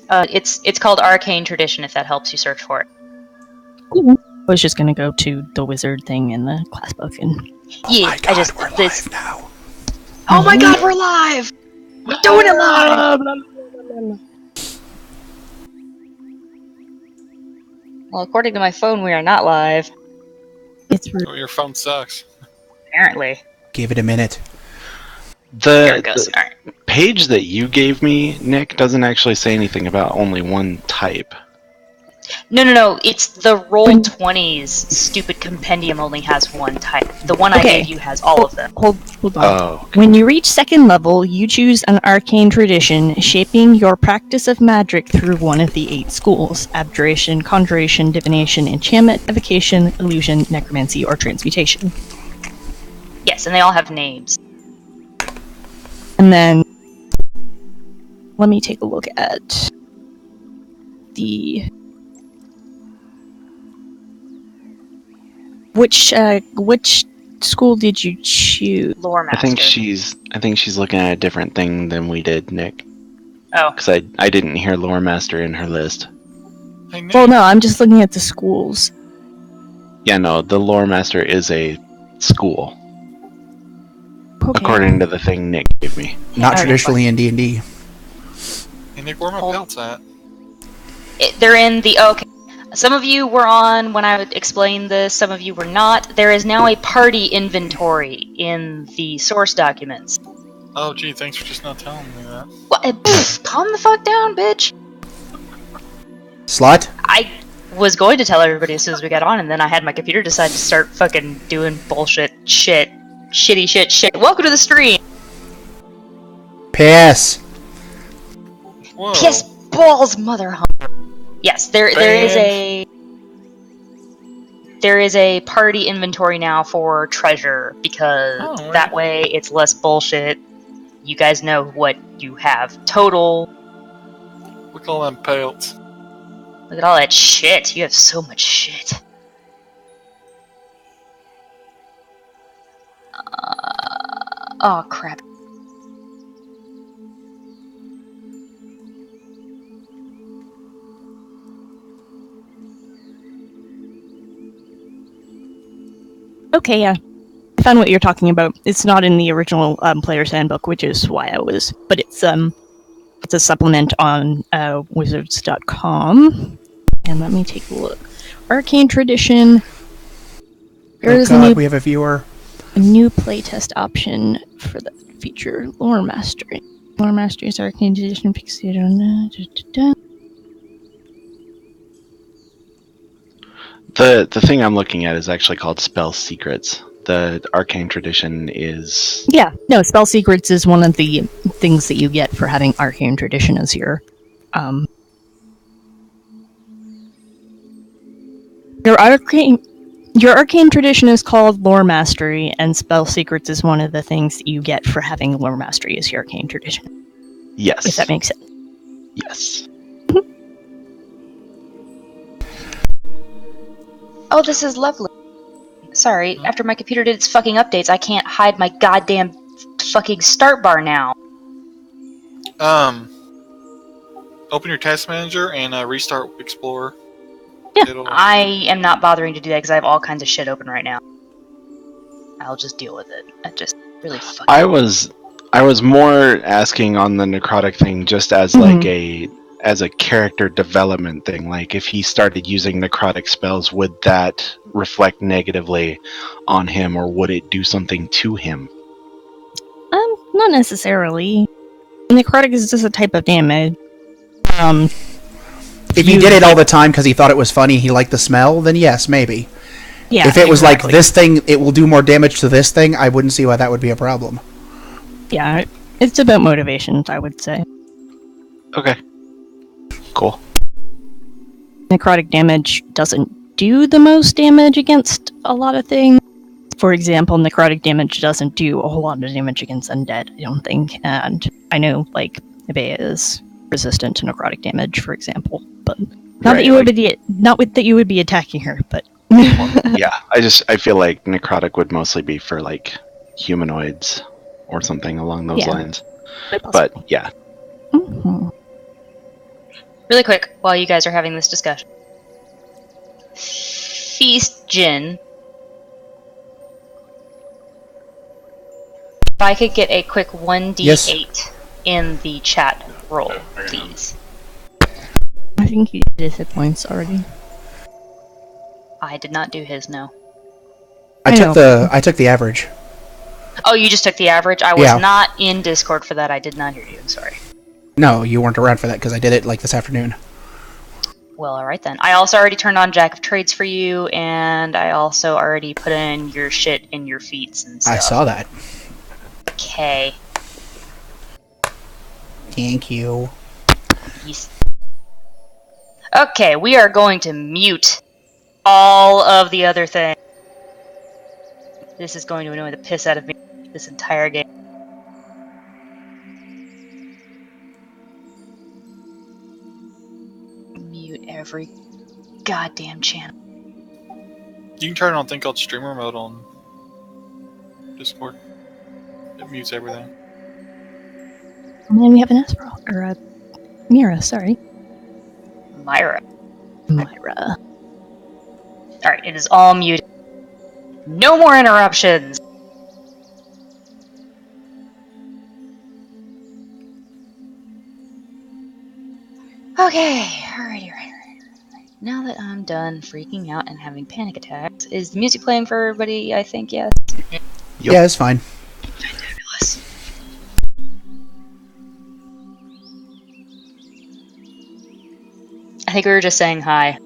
It's called Arcane Tradition, if that helps you search for it. Cool. I was just gonna go to the wizard thing in the class book and... Yeah, my God, we're live now. Oh my God, we're live! We're doing it live! Well, according to my phone, we are not live. It's rude. Oh, your phone sucks. Apparently. Give it a minute. There it goes. The Alright. page that you gave me, Nick, doesn't actually say anything about only one type. No. It's the Roll20's stupid compendium only has one type. The one I gave you has all of them. Hold on. Oh, okay. When you reach 2nd level, you choose an arcane tradition, shaping your practice of magic through one of the 8 schools: abjuration, conjuration, divination, enchantment, evocation, illusion, necromancy, or transmutation. Yes, and they all have names. And then, let me take a look at the... Which school did you choose? Lore Master. I think she's looking at a different thing than we did, Nick. Oh. Because I didn't hear Lore Master in her list. Hey, Nick. Well, no, I'm just looking at the schools. Yeah, no, the Lore Master is a school, Okay. according to the thing Nick gave me. Not Alright, traditionally in D&D. Hey, Nick, where are my belts at? They're in the... Okay. Some of you were on when I would explain this, some of you were not. There is now a party inventory in the source documents. Oh, gee, thanks for just not telling me that. What? Calm the fuck down, bitch. Slut? I was going to tell everybody as soon as we got on, and then I had my computer decide to start fucking doing bullshit shit. Shitty shit. Welcome to the stream! Piss. Whoa. Piss balls, mother humper. Yes, there is a party inventory now for treasure, because that way it's less bullshit. You guys know what you have total. Look at all them pelts. Look at all that shit. You have so much shit. Oh crap. Okay, yeah. I found what you're talking about. It's not in the original player's handbook, which is why I was... But it's a supplement on wizards.com. And let me take a look. Arcane Tradition. There's we have a viewer. a new playtest option for the feature. Lore Mastery. Lore Mastery's Arcane Tradition fixated on... The thing I'm looking at is actually called Spell Secrets. The Arcane Tradition is... Yeah, no, Spell Secrets is one of the things that you get for having Arcane Tradition as your... Your Arcane Tradition is called Lore Mastery, and Spell Secrets is one of the things that you get for having Lore Mastery as your Arcane Tradition. Yes. If that makes sense. Yes. Oh, this is lovely. Sorry, after my computer did its fucking updates, I can't hide my goddamn fucking start bar now. Open your task manager and restart Explorer. Yeah. I am not bothering to do that because I have all kinds of shit open right now. I'll just deal with it. I just really fucking... I was more asking on the necrotic thing just as like as a character development thing. Like, if he started using necrotic spells, would that reflect negatively on him, or would it do something to him? Not necessarily. Necrotic is just a type of damage. If he did it all the time because he thought it was funny, he liked the smell, then yes, maybe. Yeah, if it was exactly. like, this thing, it will do more damage to this thing, I wouldn't see why that would be a problem. Yeah, it's about motivations, I would say. Okay. Cool. Necrotic damage doesn't do the most damage against a lot of things. For example, necrotic damage doesn't do a whole lot of damage against undead, I don't think. And I know, like, Nebea is resistant to necrotic damage, for example. But not that you would be attacking her, but Yeah, I feel like necrotic would mostly be for like humanoids or something along those lines. But yeah. Mm-hmm. Really quick, while you guys are having this discussion. Feast Jin. If I could get a quick 1d8 Yes. in the chat roll, please. I think you did hit points already. I did not do his, no. I know. took the average. Oh, you just took the average? I was Yeah. not in Discord for that. I did not hear you. I'm sorry. No, you weren't around for that because I did it like this afternoon. Well, alright then. I also already turned on Jack of Trades for you, and I also already put in your shit in your feats and stuff. I saw that. Okay. Thank you. Yes. Okay, we are going to mute all of the other things. This is going to annoy the piss out of me this entire game. Mute every goddamn channel. You can turn on a thing called streamer mode on Discord. It mutes everything. And then we have an Aspero, or a Mira, sorry. Myra. Myra. Alright, it is all muted. No more interruptions! Okay, alrighty. Now that I'm done freaking out and having panic attacks, is the music playing for everybody? I think yes. Yep. Yeah, it's fine. Fabulous. I think we were just saying hi.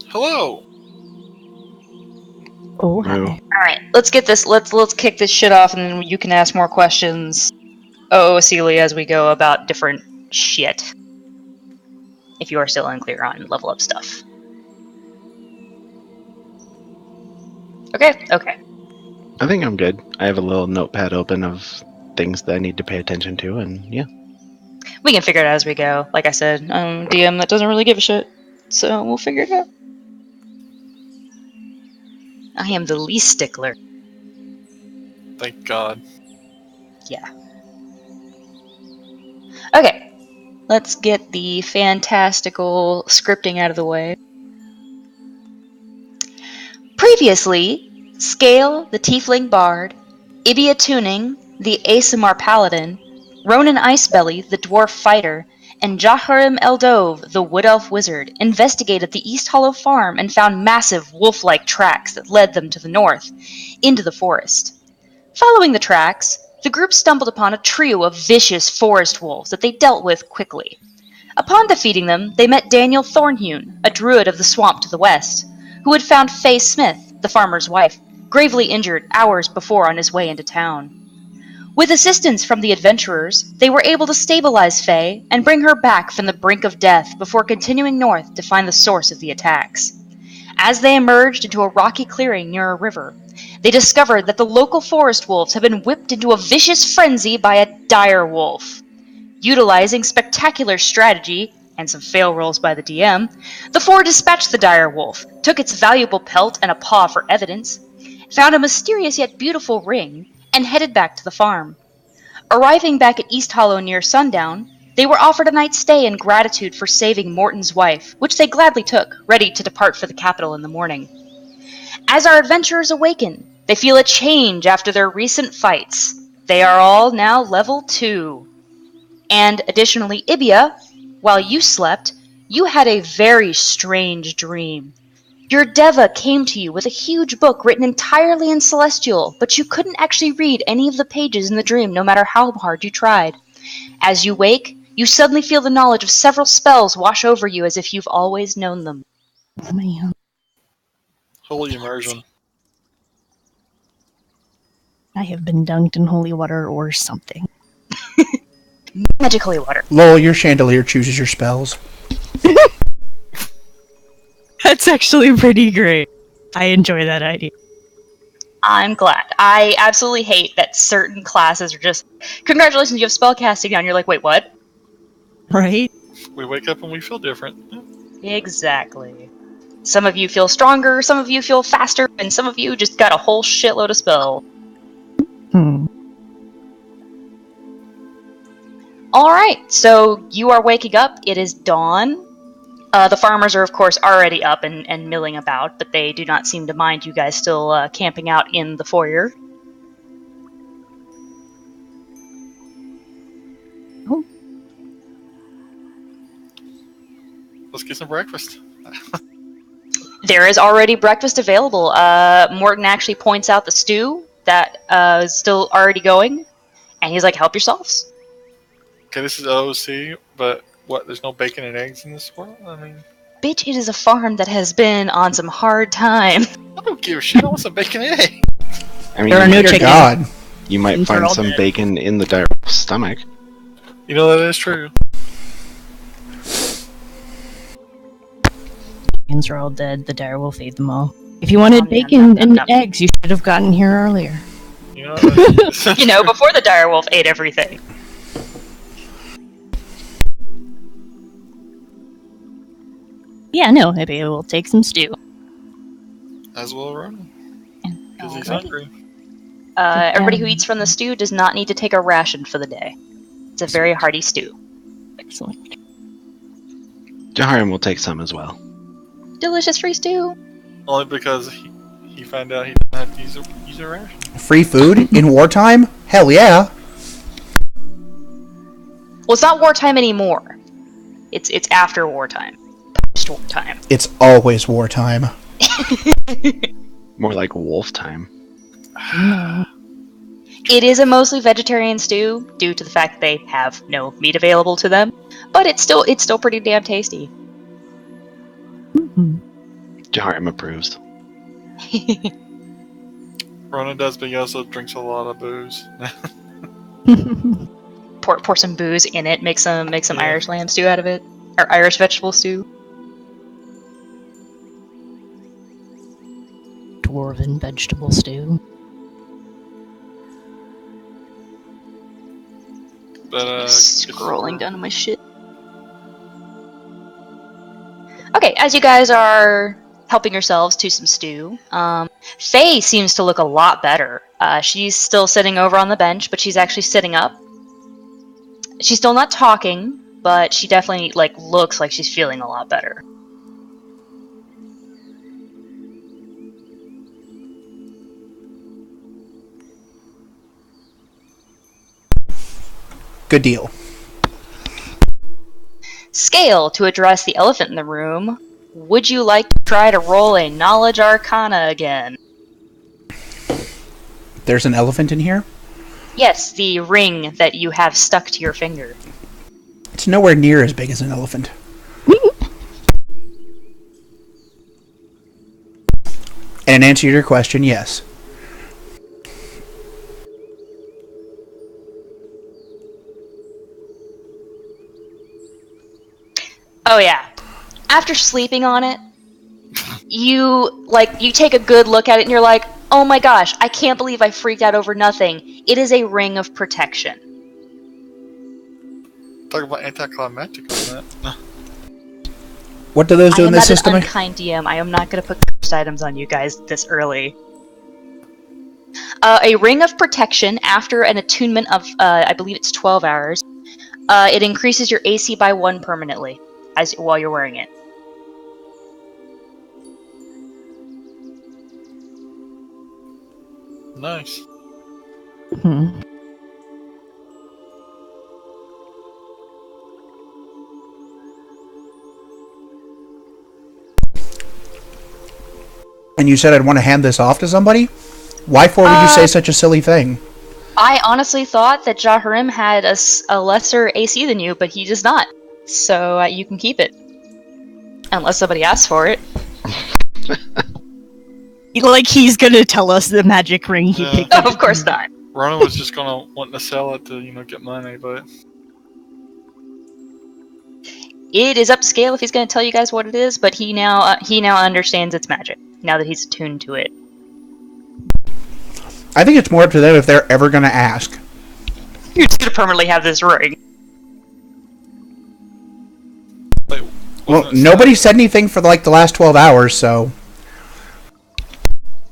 Hello! Oh, Moo. hi. Alright, let's get this, let's kick this shit off and then you can ask more questions, Celia, as we go about different shit. If you are still unclear on level up stuff. Okay. I think I'm good. I have a little notepad open of things that I need to pay attention to, and yeah. We can figure it out as we go. Like I said, DM that doesn't really give a shit. So we'll figure it out. I am the least stickler. Thank God. Yeah. Okay. Let's get the fantastical scripting out of the way. Previously, Skail, the Tiefling Bard, Ibia Tuning, the Asimar Paladin, Ronan Icebelly, the Dwarf Fighter, and Jaharim Eldove, the Wood Elf Wizard, investigated the East Hollow farm and found massive wolf-like tracks that led them to the north, into the forest. Following the tracks, the group stumbled upon a trio of vicious forest wolves that they dealt with quickly. Upon defeating them, they met Daniel Thornhewn, a druid of the swamp to the west, who had found Faye Smith, the farmer's wife, gravely injured hours before on his way into town. With assistance from the adventurers, they were able to stabilize Faye and bring her back from the brink of death before continuing north to find the source of the attacks. As they emerged into a rocky clearing near a river, they discovered that the local forest wolves had been whipped into a vicious frenzy by a dire wolf. Utilizing spectacular strategy and some fail rolls by the DM, the four dispatched the dire wolf, took its valuable pelt and a paw for evidence, found a mysterious yet beautiful ring, and headed back to the farm. Arriving back at East Hollow near sundown, they were offered a night's stay in gratitude for saving Morton's wife, which they gladly took, ready to depart for the capital in the morning. As our adventurers awaken, they feel a change after their recent fights. They are all now level 2. And additionally, Ibia, while you slept, you had a very strange dream. Your Deva came to you with a huge book written entirely in Celestial, but you couldn't actually read any of the pages in the dream no matter how hard you tried. As you wake, you suddenly feel the knowledge of several spells wash over you as if you've always known them. Oh, man. Holy immersion. I have been dunked in holy water or something. Magic holy water. Lol, your chandelier chooses your spells. That's actually pretty great. I enjoy that idea. I'm glad. I absolutely hate that certain classes are just, congratulations, you have spellcasting now, and you're like, wait, what? Right? We wake up and we feel different. Exactly. Some of you feel stronger, some of you feel faster, and some of you just got a whole shitload of spell. Alright, so you are waking up. It is dawn. The farmers are, of course, already up and milling about, but they do not seem to mind you guys still camping out in the foyer. Let's get some breakfast. There is already breakfast available. Morton actually points out the stew that is still already going, and he's like, help yourselves. Okay, this is OOC, but what, there's no bacon and eggs in this world? I mean... Bitch, it is a farm that has been on some hard time. I don't give a shit, I want some bacon and eggs. I mean, There are no Dear chickens. God. you might Chickens are find all some dead. bacon in the dire stomach. You know that is true. Chickens are all dead. The dire will feed them all. If you wanted Nom, nom, bacon nom, and nom. eggs, you should have gotten here earlier. You know, that's You know, before the direwolf ate everything. Yeah, no, maybe we'll take some stew. as well run, because he's Alrighty. hungry. Everybody who eats from the stew does not need to take a ration for the day. It's a very hearty stew. Excellent. Jaharim will take some as well. Delicious free stew. Only because he found out he didn't have to use a ration. Free food in wartime? Hell yeah. Well, it's not wartime anymore. It's after wartime. Post wartime. It's always wartime. More like wolf time. No. It is a mostly vegetarian stew due to the fact that they have no meat available to them, but it's still pretty damn tasty. Mhm. Jaharim approves. Ronan does, but he also drinks a lot of booze. Pour some booze in it. Make some Yeah. Irish lamb stew out of it, or Irish vegetable stew. Dwarven vegetable stew. But Scrolling down to my shit. Okay, as you guys are helping yourselves to some stew, Faye seems to look a lot better. She's still sitting over on the bench, but she's actually sitting up. She's still not talking, but she definitely looks like she's feeling a lot better. Good deal. Scale, to address the elephant in the room, would you like to try to roll a Knowledge Arcana again? There's an elephant in here? Yes, the ring that you have stuck to your finger. It's nowhere near as big as an elephant. And in answer to your question, yes. Oh yeah. After sleeping on it, you take a good look at it and you're like, oh my gosh, I can't believe I freaked out over nothing. It is a ring of protection. talk about anticlimactic on that. What do those do I in am this not system? an unkind DM. I am not going to put cursed items on you guys this early. A ring of protection after an attunement of, I believe it's 12 hours. It increases your AC by 1 permanently while you're wearing it. Nice. Hmm. And you said I'd want to hand this off to somebody? Why for would you say such a silly thing? I honestly thought that Jaharim had a lesser AC than you, but he does not. So you can keep it. Unless somebody asks for it. Like he's gonna tell us the magic ring he Yeah. picked Oh, up. of course not. Ronan was just gonna want to sell it to, get money, but It is up to Scale if he's going to tell you guys what it is, but he now understands its magic, now that he's attuned to it. I think it's more up to them if they're ever going to ask. You're just going to permanently have this ring. like, Well, wasn't it nobody said anything for the last 12 hours, so...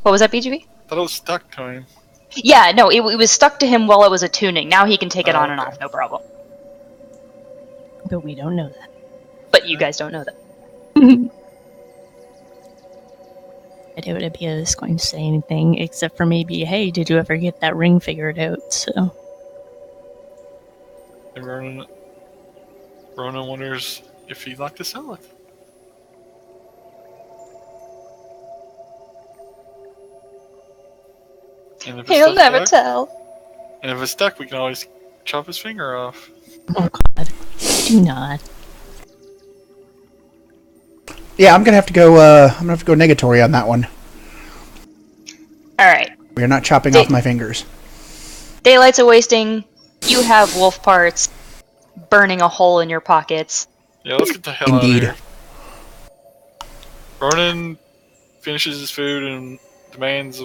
What was that, BGB? stuck- I thought it was stuck to him. Yeah, no, it was stuck to him while it was attuning. Now he can take it Oh, on and okay. off, no problem. But we don't know that. But you guys don't know that. I doubt Ibia is going to say anything except for maybe, hey, did you ever get that ring figured out? So. And Ronan wonders if he'd like to sell it. And if it's He'll never stuck, tell. and if it's stuck, we can always chop his finger off. Oh god. Do not. Yeah, I'm gonna have to go. Negatory on that one. All right. We're not chopping off my fingers. Daylight's a wasting. You have wolf parts burning a hole in your pockets. Yeah, let's get the hell Indeed. out of here. Ronan finishes his food and demands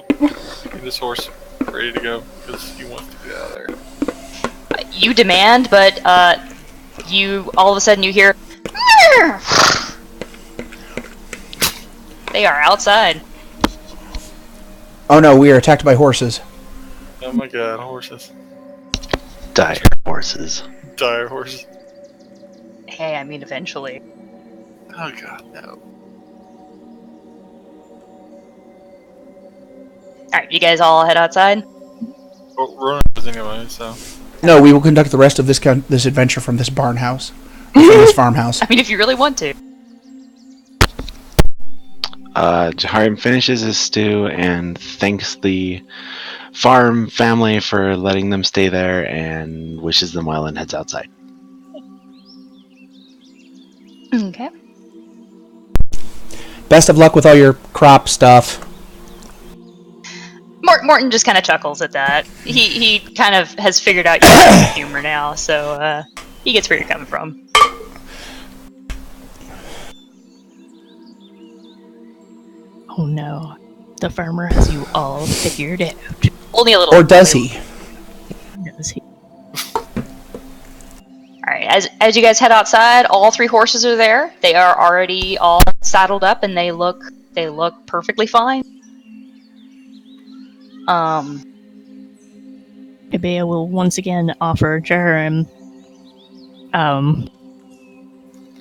this horse ready to go because he wants to get out of there. You demand, but you all of a sudden you hear. They are outside. Oh no, we are attacked by horses. Oh my god, horses. Dire horses. Dire horses. Hey, I mean eventually. Oh god, no. Alright, you guys all head outside? Well, Ronan does anyway, so. No, we will conduct the rest of this adventure from this barn house, from this farmhouse. I mean, if you really want to. Jaharim finishes his stew and thanks the farm family for letting them stay there and wishes them well and heads outside. Okay. Best of luck with all your crop stuff. Morton just kind of chuckles at that. He kind of has figured out your sense of humor now, so he gets where you're coming from. Oh no. The farmer has you all figured out. Only a little. Or does he? Does he? Alright, as you guys head outside, all three horses are there. They are already all saddled up and they look perfectly fine. Ibea will once again offer Jaharim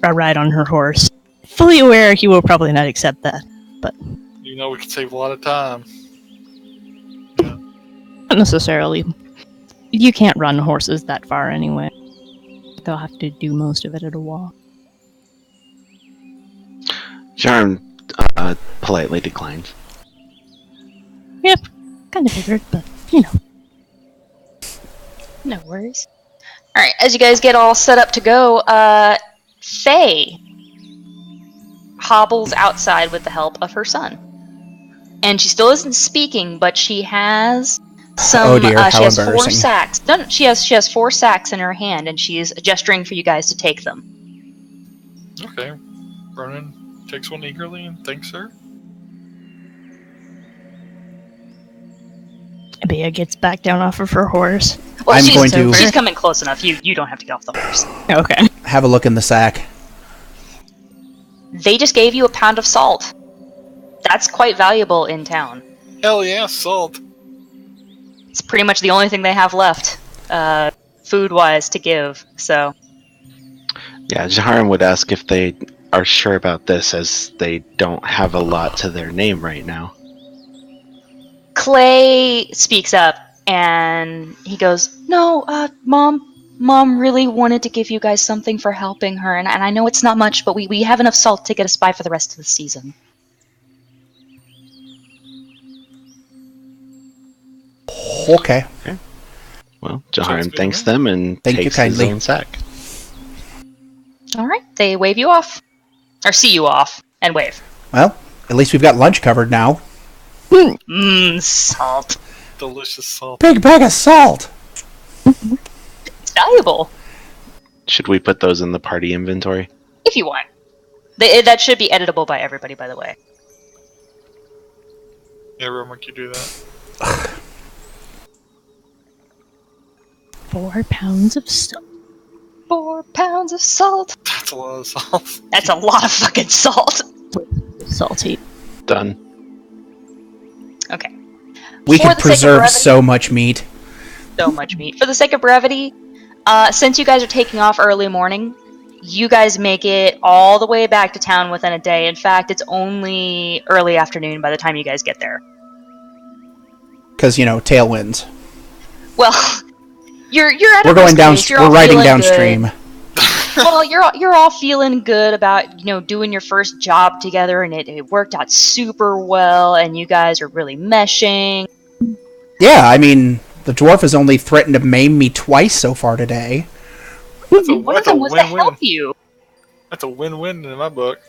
a ride on her horse. Fully aware he will probably not accept that, but You know we could save a lot of time. not necessarily. You can't run horses that far anyway. They'll have to do most of it at a walk. Jaharim politely declines. Yep, kind of figured, but you know. No worries. Alright, as you guys get all set up to go, Faye hobbles outside with the help of her son. And she still isn't speaking, but she has some. Oh dear, she how has 4 embarrassing. sacks. No, she has 4 sacks in her hand, and she is gesturing for you guys to take them. Okay. Ronan takes one eagerly and thanks her. Ibea gets back down off of her horse. Well, I'm going to- she's coming close enough. You don't have to get off the horse. Okay. Have a look in the sack. They just gave you a pound of salt. That's quite valuable in town. Hell yeah, salt. It's pretty much the only thing they have left, food-wise, to give. So, Yeah, Jaharim would ask if they are sure about this as they don't have a lot to their name right now. Clay speaks up and he goes, "No, Mom really wanted to give you guys something for helping her, and I know it's not much, but we have enough salt to get us by for the rest of the season." Okay. Well, Sounds Jaharim good, thanks yeah. them and Thank you takes his kindly. own sack. All right, they wave you off, or see you off, and wave. Well, at least we've got lunch covered now. Salt. Delicious salt. Big bag of salt. It's valuable Should we put those in the party inventory? if you want. That should be editable by everybody, by the way. Yeah, Roman, you do that. 4 pounds of salt. 4 pounds of salt. That's a lot of salt. That's a lot of fucking salt. Salty. Done. Okay. We For could the sake of preserve brevity- so much meat. So much meat. For the sake of brevity, since you guys are taking off early morning, you guys make it all the way back to town within a day. In fact, it's only early afternoon by the time you guys get there. Because, tailwinds. Well, you're at We're a going brisk down. pace. You're We're all riding feeling downstream. good. Well, you're all feeling good about doing your first job together, and it worked out super well, and you guys are really meshing. Yeah, I mean, the dwarf has only threatened to maim me twice so far today. One of them was to win-win. help you. That's a win-win in my book.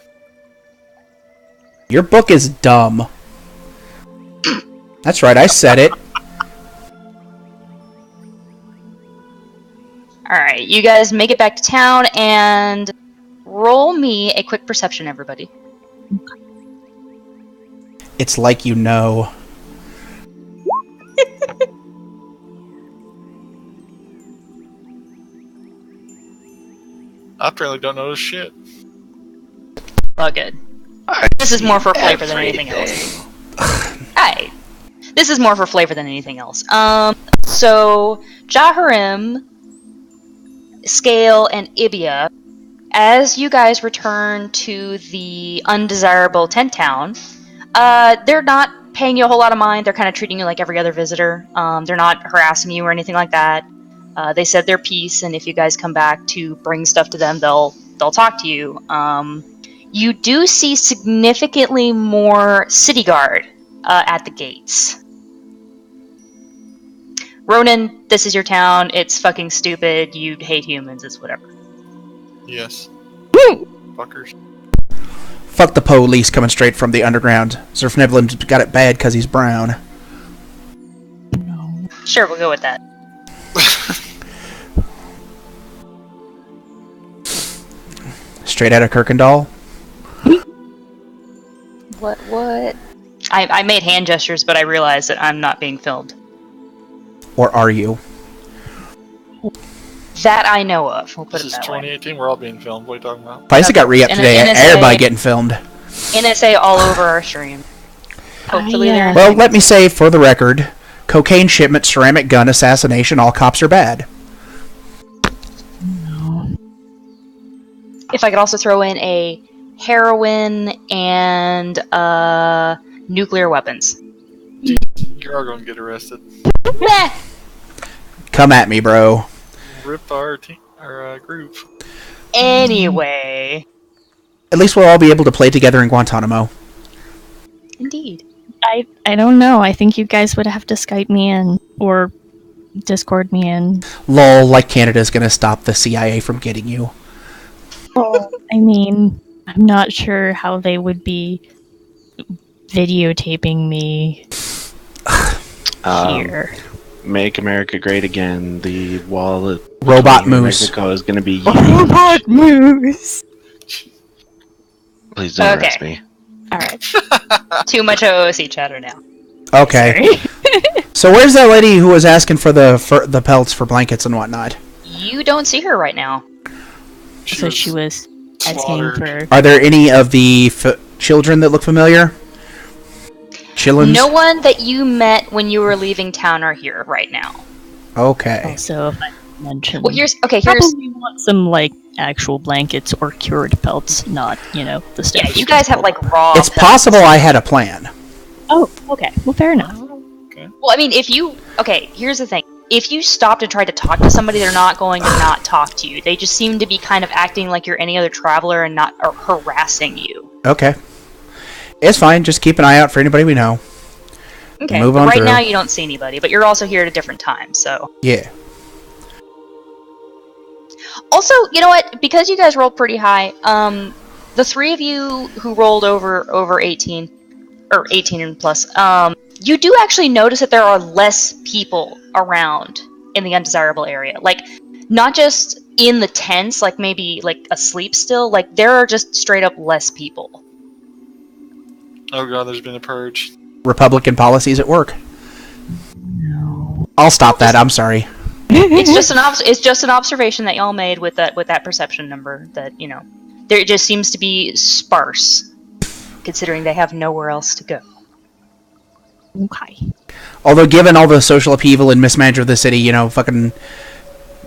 Your book is dumb. That's right, I said it. Alright, you guys make it back to town, and roll me a quick perception, everybody. It's like you know. I apparently don't notice shit. Well, good. This is more for flavor than anything else. Alright. This is more for flavor than anything else. So, Jaharim, Skail, and Ibia, as you guys return to the undesirable tent town, they're not paying you a whole lot of mind. They're kind of treating you like every other visitor. They're not harassing you or anything like that. They said their piece, and if you guys come back to bring stuff to them, they'll talk to you. You do see significantly more city guard at the gates. Ronan, this is your town. It's fucking stupid. You hate humans. It's whatever. Yes. Fuckers. Fuck the police coming straight from the underground. Zerfniblin's got it bad because he's brown. Sure, we'll go with that. Straight out of Kuykendahl. What? I made hand gestures, but I realized that I'm not being filmed. Or are you? That I know of. We'll put This it is that way. 2018. We're all being filmed. What are you talking about? Price got re-up And today. NSA Everybody getting filmed. NSA all over our stream. Hopefully they're... Well, let me say, for the record, cocaine shipment, ceramic gun, assassination, all cops are bad. If I could also throw in a heroin and nuclear weapons. You're all going to get arrested. Meh! Come at me, bro. Rip our group. Anyway. At least we'll all be able to play together in Guantanamo. Indeed. I don't know. I think you guys would have to Skype me in or Discord me in. Lol, like Canada's gonna stop the CIA from getting you. I mean, I'm not sure how they would be videotaping me here. Make America Great Again. The wall Robot between moose. Mexico is going to be huge. Robot moose! Please don't Okay. arrest me. Alright. Too much OOC chatter now. Okay. Sorry. So where's that lady who was asking for the pelts for blankets and whatnot? You don't see her right now. So she was asking slaughtered. for... Are there any of the children that look familiar? Chillins? No one that you met when you were leaving town are here right now. Okay. Also, if I mentioned... Well, here's Probably want some, actual blankets or cured pelts, not, the stuff. yeah. You guys have raw. It's pelts. possible I had a plan. Oh, okay. Well, fair enough. Well, I mean, here's the thing. If you stopped and tried to talk to somebody, they're not going to not talk to you. They just seem to be kind of acting like you're any other traveler and not harassing you. Okay. It's fine. Just keep an eye out for anybody we know. Okay. Move but on right through. now, you don't see anybody, but you're also here at a different time, so. Yeah. Also, you know what? Because you guys rolled pretty high, the three of you who rolled over 18, or 18 and plus, you do actually notice that there are less people around in the undesirable area. Not just in the tents, maybe asleep still. There are just straight up less people. Oh god, there's been a purge. Republican policies at work. No. I'll stop that. I'm sorry. It's just an observation that y'all made with that perception number that there just seems to be sparse, considering they have nowhere else to go. Okay. Although, given all the social upheaval and mismanagement of the city, fucking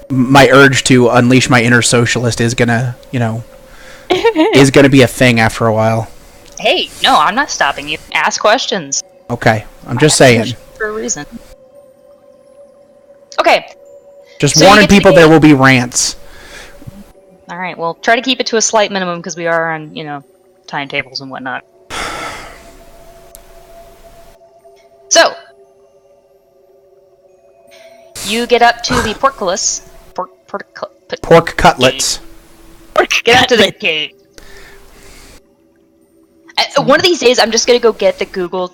my urge to unleash my inner socialist is gonna, is gonna be a thing after a while. Hey, no, I'm not stopping you. Ask questions. Okay, I'm just saying. For a reason. Okay. Just So you warning get to the people gate. there will be rants. All right. Well, try to keep it to a slight minimum because we are on, timetables and whatnot. So, you get up to the portcullis. Pork cutlets. Get up to the gate. One of these days, I'm just gonna go get the Google,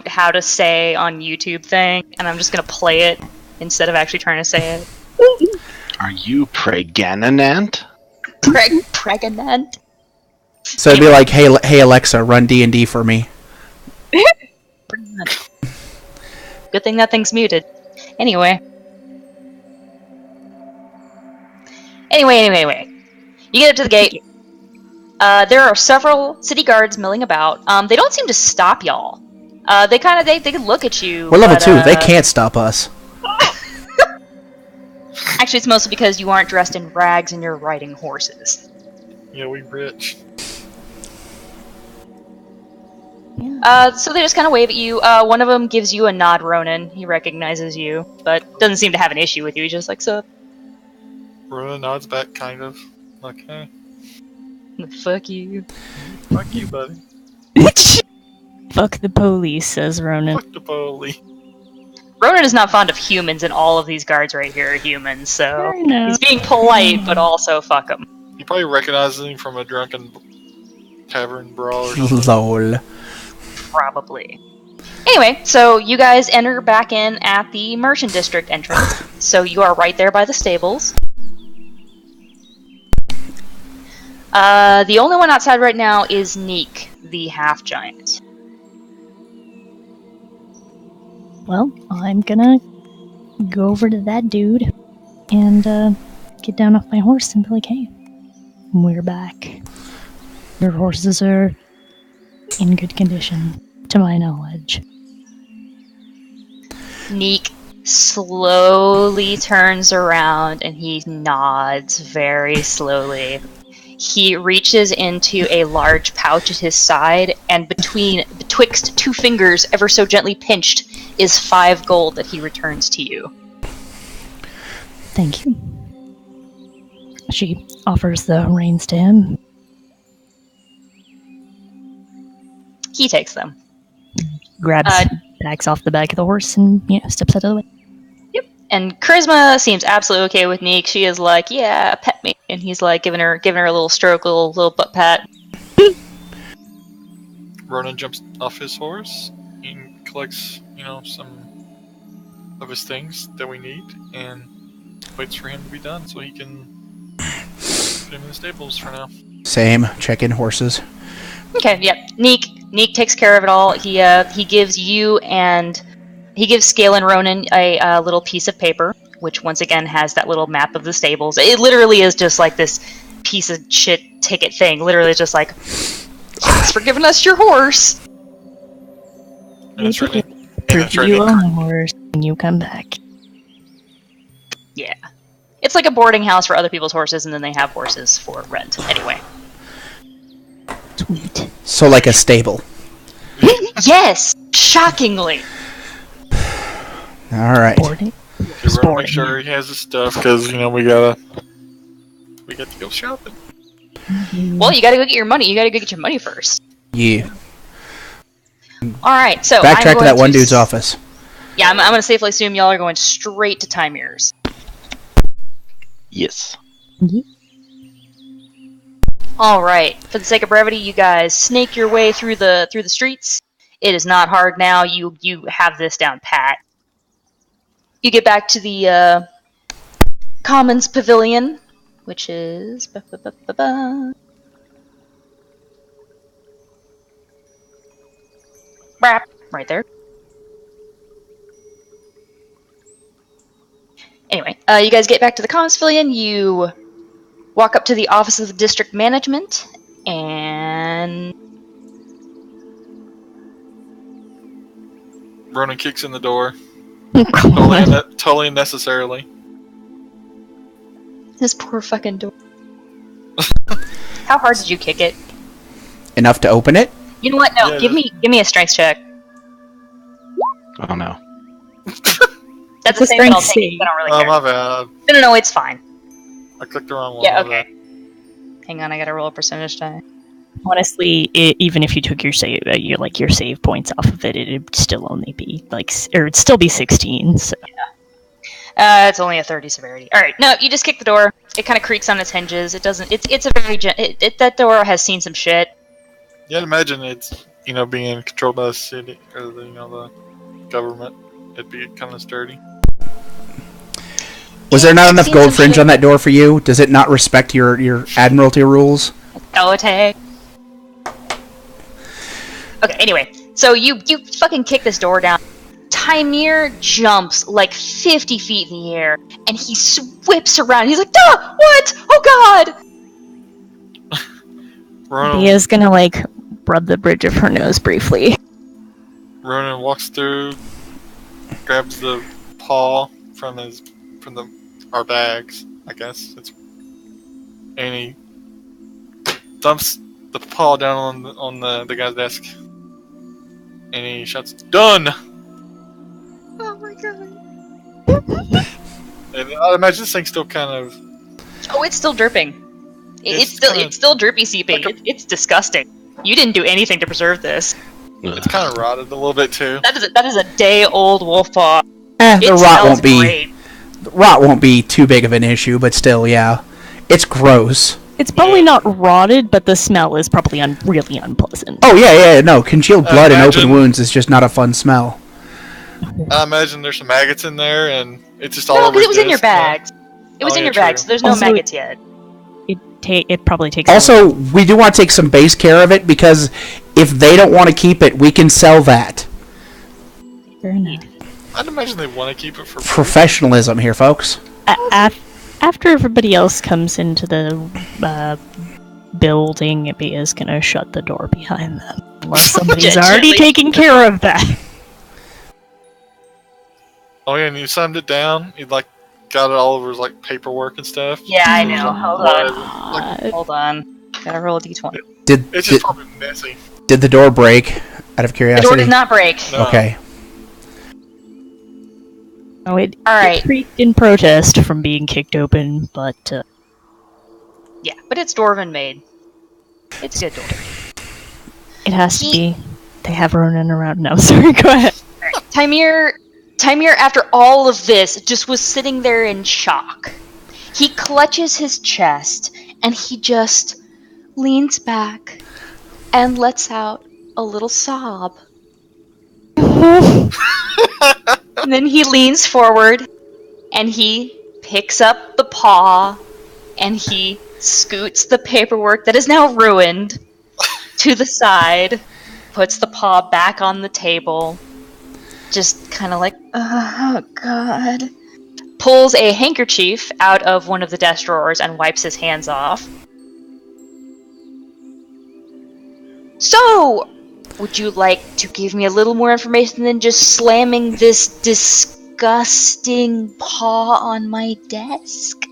how to say on YouTube thing, and I'm just gonna play it instead of actually trying to say it. Are you pregnant? Pregnant. So it'd be like, hey Alexa, run D&D for me. Good thing that thing's muted. Anyway. You get up to the gate. There are several city guards milling about. They don't seem to stop y'all. They can look at you. We're level but, 2. They can't stop us. Actually, it's mostly because you aren't dressed in rags and you're riding horses. Yeah, we rich. So they just kind of wave at you. One of them gives you a nod, Ronan. He recognizes you, but doesn't seem to have an issue with you. He's just like, so... Ronan nods back, kind of. Like, hey. Fuck you. Fuck you, buddy. Fuck the police, says Ronan. Fuck the police. Ronan is not fond of humans, and all of these guards right here are humans, so... I know. He's being polite, but also fuck him. You probably recognizes him from a drunken tavern brawl or something. Lol. Probably. Anyway, so you guys enter back in at the Merchant District entrance. So you are right there by the stables. The only one outside right now is Neek, the half-giant. Well, I'm gonna go over to that dude and get down off my horse and be like, hey, we're back. Your horses are in good condition, to my knowledge. Neek slowly turns around and he nods very slowly. He reaches into a large pouch at his side, and betwixt two fingers, ever so gently pinched, is 5 gold that he returns to you. Thank you. She offers the reins to him. He takes them. Grabs, backs off the back of the horse, and steps out of the way. Yep. And Charisma seems absolutely okay with Neek. She is like, yeah, pet me. And he's like giving her a little stroke, little butt pat. Ronan jumps off his horse and collects, some of his things that we need and waits for him to be done so he can put him in the stables for now. Same. Check in horses. Okay, yep. Neek takes care of it all. He gives you and he gives Skail and Ronan a little piece of paper, which once again has that little map of the stables. It literally is just like this piece of shit ticket thing. Literally just like, thanks for giving us your horse. And it's written, You own a horse when you come back. Yeah. It's like a boarding house for other people's horses, and then they have horses for rent. Anyway. Sweet. So like a stable. Yes! Shockingly! Alright. Boarding. we're gonna make sure he has his stuff because we got to go shopping. Well, you gotta go get your money. You gotta go get your money first. Yeah. Alright, so Backtrack to that one dude's office. Yeah, I'm gonna safely assume y'all are going straight to Time Mirrors. Yes. Alright, for the sake of brevity, you guys snake your way through the streets. It is not hard now. You have this down pat. You get back to the Commons Pavilion, which is right there. Anyway, you guys get back to the Commons Pavilion. You walk up to the office of the district management, and Ronan kicks in the door. Oh, Totally unnecessarily. This poor fucking door. How hard did you kick it? Enough to open it? You know what? No, Yeah, give me a strength check. Oh no. That's It's the a same, but I'll strength take it. I don't really Oh, care. my bad. No, it's fine. I clicked the wrong one. Yeah, my okay. bad. Hang on, I gotta roll a percentage die. Honestly, even if you took your save, your save points off of it, it'd still only be it'd still be 16. So. It's only a 30 severity. All right, no, you just kick the door. It kind of creaks on its hinges. It doesn't. It's a very that door has seen some shit. Yeah, I'd imagine it's, being controlled by the city, or the government. It'd be kind of sturdy. Was there not I've enough seen gold some fringe shit. on that door for you? Does it not respect your admiralty rules? Oh, tag. Okay, anyway, so you fucking kick this door down. Tymir jumps like 50 feet in the air, and he whips around. He's like, "Ah, what? Oh God!" Ronan, Bia's gonna rub the bridge of her nose briefly. Ronan walks through, grabs the paw from our bags, I guess. And he dumps the paw down on the guy's desk. And he shouts, "Done!" Oh my God. And I imagine this thing's still kind of... Oh, it's still dripping. It's It's still drippy seeping. It's disgusting. You didn't do anything to preserve this. It's kind of rotted a little bit, too. That is a day-old wolf paw. The It rot smells won't be great. rot won't be too big of an issue, but still, yeah, it's gross. It's probably not rotted, but the smell is probably really unpleasant. Oh yeah, no, congealed blood in open Imagine- wounds is just not a fun smell. I imagine there's some maggots in there, and it's just all No, over because it his was in your desk, man. bags. It was Oh, in yeah, your bag, true. so there's no Also, maggots yet. It probably takes. Also, we do want to take some base care of it, because if they don't want to keep it, we can sell that. Fair enough. I'd imagine they want to keep it for... Professionalism here, folks. After everybody else comes into the building, Bia's gonna shut the door behind them. Unless somebody's already Gently. taking care of that. Oh, yeah, and you slammed it down. You got it all over his paperwork and stuff. Yeah, I know. Hold on. Uh, Hold on. Gotta roll a d20. It's just probably messy. Did the door break? Out of The curiosity. door did not break. No. Okay. Oh, it Alright. creaked in protest from being kicked open, but Yeah, but it's Dwarven made. It's a good door. it has to be. They have Ronan around now. Sorry, go ahead. Tymir, after all of this, just was sitting there in shock. He clutches his chest, and he just leans back and lets out a little sob. And then he leans forward, and he picks up the paw, and he scoots the paperwork that is now ruined to the side, puts the paw back on the table, just kind of oh God. Pulls a handkerchief out of one of the desk drawers and wipes his hands off. So, would you like to give me a little more information than just slamming this disgusting paw on my desk?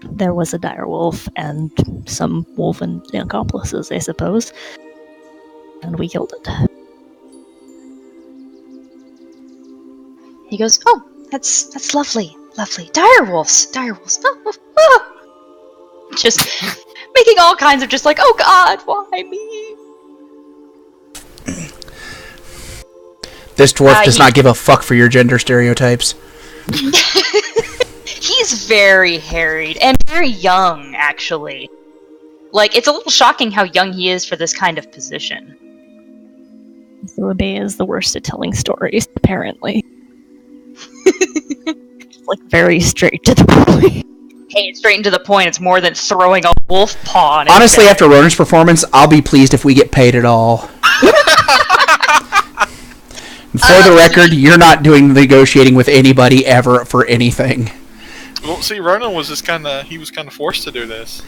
There was a dire wolf and some wolven accomplices, I suppose, and we killed it. He goes, "Oh, that's lovely, lovely. Direwolves. Just making all kinds of oh God, why me?" This dwarf does he- not give a fuck for your gender stereotypes. He's very harried and very young, actually. It's a little shocking how young he is for this kind of position. Bea is the worst at telling stories, apparently. Very straight to the point. Hey, it's straight and to the point. It's more than throwing a wolf paw on it. Honestly, after Ronan's performance, I'll be pleased if we get paid at all. For the record, you're not doing negotiating with anybody ever for anything. Well, see, Ronan was he was kind of forced to do this.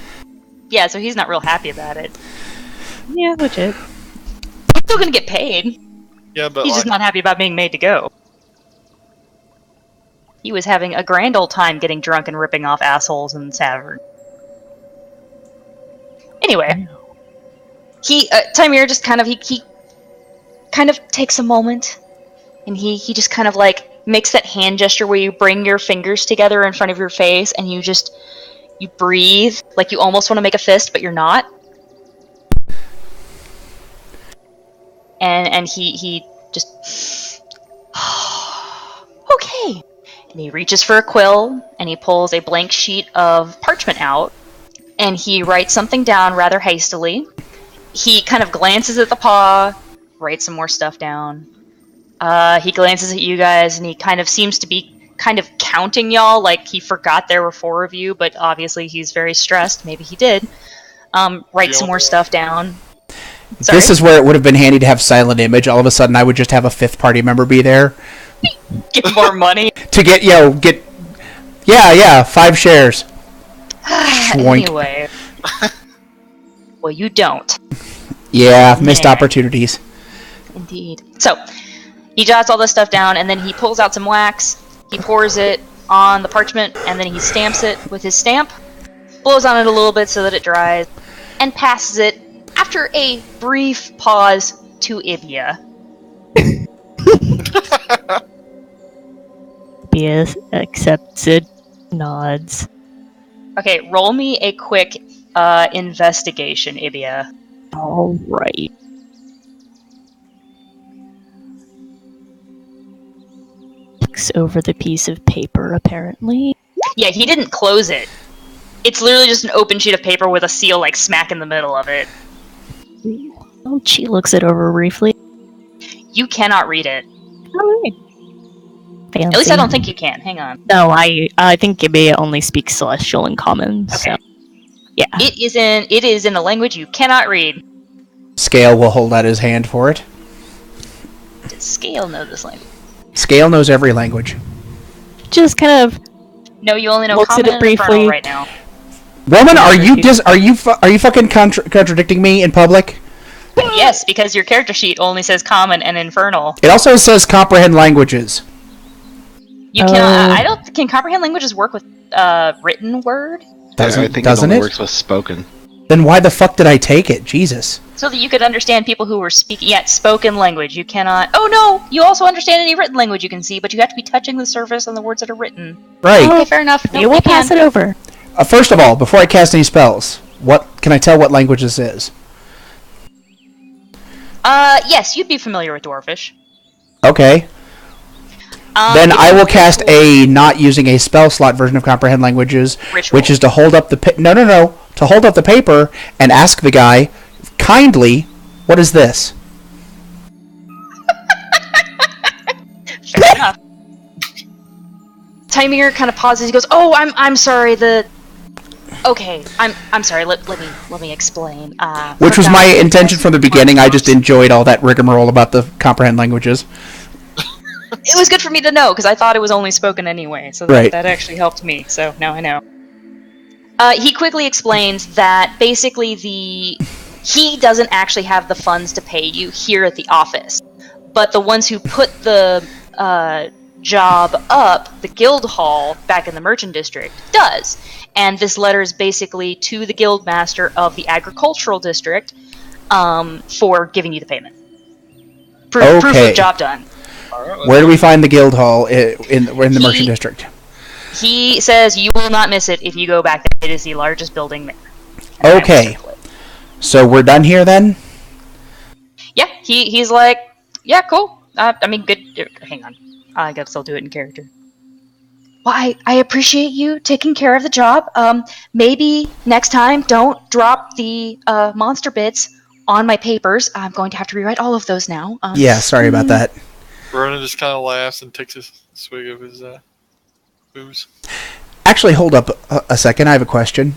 Yeah, so he's not real happy about it. Yeah, legit. He's still gonna get paid. Yeah, but He's just not happy about being made to go. He was having a grand old time getting drunk and ripping off assholes in the tavern. Anyway, Timir just kind of he kind of takes a moment, and he just kind of like makes that hand gesture where you bring your fingers together in front of your face, and you breathe like you almost want to make a fist, but you're not. And he just okay. And he reaches for a quill, and he pulls a blank sheet of parchment out, and he writes something down rather hastily. He kind of glances at the paw, writes some more stuff down. He glances at you guys, and he kind of seems to be kind of counting y'all, like he forgot there were 4 of you, but obviously he's very stressed. Maybe he did. Write some more stuff down. Sorry? This is where it would have been handy to have silent image. All of a sudden, I would just have a 5th party member be there. Get more money. To get 5 shares. Anyway. Well, you don't. Yeah, missed opportunities. Indeed. So, he jots all this stuff down, and then he pulls out some wax, he pours it on the parchment, and then he stamps it with his stamp, blows on it a little bit so that it dries, and passes it, after a brief pause, to Ibia. Ibia accepts it, nods. Okay, roll me a quick investigation, Ibia. Alright. Looks over the piece of paper, apparently. Yeah, he didn't close it. It's literally just an open sheet of paper with a seal, like, smack in the middle of it. Oh, she looks it over briefly. You cannot read it. Alright. Fancy. At least I don't think you can. Hang on. No, I think Ibia only speaks Celestial and Common, Okay. so... Yeah. It is in a language you cannot read. Scale will hold out his hand for it. Does Scale know this language? Scale knows every language. Just kind of... No, you only know Looks at Common it and briefly. Infernal right now. Woman, are you fucking contradicting me in public? Yes, because your character sheet only says Common and Infernal. It also says comprehend languages. You cannot. I don't. Can comprehend languages work with written word? I think it Doesn't only it? works with spoken. Then why the fuck did I take it? Jesus. So that you could understand people who were speaking yet spoken language. You cannot. Oh no! You also understand any written language you can see, but you have to be touching the surface on the words that are written. Right. Okay, fair enough. You will pass it over. First of all, before I cast any spells, what can I tell what language this is? Yes, you'd be familiar with Dwarfish. Okay. Then I will cast a not using a spell slot version of comprehend languages, Ritual. which is to hold up the to hold up the paper and ask the guy kindly, "What is this?" Fair enough. Timir kind of pauses. He goes, "Oh, I'm sorry. Okay, I'm sorry. Let me explain." Which was my intention from the beginning. I just enjoyed all that rigmarole about the comprehend languages. It was good for me to know because I thought it was only spoken anyway, so that actually helped me. So now I know. He quickly explains that basically he doesn't actually have the funds to pay you here at the office, but the ones who put the job up, the guild hall back in the merchant district, does. And this letter is basically to the guild master of the agricultural district for giving you the payment. Proof of job done. Where do we find the guild hall in the merchant district? He says you will not miss it if you go back there. It is the largest building there. Okay. So we're done here then? Yeah, he's like, yeah, cool. I mean, good. Hang on. I gotta still do it in character. Well, I appreciate you taking care of the job. Maybe next time don't drop the monster bits on my papers. I'm going to have to rewrite all of those now. Yeah, sorry about that. Ronan just kind of laughs and takes a swig of his booze. Actually, hold up a second. I have a question.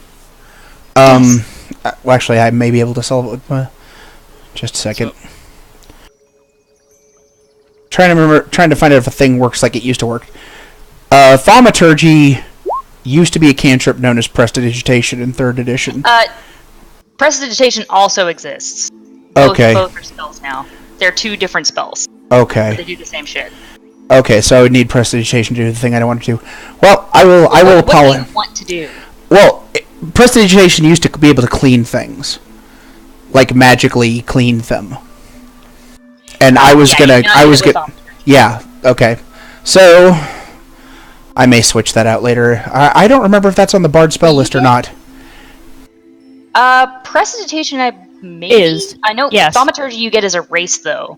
Well, actually, I may be able to solve it. Just a second. Trying to find out if a thing works like it used to work. Thaumaturgy used to be a cantrip known as Prestidigitation in 3rd edition. Prestidigitation also exists. Okay. Both are spells now. They're 2 different spells. Okay. They do the same shit. Okay, so I would need prestidigitation to do the thing I don't want to do. Well, I will What do apologize. you want to do? Well, prestidigitation used to be able to clean things. Like, magically clean them. And I was gonna... Yeah, okay. So... I may switch that out later. I don't remember if that's on the Bard spell list or not. Prestidigitation, Is. I know Yes. thaumaturgy you get as a race, though.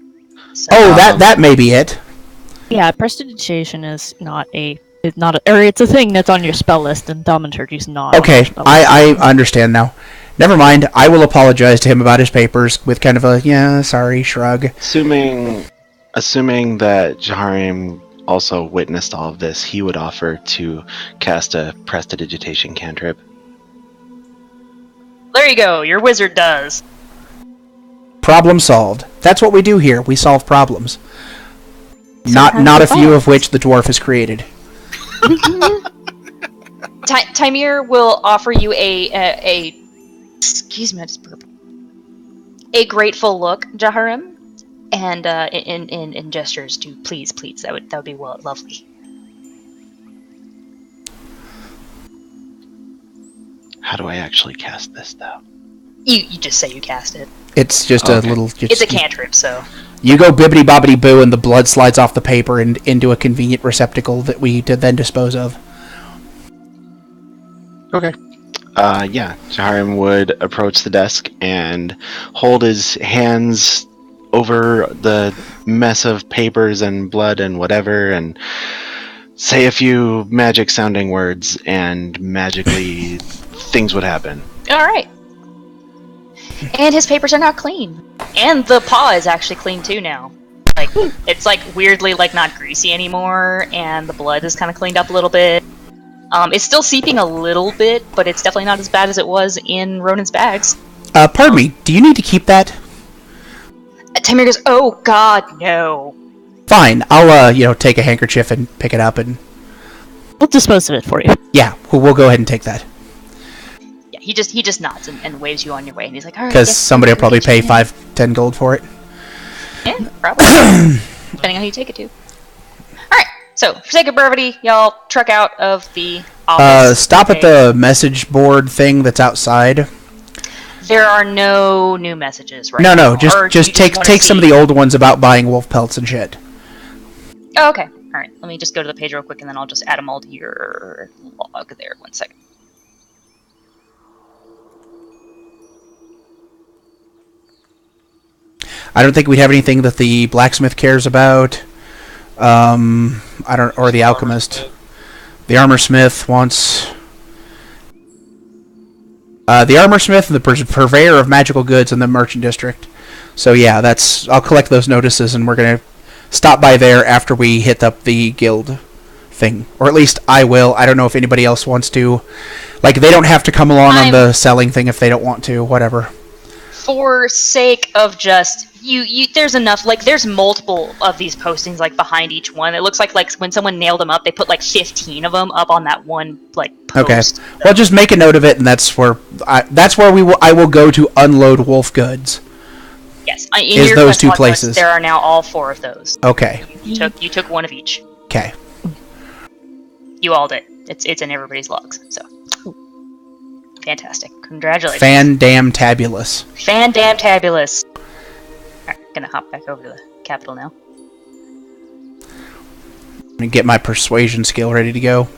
So. Oh, that may be it. Yeah, prestidigitation is not a... It's not a, or it's a thing that's on your spell list, and thaumaturgy's not. On Okay, your spell list. I understand now. Never mind, I will apologize to him about his papers with kind of a, yeah, sorry, shrug. Assuming that Jaharim also witnessed all of this, he would offer to cast a prestidigitation cantrip. There you go, your wizard does. Problem solved. That's what we do here, we solve problems. Not a few of which the dwarf has created. Tymir will offer you a excuse me, I just burped. A grateful look, Jaharim, and in gestures to please, that would be lovely. How do I actually cast this, though? You just say you cast it. It's just a little... It's a cantrip, so... You go bibbity bobbity boo and the blood slides off the paper and into a convenient receptacle that we then dispose of. Okay. Yeah, Jaharim would approach the desk and hold his hands over the mess of papers and blood and whatever and say a few magic-sounding words, and magically things would happen. Alright. And his papers are now clean. And the paw is actually clean too now. Like, it's like weirdly like not greasy anymore, and the blood is kind of cleaned up a little bit. It's still seeping a little bit, but it's definitely not as bad as it was in Ronan's bags. Pardon me, do you need to keep that? Tymir goes, oh god, no. Fine, I'll, take a handkerchief and pick it up and... We'll dispose of it for you. Yeah, we'll go ahead and take that. Yeah, he just nods and waves you on your way, and he's like, alright. Because somebody will probably pay 5-10 gold for it. Yeah, probably. Depending on who you take it to. Alright, so, for sake of brevity, y'all truck out of the office. Stop at the message board thing that's outside. There are no new messages right now. No, just take some of the old ones about buying wolf pelts and shit. Oh, okay. Alright, let me just go to the page real quick, and then I'll just add them all to your log there. 1 second. I don't think we'd have anything that the blacksmith cares about. Or the alchemist. The armorsmith wants... the armorsmith and the purveyor of magical goods in the merchant district. So yeah, I'll collect those notices, and we're gonna stop by there after we hit up the guild thing. Or at least I will. I don't know if anybody else wants to. Like, they don't have to come along on the selling thing if they don't want to, whatever. For sake of just... there's enough, like, there's multiple of these postings, like, behind each one. It looks like when someone nailed them up, they put, like, 15 of them up on that one, like, post. Okay. Well, just make a note of it, and that's where I will go to unload wolf goods. Yes, in your those quest two log places. list, there are now all 4 of those. Okay. You took one of each. Okay. You all did. It's in everybody's logs, so... Fantastic. Congratulations. Fan-damn-tabulous. Fan-damn-tabulous. Alright, gonna hop back over to the capital now. I'm gonna get my persuasion skill ready to go.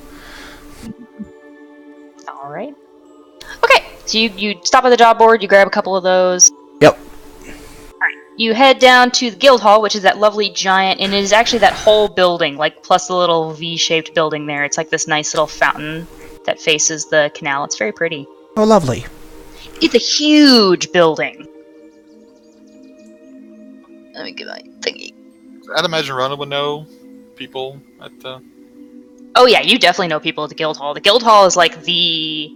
Alright. Okay, so you stop at the job board, you grab a couple of those. Yep. Alright, you head down to the guild hall, which is that lovely giant, and it is actually that whole building, like, plus the little V-shaped building there. It's like this nice little fountain that faces the canal. It's very pretty. Oh, lovely. It's a huge building. Let me get my thingy. I'd imagine Rona would know people at the... Oh yeah, you definitely know people at the guild hall. The guild hall is like the...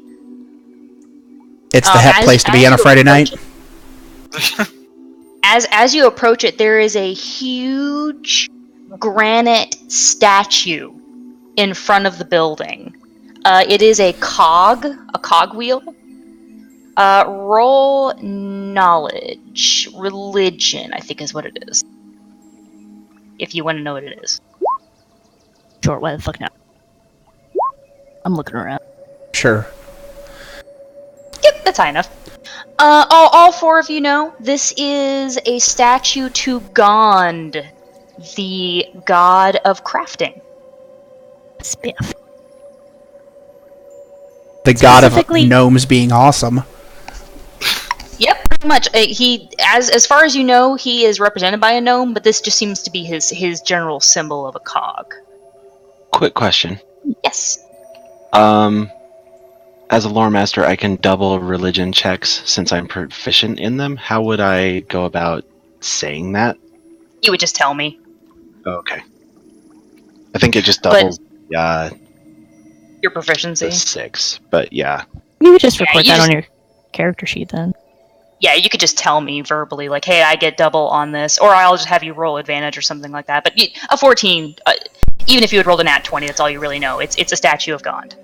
It's the hep place to be on a Friday night. As you approach it, there is a huge granite statue in front of the building. It is a cog wheel. Roll knowledge. Religion, I think is what it is. If you want to know what it is. Sure, why the fuck not? I'm looking around. Sure. Yep, that's high enough. All four of you know this is a statue to Gond, the god of crafting. Spiff. The god of Specifically- gnomes being awesome. Yep, pretty much. As far as you know, he is represented by a gnome, but this just seems to be his general symbol of a cog. Quick question. Yes. As a lore master, I can double religion checks since I'm proficient in them. How would I go about saying that? You would just tell me. Oh, okay. I think it just doubles Your proficiency. the 6, but yeah. You could just Yeah, record you that just- on your character sheet then. Yeah, you could just tell me verbally, like, hey, I get double on this, or I'll just have you roll advantage or something like that. But a 14, even if you had rolled a nat 20, that's all you really know. It's a statue of Gond.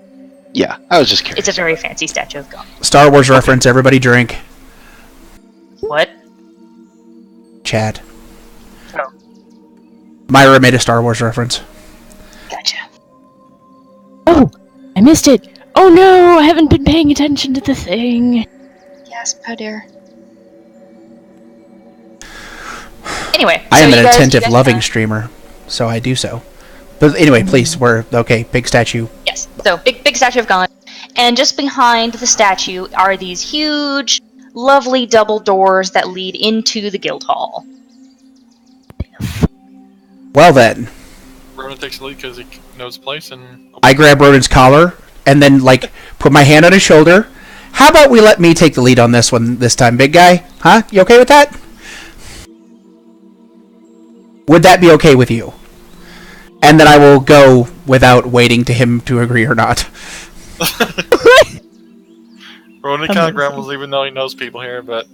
Yeah, I was just curious. It's a very fancy statue of Gond. Star Wars reference, everybody drink. What? Chad. Oh. Myra made a Star Wars reference. Gotcha. Oh! I missed it! Oh no! I haven't been paying attention to the thing! Yes, how dare. Anyway, I so am you an guys- attentive, you guys loving have- streamer, so I do so. But anyway, please, we're okay. Big statue. Yes. So big statue of Gond, and just behind the statue are these huge, lovely double doors that lead into the guild hall. Well then, Ronan takes the lead because he knows the place, and I grab Rodin's collar and then put my hand on his shoulder. How about we let me take the lead on this one this time, big guy? Huh? You okay with that? Would that be okay with you? And then I will go without waiting to him to agree or not. Ronan kind of grumbles even though he knows people here, but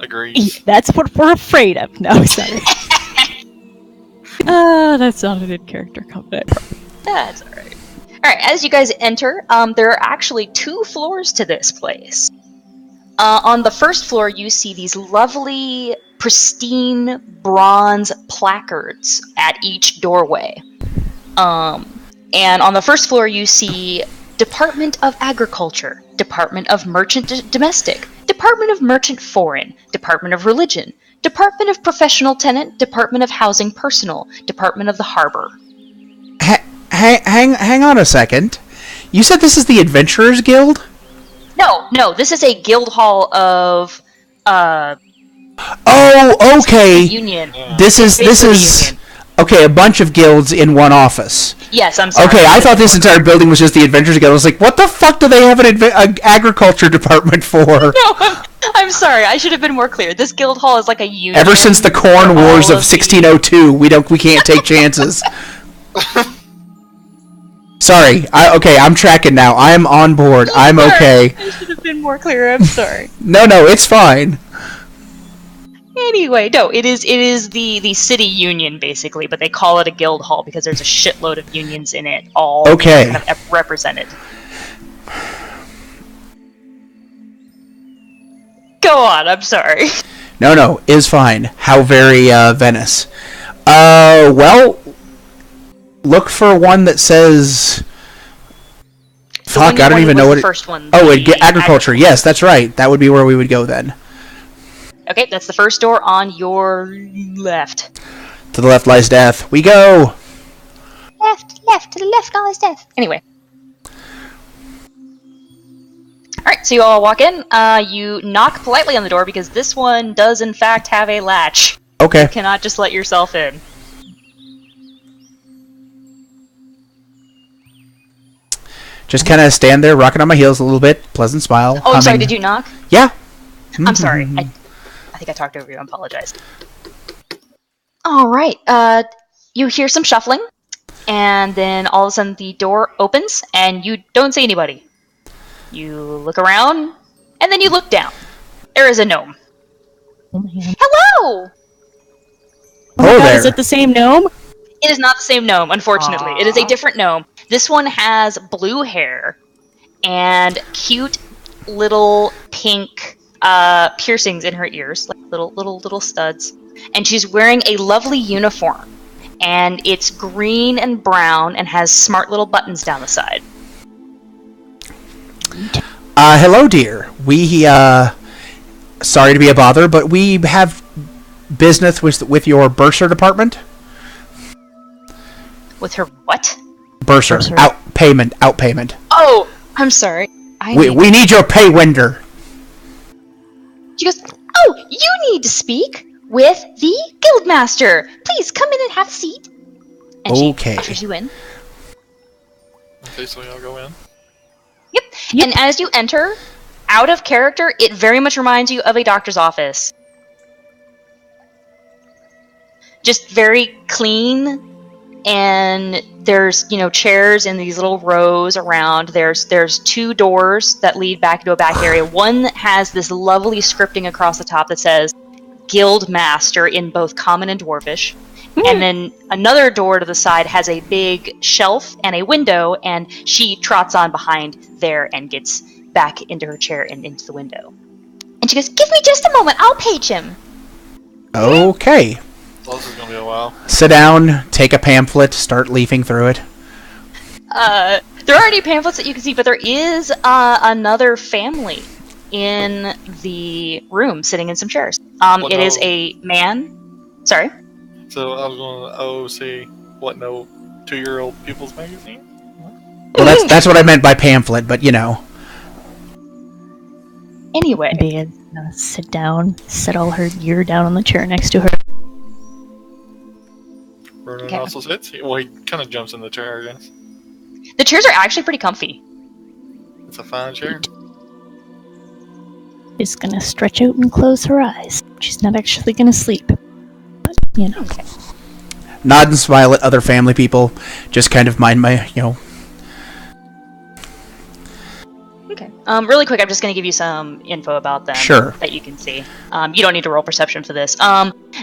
agrees. That's what we're afraid of. No, sorry. That's not a good character comment. That's alright. Alright, as you guys enter, there are actually 2 floors to this place. On the first floor, you see these lovely, pristine bronze placards at each doorway. And on the first floor, you see Department of Agriculture, Department of Merchant Domestic, Department of Merchant Foreign, Department of Religion, Department of Professional Tenant, Department of Housing Personal, Department of the Harbor. Hang on a second. You said this is the Adventurers Guild? No, this is a guild hall of Oh, okay. union. This is Basically union. okay. A bunch of guilds in one office. Yes, I'm sorry. Okay, I thought this entire building was just the Adventurers Guild. I was like, what the fuck do they have an agriculture department for? No, I'm sorry. I should have been more clear. This guild hall is like a union. Ever since the Corn for Wars all of the- 1602, we can't take chances. Sorry. I'm tracking now. I'm on board. I'm Sorry, okay. I should have been more clear. I'm sorry. No, it's fine. Anyway, no, it is the city union basically, but they call it a guild hall because there's a shitload of unions in it, all Okay. kind of represented. Go on. I'm sorry. No, is fine. How very Venice. Well, look for one that says. Fuck, I don't even know what. First one. Oh, the agriculture. Yes, that's right. That would be where we would go then. Okay, that's the first door on your left. To the left lies death. We go. Left, to the left lies death. Anyway. Alright, so you all walk in. You knock politely on the door because this one does in fact have a latch. Okay. You cannot just let yourself in. Just kind of stand there, rocking on my heels a little bit. Pleasant smile. Oh, I'm sorry, humming. did you knock? Yeah. I'm sorry. I think I talked over you. I apologize. Alright, you hear some shuffling, and then all of a sudden the door opens, and you don't see anybody. You look around, and then you look down. There is a gnome. Oh man. Hello! Oh, there. Is it the same gnome? It is not the same gnome, unfortunately. It is a different gnome. This one has blue hair and cute little pink piercings in her ears, like little studs. And she's wearing a lovely uniform. and it's green and brown and has smart little buttons down the side. Hello, dear. We, sorry to be a bother, but we have business with your bursar department. With her what? Bursar. Outpayment. Oh, I'm sorry. We need your pay window. She goes, oh, you need to speak with the guildmaster. Please come in and have a seat. And Okay. she ushers you in. Okay, so y'all go in. Yep. And as you enter, out of character, it very much reminds you of a doctor's office. Just very clean, and there's, chairs in these little rows around. There's 2 doors that lead back into a back area. One has this lovely scripting across the top that says Guild Master in both Common and Dwarvish. And then another door to the side has a big shelf and a window, and she trots on behind there and gets back into her chair and into the window. And she goes, give me just a moment, I'll page him. Okay. Well, this is gonna be a while. Sit down, take a pamphlet, start leafing through it. There aren't any pamphlets that you can see, but there is another family in the room sitting in some chairs. It is a man. Sorry? So I was gonna say, what, no 2-year-old People's Magazine? Well, that's what I meant by pamphlet, but Anyway. Bea's gonna sit down, set all her gear down on the chair next to her. Ronan Okay. also sits. Well, he kind of jumps in the chair, I guess. The chairs are actually pretty comfy. It's a fine chair. She's gonna stretch out and close her eyes. She's not actually gonna sleep. But, Okay. Nod and smile at other family people. Just kind of mind my, Okay. Really quick, I'm just going to give you some info about them Sure. that you can see. You don't need to roll perception for this.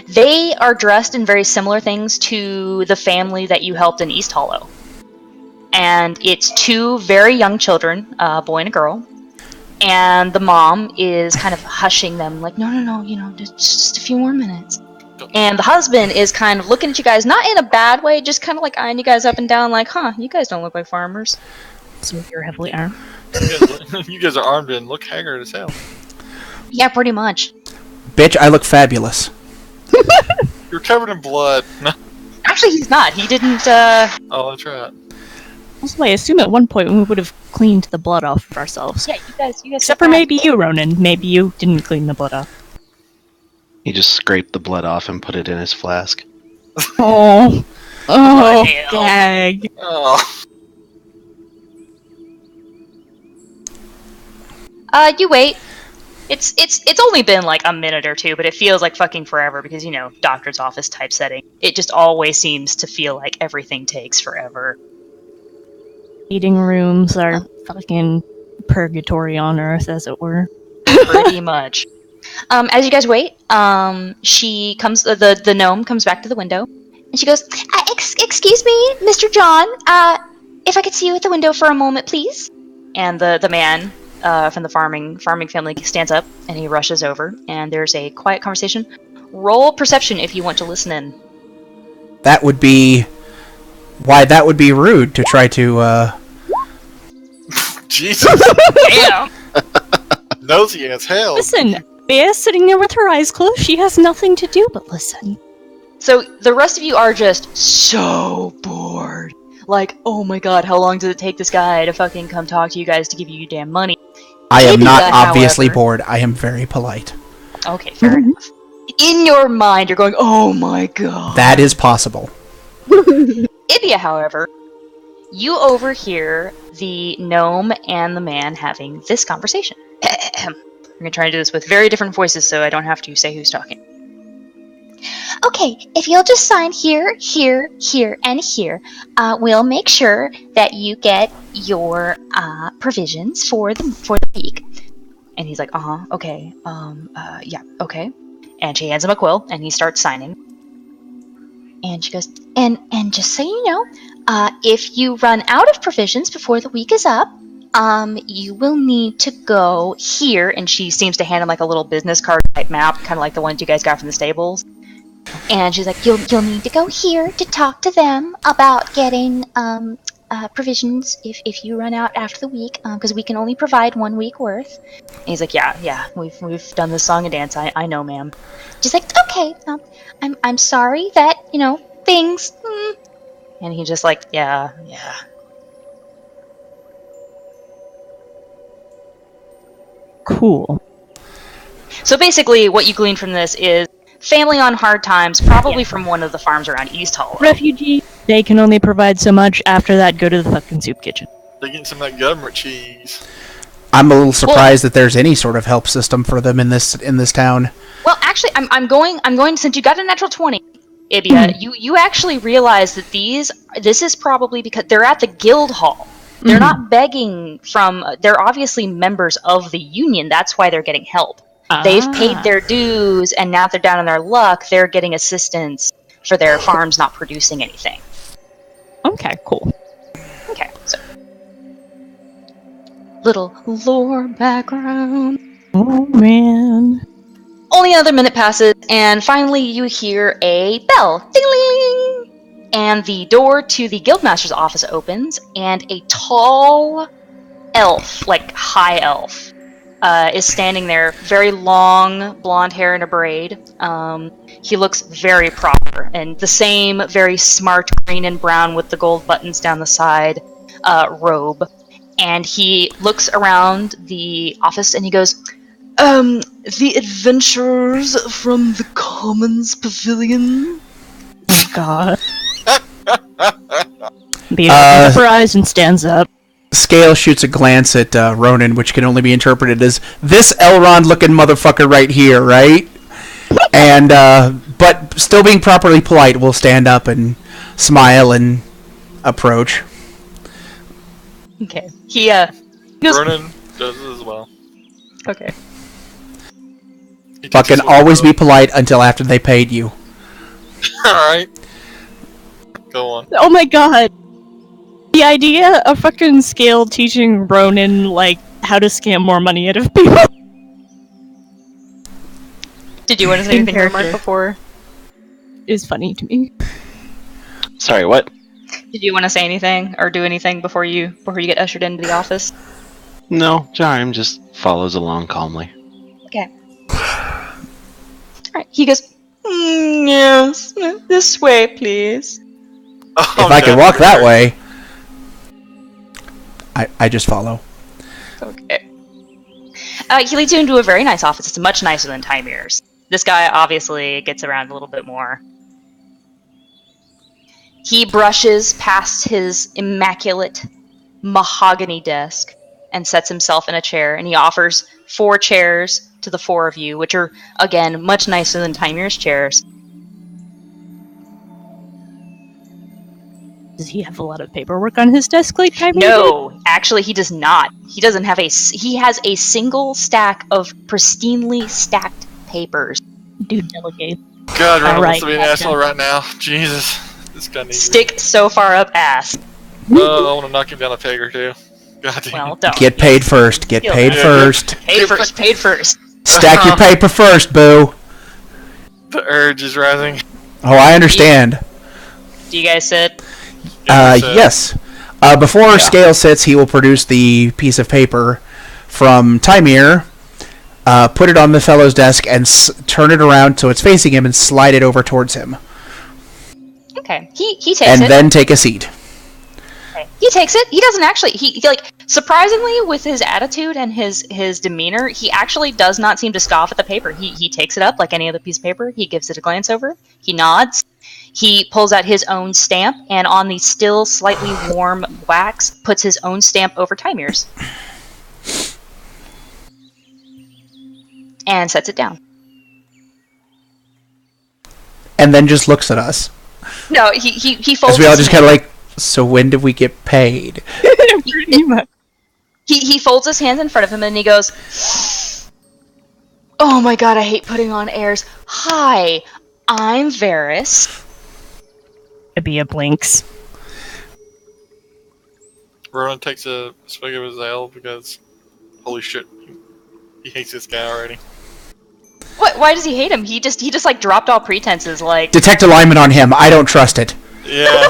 They are dressed in very similar things to the family that you helped in East Hollow. And it's 2 very young children, a boy and a girl. And the mom is kind of hushing them, like, no, just a few more minutes. And the husband is kind of looking at you guys, not in a bad way, just kind of like eyeing you guys up and down, like, you guys don't look like farmers. so you're heavily armed. You guys are armed and look haggard as hell. Yeah, pretty much. bitch, I look fabulous. You're covered in blood. Actually, he's not. He didn't, Oh, that's right. Also, I assume at one point we would have cleaned the blood off of ourselves. Yeah, you guys. Except for maybe you, Ronan. Maybe you didn't clean the blood off. He just scraped the blood off and put it in his flask. Oh, hell. gag. Oh. You wait. It's only been like a minute or 2, but it feels like fucking forever because, doctor's office type setting. It just always seems to feel like everything takes forever. Eating rooms are fucking purgatory on Earth, as it were. Pretty much. As you guys wait, she comes. The gnome comes back to the window, and she goes, "Excuse me, Mr. John. If I could see you at the window for a moment, please." And the man from the farming family stands up, and he rushes over, and there's a quiet conversation. Roll perception if you want to listen in. That would be rude to try to. Jesus. Damn. Nosy as hell. Listen, Bea's sitting there with her eyes closed. She has nothing to do but listen. So the rest of you are just so bored. Like, oh my god, how long did it take this guy to fucking come talk to you guys to give you damn money? I am Maybe not that, obviously however- bored. I am very polite. Okay, fair enough. In your mind, you're going, oh my god. That is possible. Ibia, however, you overhear the gnome and the man having this conversation. We're going to try to do this with very different voices so I don't have to say who's talking. Okay, if you'll just sign here, here, here, and here, we'll make sure that you get your provisions for the week. And he's like, okay, yeah, okay. And she hands him a quill, and he starts signing. And she goes, and just so you know, if you run out of provisions before the week is up, you will need to go here. And she seems to hand him like a little business card type map, kind of like the ones you guys got from the stables. And she's like, you'll need to go here to talk to them about getting provisions if you run out after the week, because we can only provide 1 week worth. And he's like, yeah, we've done this song and dance. I know, ma'am. She's like, okay, I'm sorry that things. And he's just like, yeah. Cool. So basically, what you glean from this is family on hard times, probably from one of the farms around East Hollow. Refugee, they can only provide so much. After that, go to the fucking soup kitchen. They're getting some of that government cheese. I'm a little surprised that there's any sort of help system for them in this town. Well, actually, I'm going. Since you got a natural 20, Ibia, you actually realize that this is probably because they're at the guild hall. They're not begging from. They're obviously members of the union. That's why they're getting help. They've paid their dues, and now they're down on their luck. They're getting assistance for their farms not producing anything. Okay, cool. Okay, so little lore background. Oh man. Only another minute passes, and finally you hear a bell. Ding-a-ling! And the door to the guildmaster's office opens, and a tall elf, like high elf, is standing there. Very long, blonde hair in a braid. He looks very proper, and the same very smart green and brown with the gold buttons down the side robe. And he looks around the office, and he goes, the adventurers from the Commons Pavilion. Oh god. Beaver opens up her eyes and stands up. Skail shoots a glance at Ronan, which can only be interpreted as this Elrond-looking motherfucker right here, right? And but still being properly polite, will stand up and smile and approach. Okay. He goes, Ronan does it as well. okay. He takes Fucking his little always be note. polite until after they paid you. Alright. Go on. Oh my god. The idea of fucking Skail teaching Ronan, like, how to scam more money out of people. Did you want to say In anything, Mark, character. before? Is funny to me. Sorry, what? Did you want to say anything or do anything before you get ushered into the office? No, Jarim just follows along calmly. Okay. Alright, he goes, yes, this way, please. Oh, If I can no. walk that way, I just follow. Okay. He leads you into a very nice office. It's much nicer than Tymir's. This guy obviously gets around a little bit more. He brushes past his immaculate mahogany desk and sets himself in a chair, and he offers 4 chairs to the 4 of you, which are, again, much nicer than Tymir's chairs. Does he have a lot of paperwork on his desk like Tyler did? No, actually, he does not. He doesn't have he has a single stack of pristinely stacked papers. Dude, delegate. God, Ronan Alright, wants to be an gotcha. asshole right now. Jesus. This guy needs Stick so far up ass. I want to knock him down a peg or two. God damn. Well, don't. Get paid first. Get Feel paid bad. first. Paid first, paid first. Stack your paper first, boo. The urge is rising. Oh, I understand. Do you guys sit? Yes. Before Skail sits, he will produce the piece of paper from Tymir, put it on the fellow's desk, and turn it around so it's facing him and slide it over towards him. Okay. He takes And it. then take a seat. Okay. He takes it. He doesn't actually. He like surprisingly with his attitude and his demeanor, he actually does not seem to scoff at the paper. He takes it up like any other piece of paper. He gives it a glance over. He nods. He pulls out his own stamp, and on the still slightly warm wax, puts his own stamp over Tymir's. And sets it down. And then just looks at us. No, he folds As we all his just kind of like, so when did we get paid? Pretty much. He folds his hands in front of him and he goes, "Oh my god, I hate putting on airs. Hi, I'm Varys." Abia blinks. Ronan takes a swig of his ale because, holy shit, he hates this guy already. What why does he hate him? He just like dropped all pretenses. Like Detect alignment on him. I don't trust it. Yeah.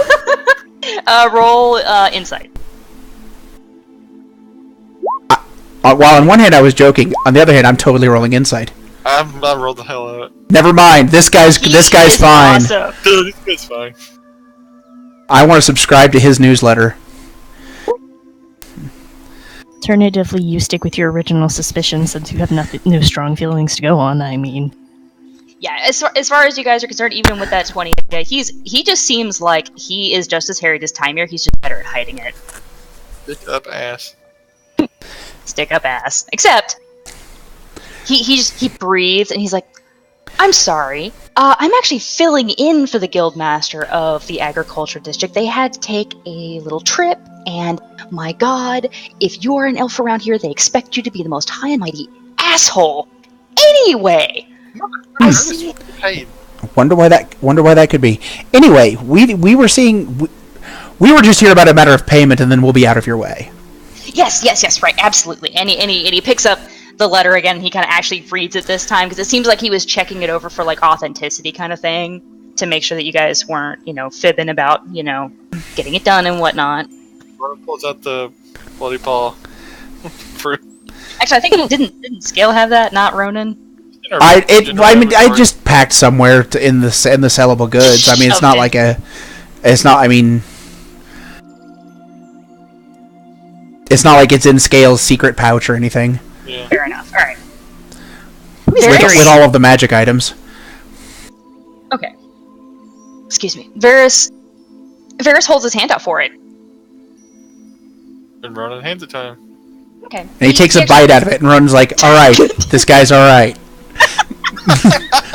roll insight. While on one hand I was joking, on the other hand I'm totally rolling insight. I rolled the hell out of it. Never mind. This guy's fine. Awesome. Dude, this guy's fine. I want to subscribe to his newsletter. Alternatively, you stick with your original suspicion since you have no strong feelings to go on. I mean, Yeah, as far as you guys are concerned, even with that 20, yeah, he just seems like he is just as harried as Timir. He's just better at hiding it. Stick up ass. Stick up ass. Except he breathes and he's like, I'm sorry. I'm actually filling in for the guildmaster of the agriculture district. They had to take a little trip, and my god, if you're an elf around here, they expect you to be the most high and mighty asshole. Anyway, I see. Hey, Wonder why that could be. Anyway, we were just here about a matter of payment, and then we'll be out of your way. Yes, right, absolutely. And he picks up the letter again, and he kind of actually reads it this time, because it seems like he was checking it over for, like, authenticity kind of thing, to make sure that you guys weren't, fibbing about, getting it done and whatnot. Ronan pulls out the bloody paw. Fruit. Actually, I think didn't Skail have that, not Ronan? I just packed somewhere in the sellable goods. I mean, it's not like it's not like it's in Scale's secret pouch or anything. Yeah. Fair enough. All right. With all of the magic items. Okay. Excuse me. Varys holds his hand out for it. And Ronan hands it to him. Okay. And he takes a bite out of it and runs like, all right, this guy's all right.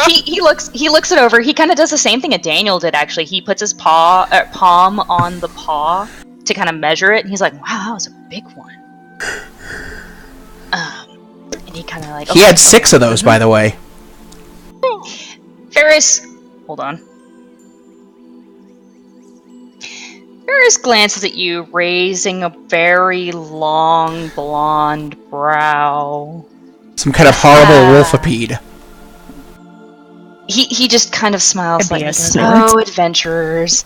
he looks it over. He kind of does the same thing that Daniel did, actually. He puts his palm on the paw to kind of measure it, and he's like, wow, that was a big one. And he kind of like... He had 6 of those, by the way. Varys... Hold on. Varys glances at you, raising a very long, blonde brow. Some kind of horrible wolfipede. He just kind of smiles like, snort. oh, adventurers.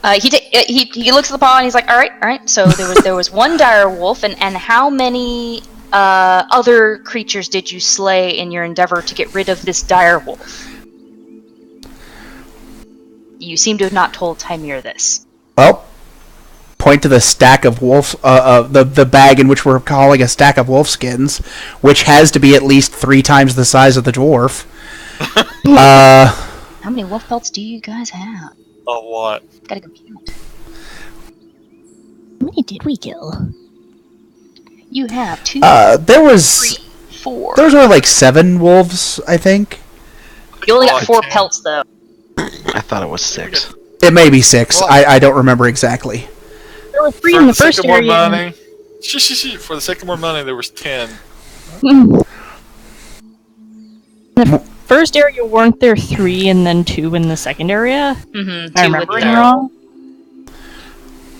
He looks at the paw and he's like, all right. So there was one dire wolf, and how many other creatures did you slay in your endeavor to get rid of this dire wolf? You seem to have not told Timir this. Well, point to the stack of wolf, the bag in which we're calling a stack of wolf skins, which has to be at least 3 times the size of the dwarf. How many wolf pelts do you guys have? A lot. Gotta go count. how many did we kill? You have 2, there was 3, 4. there was only like 7 wolves, I think. You only got 4 10. pelts, though. I thought it was 6. It may be 6. Well- I don't remember exactly. There were 3 in the first area. Money, for the sake of more money, there was 10. The first area, weren't there 3 and then 2 in the second area? Mm-hmm. Am I remembering wrong?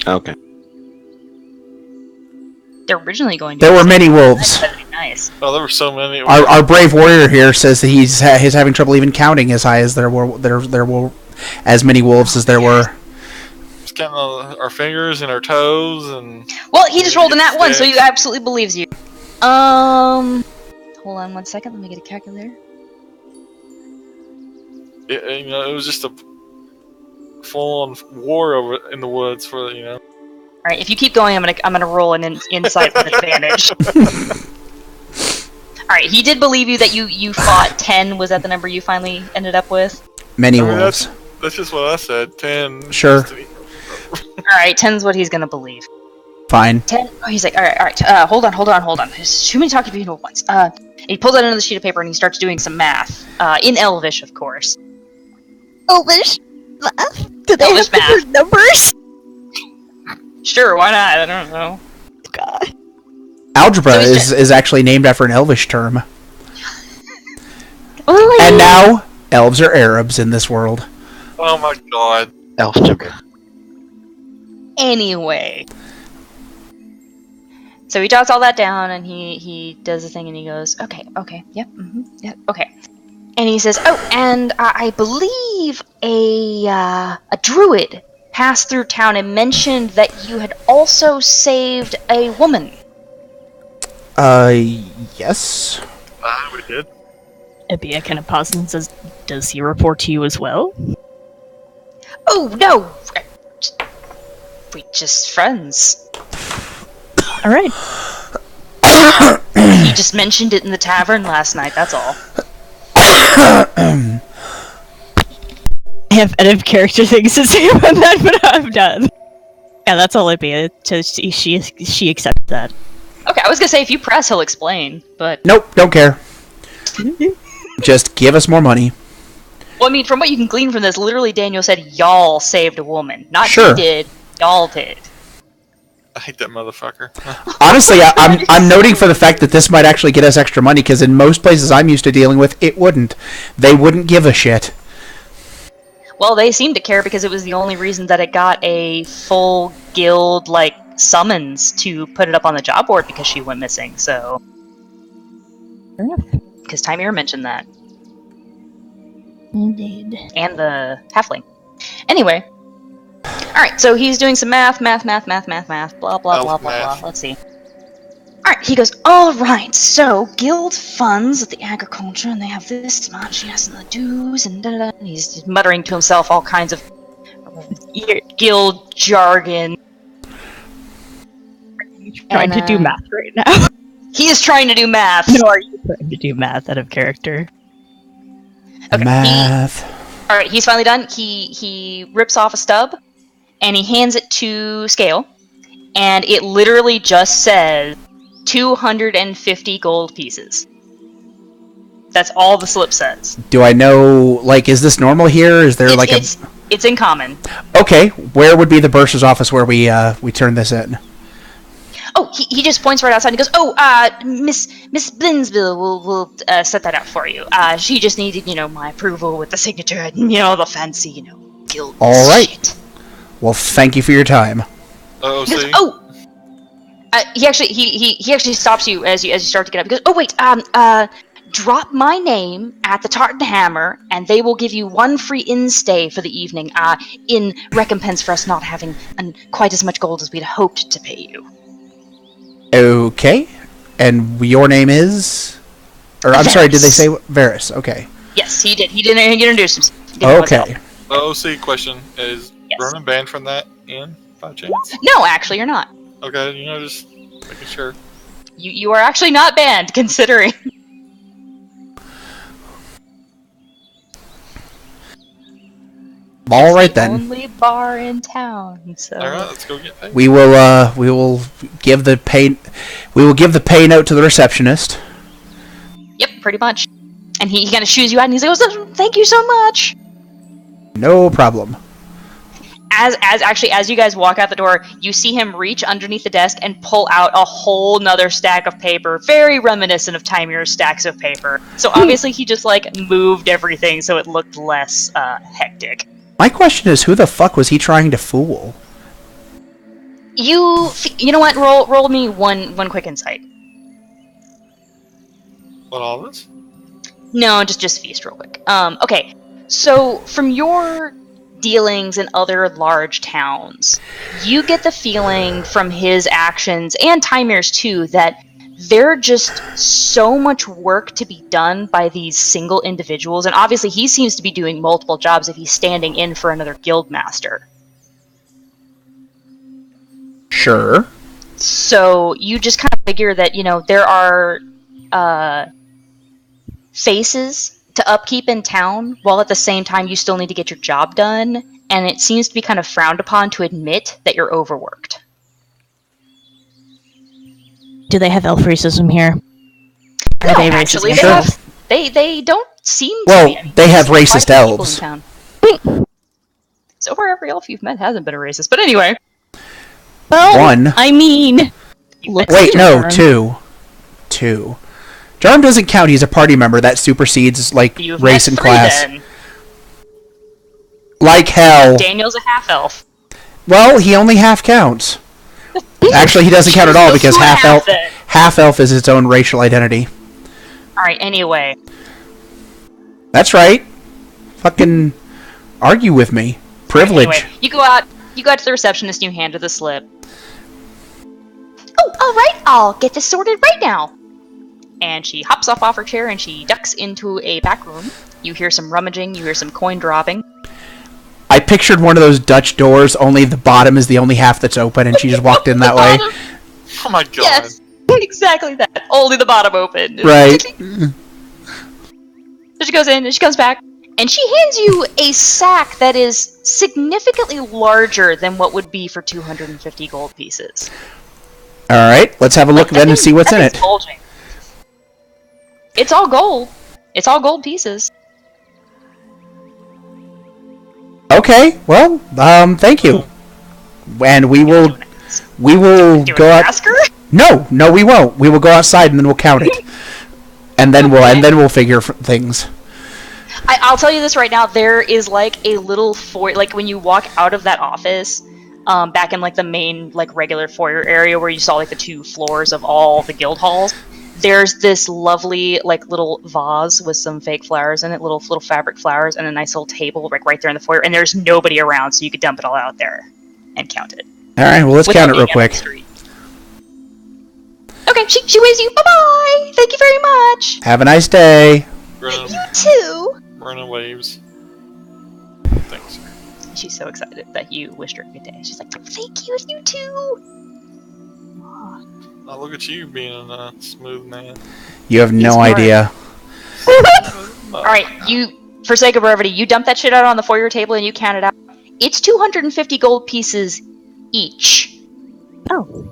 Okay. They're originally going to... There were many wolves. That'd be nice. Oh, there were so many. Our brave warrior here says that he's having trouble even counting as high as there were as many wolves as there were. Just counting on our fingers and our toes and... Well, he just rolled in that one, so he absolutely believes you. Hold on 1 second, let me get a calculator. It was just a full-on war over in the woods for, Alright, if you keep going, I'm gonna roll an insight with advantage. Alright, he did believe you that you fought 10. Was that the number you finally ended up with? Many I mean, wolves. That's just what I said. 10. Sure. Alright, 10's what he's gonna believe. Fine. 10. Oh, he's like, alright. Hold on. There's too many talking people at once. He pulls out another sheet of paper and he starts doing some math. In Elvish, of course. Elvish math? Do they Elvish have different numbers? Sure, why not? I don't know. God. Algebra So he's is actually named after an Elvish term. Oh, And now, elves are Arabs in this world. Oh my god. Algebra. Anyway. So he jots all that down, and he does the thing, and he goes, okay, yep, okay. And he says, oh, and I believe a druid passed through town and mentioned that you had also saved a woman. Yes. We did. Abia kind of pauses and says, does he report to you as well? Oh, no! We're just friends. Alright. He just mentioned it in the tavern last night, that's all. I have edit character things to say about that, but I'm done. Yeah, that's all Abia. She accepts that. Okay, I was gonna say, if you press, he'll explain, but... Nope, don't care. Just give us more money. Well, I mean, from what you can glean from this, literally Daniel said, y'all saved a woman. Not Sure. he did, y'all did. I hate that motherfucker. Honestly, I'm noting for the fact that this might actually get us extra money, because in most places I'm used to dealing with, it wouldn't. They wouldn't give a shit. Well, they seemed to care because it was the only reason that it got a full guild, summons to put it up on the job board, because she went missing, so... Fair enough. Because Timir mentioned that. Indeed. And the halfling. Anyway. Alright, so he's doing some math, blah, blah, blah, blah. Let's see. Alright, he goes, alright, so guild funds at the agriculture, and they have this much, yes, and the dues, and da-da-da. And he's just muttering to himself all kinds of guild jargon. Trying to do math right now. He is trying to do math. No, are you trying to do math out of character? Okay, Math. Alright, he's finally done. He rips off a stub, and he hands it to Skail, and it literally just says 250 gold pieces. That's all the slip says. Do I know, is this normal here? Is there It's in common. Okay, where would be the bursar's office where we turn this in? Oh, he just points right outside and goes, oh, Miss Blinsville will set that up for you. She just needed, my approval with the signature and, the fancy, guild All right. shit. Well, thank you for your time. Oh, He goes, see? oh! He actually stops you as you start to get up. He goes, oh, wait, drop my name at the Tartan Hammer, and they will give you 1 free in-stay for the evening, in recompense for us not having quite as much gold as we'd hoped to pay you. Okay. And your name is? Or, I'm sorry, did they say Varys? Okay. Yes, he did. He introduced himself. Okay. OC question. Is Yes. Ronan banned from that in, by chance? No, actually, you're not. Okay, just making sure. You are actually not banned, considering. All right It's the then. only bar in town. So. Alright, let's go get paid. We will give the pay note to the receptionist. Yep, pretty much. And he kind of shoos you out, and he's like, "Oh, thank you so much." No problem. As you guys walk out the door, you see him reach underneath the desk and pull out a whole nother stack of paper, very reminiscent of Timir's stacks of paper. So obviously he just moved everything so it looked less hectic. My question is, who the fuck was he trying to fool? You know what? Roll me one quick insight. What, all this? No, just feast real quick. Okay. So from your dealings in other large towns, you get the feeling from his actions and Timir's too that there just so much work to be done by these single individuals, and obviously he seems to be doing multiple jobs if he's standing in for another guild master. Sure. So you just kind of figure that, there are faces to upkeep in town, while at the same time you still need to get your job done, and it seems to be kind of frowned upon to admit that you're overworked. Do they have elf racism here? No, Are they actually, racist? they don't seem to Well, be. I mean, they have there's racist quite a few people elves. in town. So far, every elf you've met hasn't been a racist. But anyway, Well, One. I mean... Look, Wait, no, Jarm. two. Jarm doesn't count. He's a party member. That supersedes you've race met and 3 class. then. Like hell. Daniel's a half elf. Well, he only half counts. Actually, he doesn't count at all because half elf is its own racial identity. Alright, anyway. That's right. Fucking argue with me. Privilege. Anyway, you go out to the receptionist and you hand her the slip. Oh, alright, I'll get this sorted right now. And she hops off her chair and she ducks into a back room. You hear some rummaging, you hear some coin dropping. I pictured one of those Dutch doors, only the bottom is the only half that's open, and she just walked in that way. Oh my god. Yes, exactly that. Only the bottom open. Right. So she goes in and she comes back and she hands you a sack that is significantly larger than what would be for 250 gold pieces. Alright, let's have a look then and see what's in it. Bulging. It's all gold. It's all gold pieces. Okay, well, thank you. And we will go out. Ask her? No, we won't. We will go outside and then we'll count it. And then we'll figure things. I'll tell you this right now. There is like a little foyer, like when you walk out of that office, back in like the main like regular foyer area where you saw like the 2 floors of all the guild halls. There's this lovely like little vase with some fake flowers in it, little fabric flowers, and a nice little table like right there in the foyer. And there's nobody around, so you could dump it all out there and count it. All right, well let's count it real quick. Okay, she waves you. Bye bye. Thank you very much. Have a nice day. You too. Running waves. Thanks. She's so excited that you wished her a good day. She's like, thank you, you too. Oh, look at you being a smooth man. You have no idea. Alright, for sake of brevity, you dump that shit out on the foyer table and you count it out. It's 250 gold pieces each. Oh.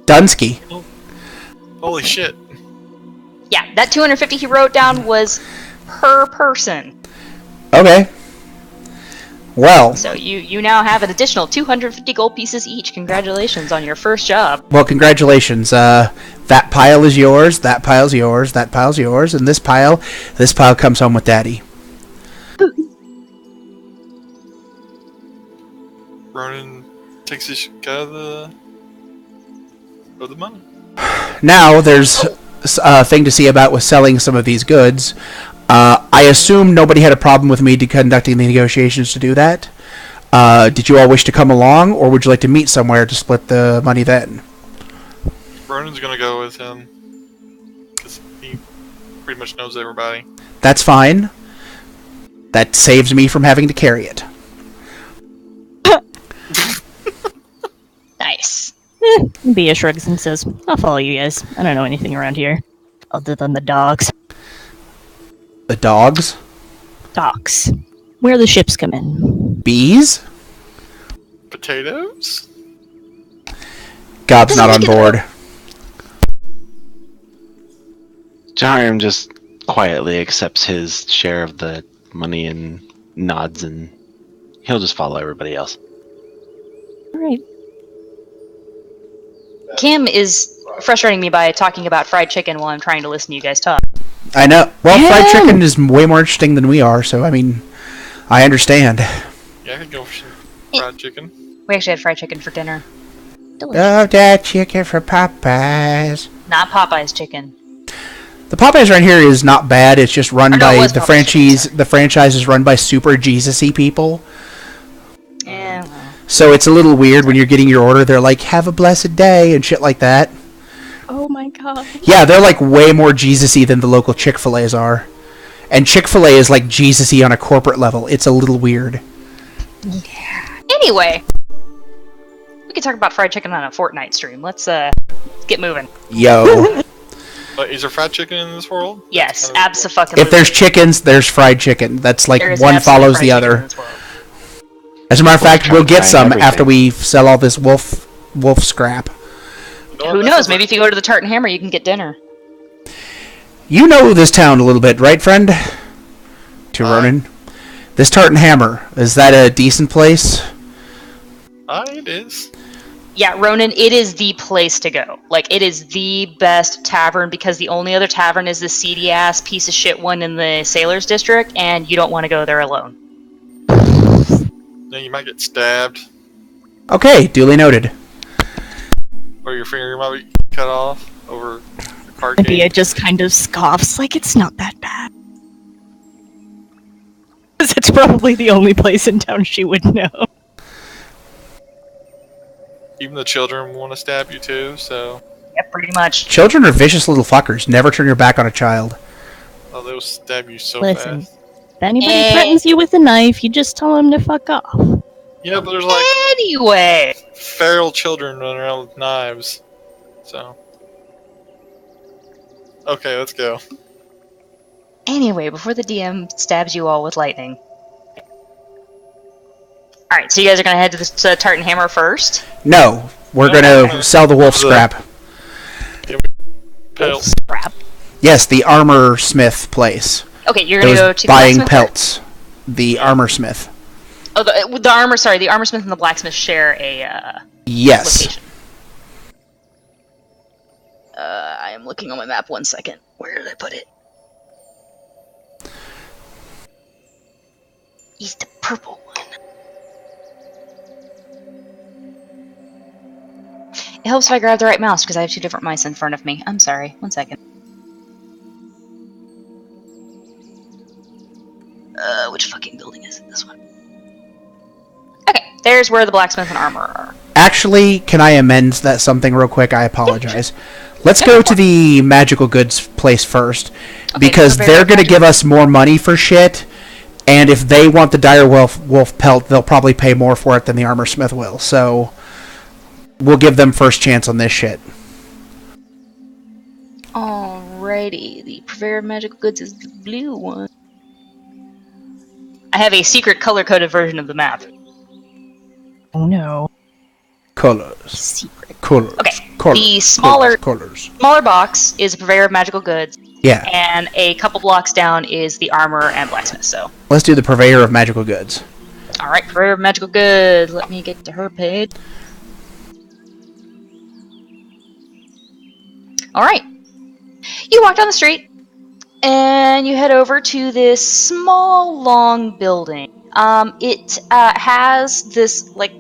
Dunsky. Holy shit. Yeah, that 250 he wrote down was per person. Okay. Well. So you now have an additional 250 gold pieces each. Congratulations on your first job. Well, congratulations. That pile is yours, that pile's yours, that pile's yours, and this pile comes home with Daddy. Ronan takes his cut of the money. Now, there's a thing to see about with selling some of these goods. I assume nobody had a problem with me conducting the negotiations to do that. Did you all wish to come along, or would you like to meet somewhere to split the money then? Ronan's gonna go with him, because he pretty much knows everybody. That's fine. That saves me from having to carry it. Nice. Bia shrugs and says, I'll follow you guys. I don't know anything around here. Other than the dogs. The dogs? Docks. Where the ships come in. Bees? Potatoes? Gob's not on board. Jahariam just quietly accepts his share of the money and nods, and he'll just follow everybody else. Alright. Kim is frustrating me by talking about fried chicken while I'm trying to listen to you guys talk. I know. Well, fried chicken is way more interesting than we are, so, I mean, I understand. Yeah, I could go for some fried chicken. We actually had fried chicken for dinner. Delicious. Oh, that chicken for Popeyes. Not Popeye's chicken. The Popeyes right here is not bad. It's just run by the Popeye's franchise. chicken, The franchise is run by super Jesus-y people. Yeah, well. So it's a little weird when you're getting your order. They're like, "Have a blessed day" and shit like that. Oh my god. Yeah, they're like way more Jesus-y than the local Chick-fil-A's are. And Chick-fil-A is like Jesus-y on a corporate level. It's a little weird. Anyway, we can talk about fried chicken on a Fortnite stream. Let's get moving. Yo. Is there fried chicken in this world? Yes, abso-fucking-lutely. If there's chickens, there's fried chicken. That's like There is one absolutely follows fried the chicken in other. this world. As a matter of fact, we'll get trying some everything. after we sell all this wolf scrap. Who knows? Maybe if you go to the Tart and Hammer, you can get dinner. You know this town a little bit, right, friend? To Ronan. This Tart and Hammer, is that a decent place? It is. Yeah, Ronan, it is the place to go. Like, it is the best tavern because the only other tavern is the seedy-ass piece of shit one in the Sailors District, and you don't want to go there alone. Yeah, you might get stabbed. Okay, duly noted. or your finger might be cut off over the card Maybe game. it just kind of scoffs like it's not that bad. 'Cause it's probably the only place in town she would know. Even the children want to stab you too, so Yeah, pretty much. Children are vicious little fuckers. Never turn your back on a child. they'll stab you so Listen. fast. If anybody threatens you with a knife, you just tell them to fuck off. Yeah, but there's like Anyway, feral children running around with knives. So. Okay, let's go. before the DM stabs you all with lightning. Alright, so you guys are gonna head to the Tartan Hammer first? No, we're gonna sell the wolf scrap. Pelts. Crap. Yes, the armor smith place. Okay, you're gonna Those go to the buying blacksmith? pelts. The armor smith. Oh, the armor, sorry, the armor smith and the blacksmith share a, Yes. location. I am looking on my map, 1 second. Where did I put it? He's the purple one. It helps if I grab the right mouse, because I have 2 different mice in front of me. I'm sorry, 1 second. Which fucking building is it? This one. Okay, there's where the blacksmith and armor are. Actually, can I amend that something real quick? I apologize. Let's go to the magical goods place first, because very they're going to magical. give us more money for shit, and if they want the dire wolf pelt, they'll probably pay more for it than the armor smith will. So we'll give them first chance on this shit. Alrighty, the purveyor of magical goods is the blue one. I have a secret color-coded version of the map. Oh no. Colors. Secret. Colors. Okay, Colors. the smaller Colors. box is a purveyor of magical goods, Yeah. and a couple blocks down is the armor and blacksmith, so. Let's do the purveyor of magical goods. Alright, purveyor of magical goods, let me get to her page. Alright. You walk down the street, and you head over to this small, long building. It has this, like,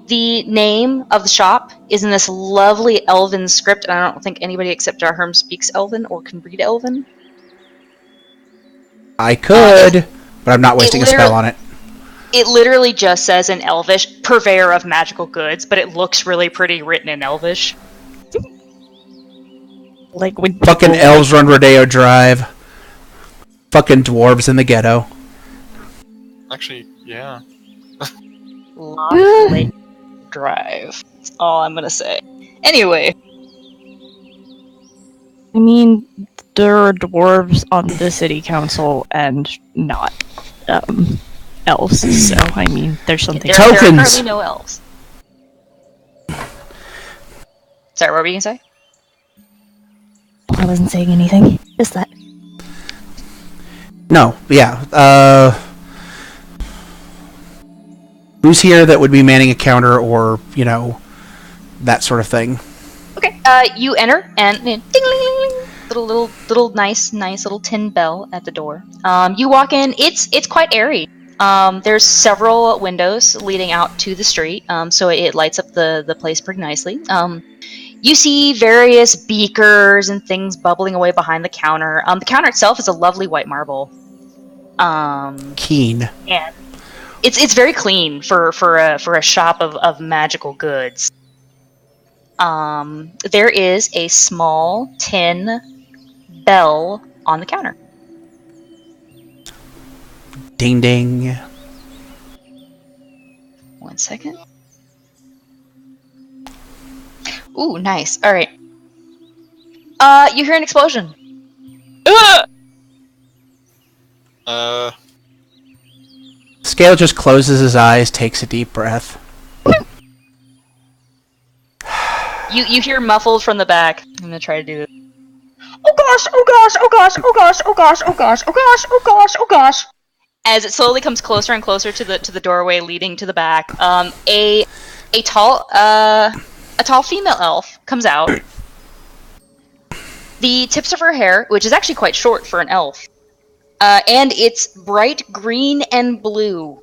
the name of the shop is in this lovely Elven script, and I don't think anybody except Jarherm speaks Elven or can read Elven. I could, but I'm not wasting a spell on it. It literally just says in Elvish, purveyor of magical goods, but it looks really pretty written in Elvish. Like when Fucking people- elves run Rodeo Drive. Fucking dwarves in the ghetto. Actually, yeah. Lovely drive. That's all I'm gonna say. Anyway, I mean, there are dwarves on the city council and not elves, so I mean, there's something. there are Tokens. currently no elves. Sorry, what were you gonna say? I wasn't saying anything. Just that. No, yeah. Who's here that would be manning a counter or, you know, that sort of thing? Okay, you enter and ding, ding, ding, little nice little tin bell at the door. You walk in. It's quite airy. There's several windows leading out to the street, so it lights up the place pretty nicely. You see various beakers and things bubbling away behind the counter. The counter itself is a lovely white marble. Keen. And it's very clean for a shop of magical goods. There is a small tin bell on the counter. Ding ding. 1 second. Ooh, nice. All right. You hear an explosion. Scale just closes his eyes, takes a deep breath. You hear muffled from the back. I'm gonna try to do it. Oh gosh! Oh gosh! Oh gosh! Oh gosh! Oh gosh! Oh gosh! Oh gosh! Oh gosh! Oh gosh! As it slowly comes closer and closer to the doorway leading to the back, a tall female elf comes out. The tips of her hair, which is actually quite short for an elf, and it's bright green and blue,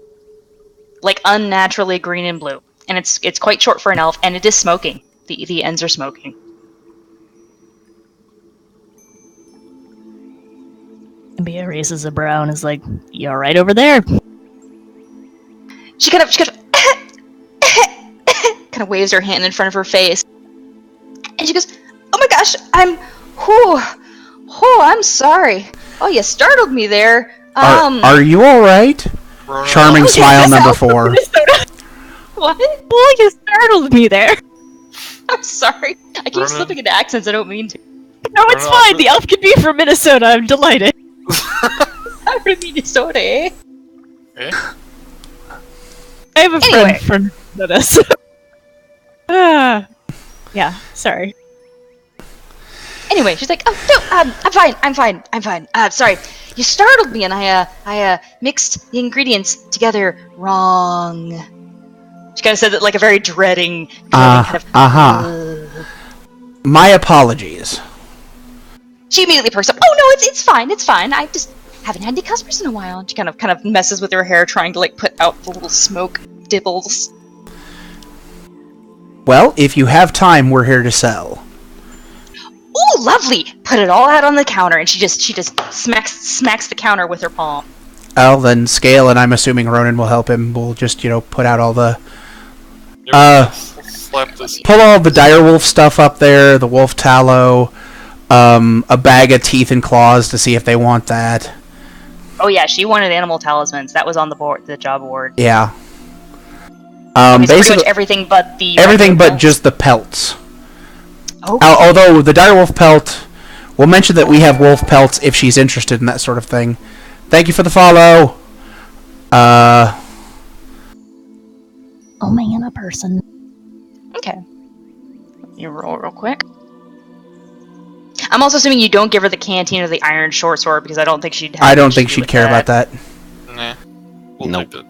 like unnaturally green and blue, and it's quite short for an elf, and it is smoking. The ends are smoking. Bea raises a brow and is like, "You all right over there?" She kind of kind of waves her hand in front of her face, and she goes, "Oh my gosh, I'm sorry. Oh, you startled me there. Are you all right? Ronan, Charming smile number 4. What? Well, you startled me there. I'm sorry. I keep Ronan? slipping into accents I don't mean to. No, it's Ronan, fine. The elf could be from Minnesota. I'm delighted. I'm from Minnesota, eh? Eh? I have a Anyway. friend from Minnesota. Yeah, sorry. Anyway, she's like, "Oh no, I'm fine. Sorry, you startled me, and I mixed the ingredients together wrong." She kind of said that like a very dreading kind of. My apologies. She immediately perks up. "Oh no, it's fine. I just haven't had any customers in a while." And she kind of messes with her hair, trying to like put out the little smoke dibbles. Well, if you have time, we're here to sell. "Ooh, lovely! Put it all out on the counter," and she just smacks the counter with her palm. Well, then Scale, and I'm assuming Ronan will help him. We'll just, put out all the... Slap this. Pull all the direwolf stuff up there, the wolf tallow, a bag of teeth and claws to see if they want that. Oh yeah, she wanted animal talismans. That was on the job board. Yeah. Okay, so pretty Basically, much everything but the... everything but pelts? just the pelts. Oh. Although the direwolf pelt, we'll mention that we have wolf pelts if she's interested in that sort of thing. Thank you for the follow. Oh man, a person. Okay. You roll real quick. I'm also assuming you don't give her the canteen or the iron short sword because I don't think she'd have I don't much think to do she'd with care about that. Nah. We'll Nope. take that.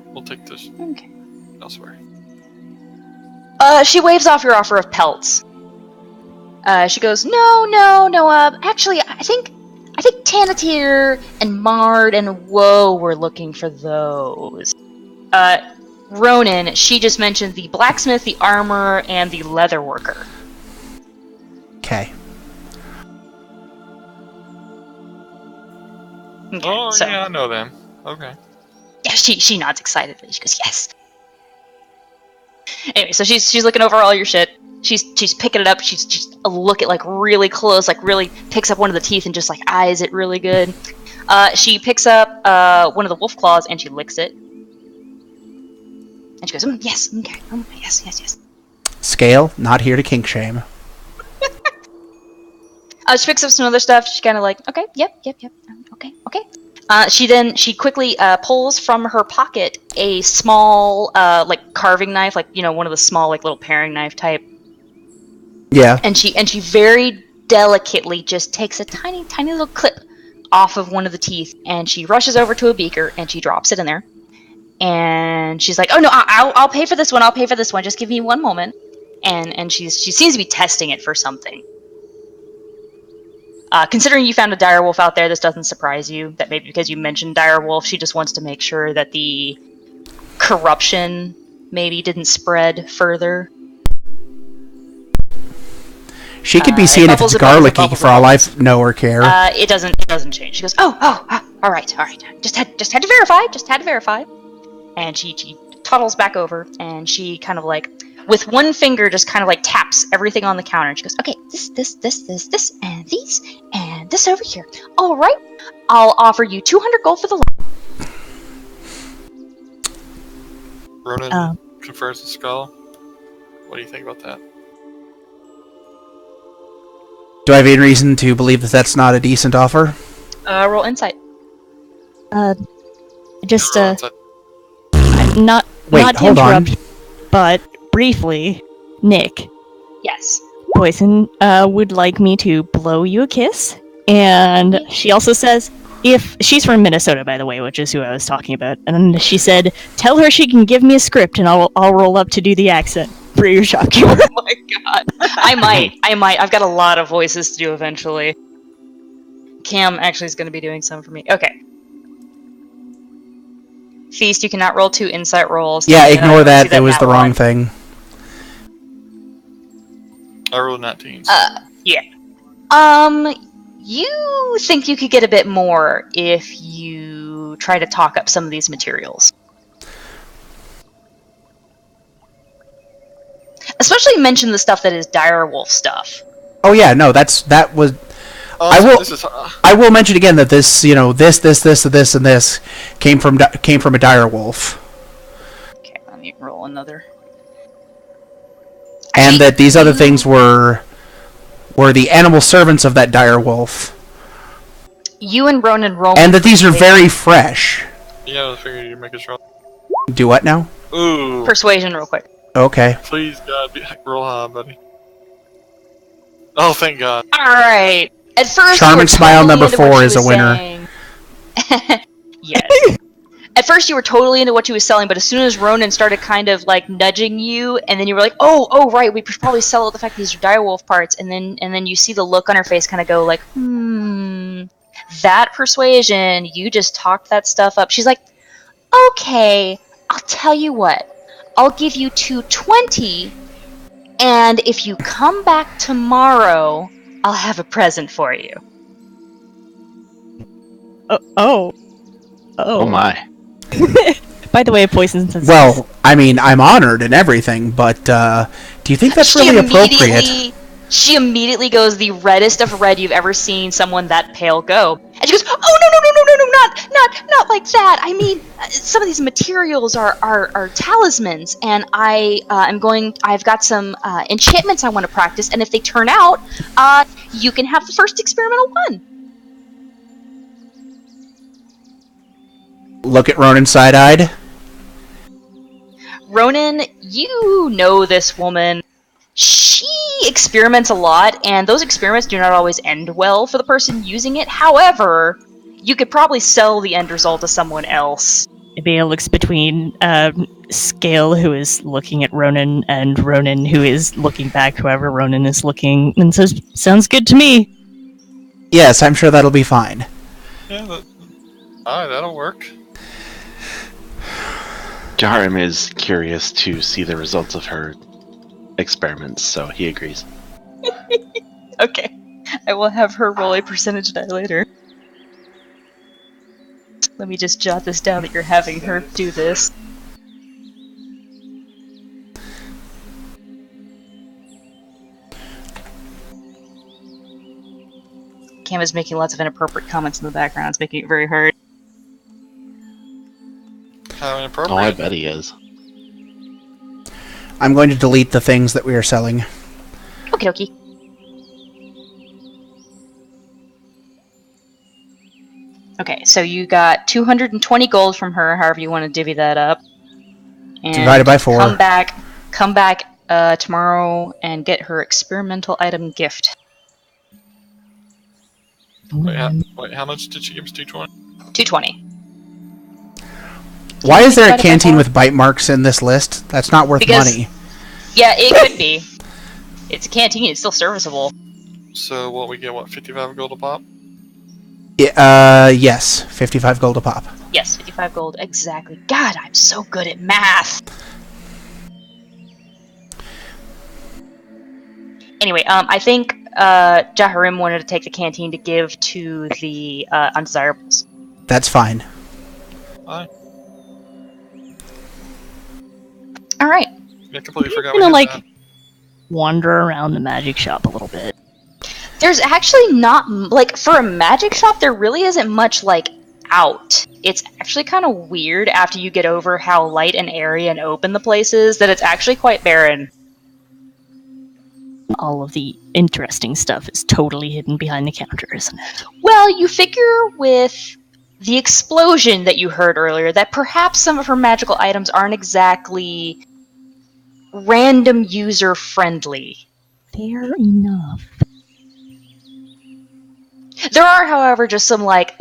We'll take this Okay. elsewhere. She waves off your offer of pelts. She goes, no, actually, I think Tanatir and Mard and Woe were looking for those. Ronan, she just mentioned the blacksmith, the armorer, and the leather worker. Okay. Okay, Oh, so, yeah, I know them. Okay. yeah, she nods excitedly. She goes, yes. Anyway, so she's looking over all your shit. She's picking it up. She's look at like really close, like really picks up one of the teeth and just like eyes it really good. She picks up one of the wolf claws and she licks it. And she goes, yes, okay, yes. Scale, not here to kink shame. She picks up some other stuff. She's kind of like, okay, yep, okay. She quickly pulls from her pocket a small, like carving knife, like one of the small, like little paring knife type. Yeah. And she very delicately just takes a tiny little clip off of one of the teeth, and she rushes over to a beaker and she drops it in there. And she's like, "Oh no, I'll pay for this one. Just give me one moment." And she seems to be testing it for something. Considering you found a direwolf out there, this doesn't surprise you. That maybe because you mentioned direwolf, she just wants to make sure that the corruption maybe didn't spread further. She could be seeing if it's garlicky for all I know or care. It doesn't change. She goes, oh, all right. Just had to verify. And she toddles back over, and she kind of like, with one finger, just kind of like taps everything on the counter. And she goes, okay, this, and these, and this over here. All right, I'll offer you 200 gold for the lot. Ronan confers the skull. What do you think about that? Do I have any reason to believe that that's not a decent offer? Roll insight. Just Ronan said- not Wait, not to hold on. interrupt, but briefly, Nick, Yes. Poison would like me to blow you a kiss, and she also says, if she's from Minnesota, by the way, which is who I was talking about, and she said, tell her she can give me a script, and I'll roll up to do the accent for your shopkeeper. Oh my god. I might. I've got a lot of voices to do eventually. Cam actually is going to be doing some for me. Okay. Feast, you cannot roll 2 insight rolls. Yeah, And I ignore don't see that. It was nat the wrong one. thing. I rolled 19. Yeah. You think you could get a bit more if you try to talk up some of these materials. Especially mention the stuff that is direwolf stuff. Oh yeah, no, that was. Oh, I will. This is, I will mention again that this, this, and this came from a direwolf, Okay, let me roll another. and that these other things were the animal servants of that direwolf, You and Ronan roll. and that these are very fresh. yeah, I figured you'd make us roll. Do what now? Ooh. Persuasion real quick. Okay. Please, God, roll high, buddy. Oh, thank God. Alright. At first, Charming you were smile totally number into what 4 she is a was winner. saying. Yes. At first, you were totally into what she was selling, but as soon as Ronan started kind of like nudging you, and then you were like, "Oh, right, we should probably sell the fact that these are direwolf parts," and then you see the look on her face kind of go like, that persuasion, you just talked that stuff up. She's like, "Okay, I'll tell you what. I'll give you 220, and if you come back tomorrow, I'll have a present for you." Oh my. By the way, poison sensitive. Well, I mean, I'm honored and everything, but do you think that's really appropriate? She immediately goes the reddest of red you've ever seen someone that pale go. And she goes, "Oh, no, not like that. I mean, some of these materials are talismans, and I've got some enchantments I want to practice, and if they turn out, you can have the first experimental one." Look at Ronan side-eyed. Ronan, you know this woman. She experiments a lot, and those experiments do not always end well for the person using it. However, you could probably sell the end result to someone else. Ibea looks between Skail, who is looking at Ronan, and Ronan, who is looking back, whoever Ronan is looking, and says, "Sounds good to me." Yes, I'm sure that'll be fine. Yeah, alright, that'll work. Jaharim is curious to see the results of her experiments, so he agrees. Okay. I will have her roll a percentage die later. Let me just jot this down that you're having her do this. Cam is making lots of inappropriate comments in the background. It's making it very hard. How inappropriate. Oh, I bet he is. I'm going to delete the things that we are selling. Okie dokie. Okay, so you got 220 gold from her, however you want to divvy that up. And divided by 4. Come back tomorrow and get her experimental item gift. Wait, how much did she give us? 220? 220. Why is there a divided by canteen 4? with bite marks in this list? That's not worth money. Yeah, it could be. It's a canteen, it's still serviceable. So what, we get, 55 gold a pop? Yes. 55 gold a pop. Yes, 55 gold, exactly. God, I'm so good at math! Anyway, I think Jaharim wanted to take the canteen to give to the undesirables. That's fine. Alright. Alright. I completely forgot You know, we like, had that. wander around the magic shop a little bit. There's actually not, like, for a magic shop, there really isn't much, like, out. It's actually kind of weird after you get over how light and airy and open the place is, that it's actually quite barren. All of the interesting stuff is totally hidden behind the counter, isn't it? Well, you figure with the explosion that you heard earlier, that perhaps some of her magical items aren't exactly random user friendly. Fair enough. There are, however, just some like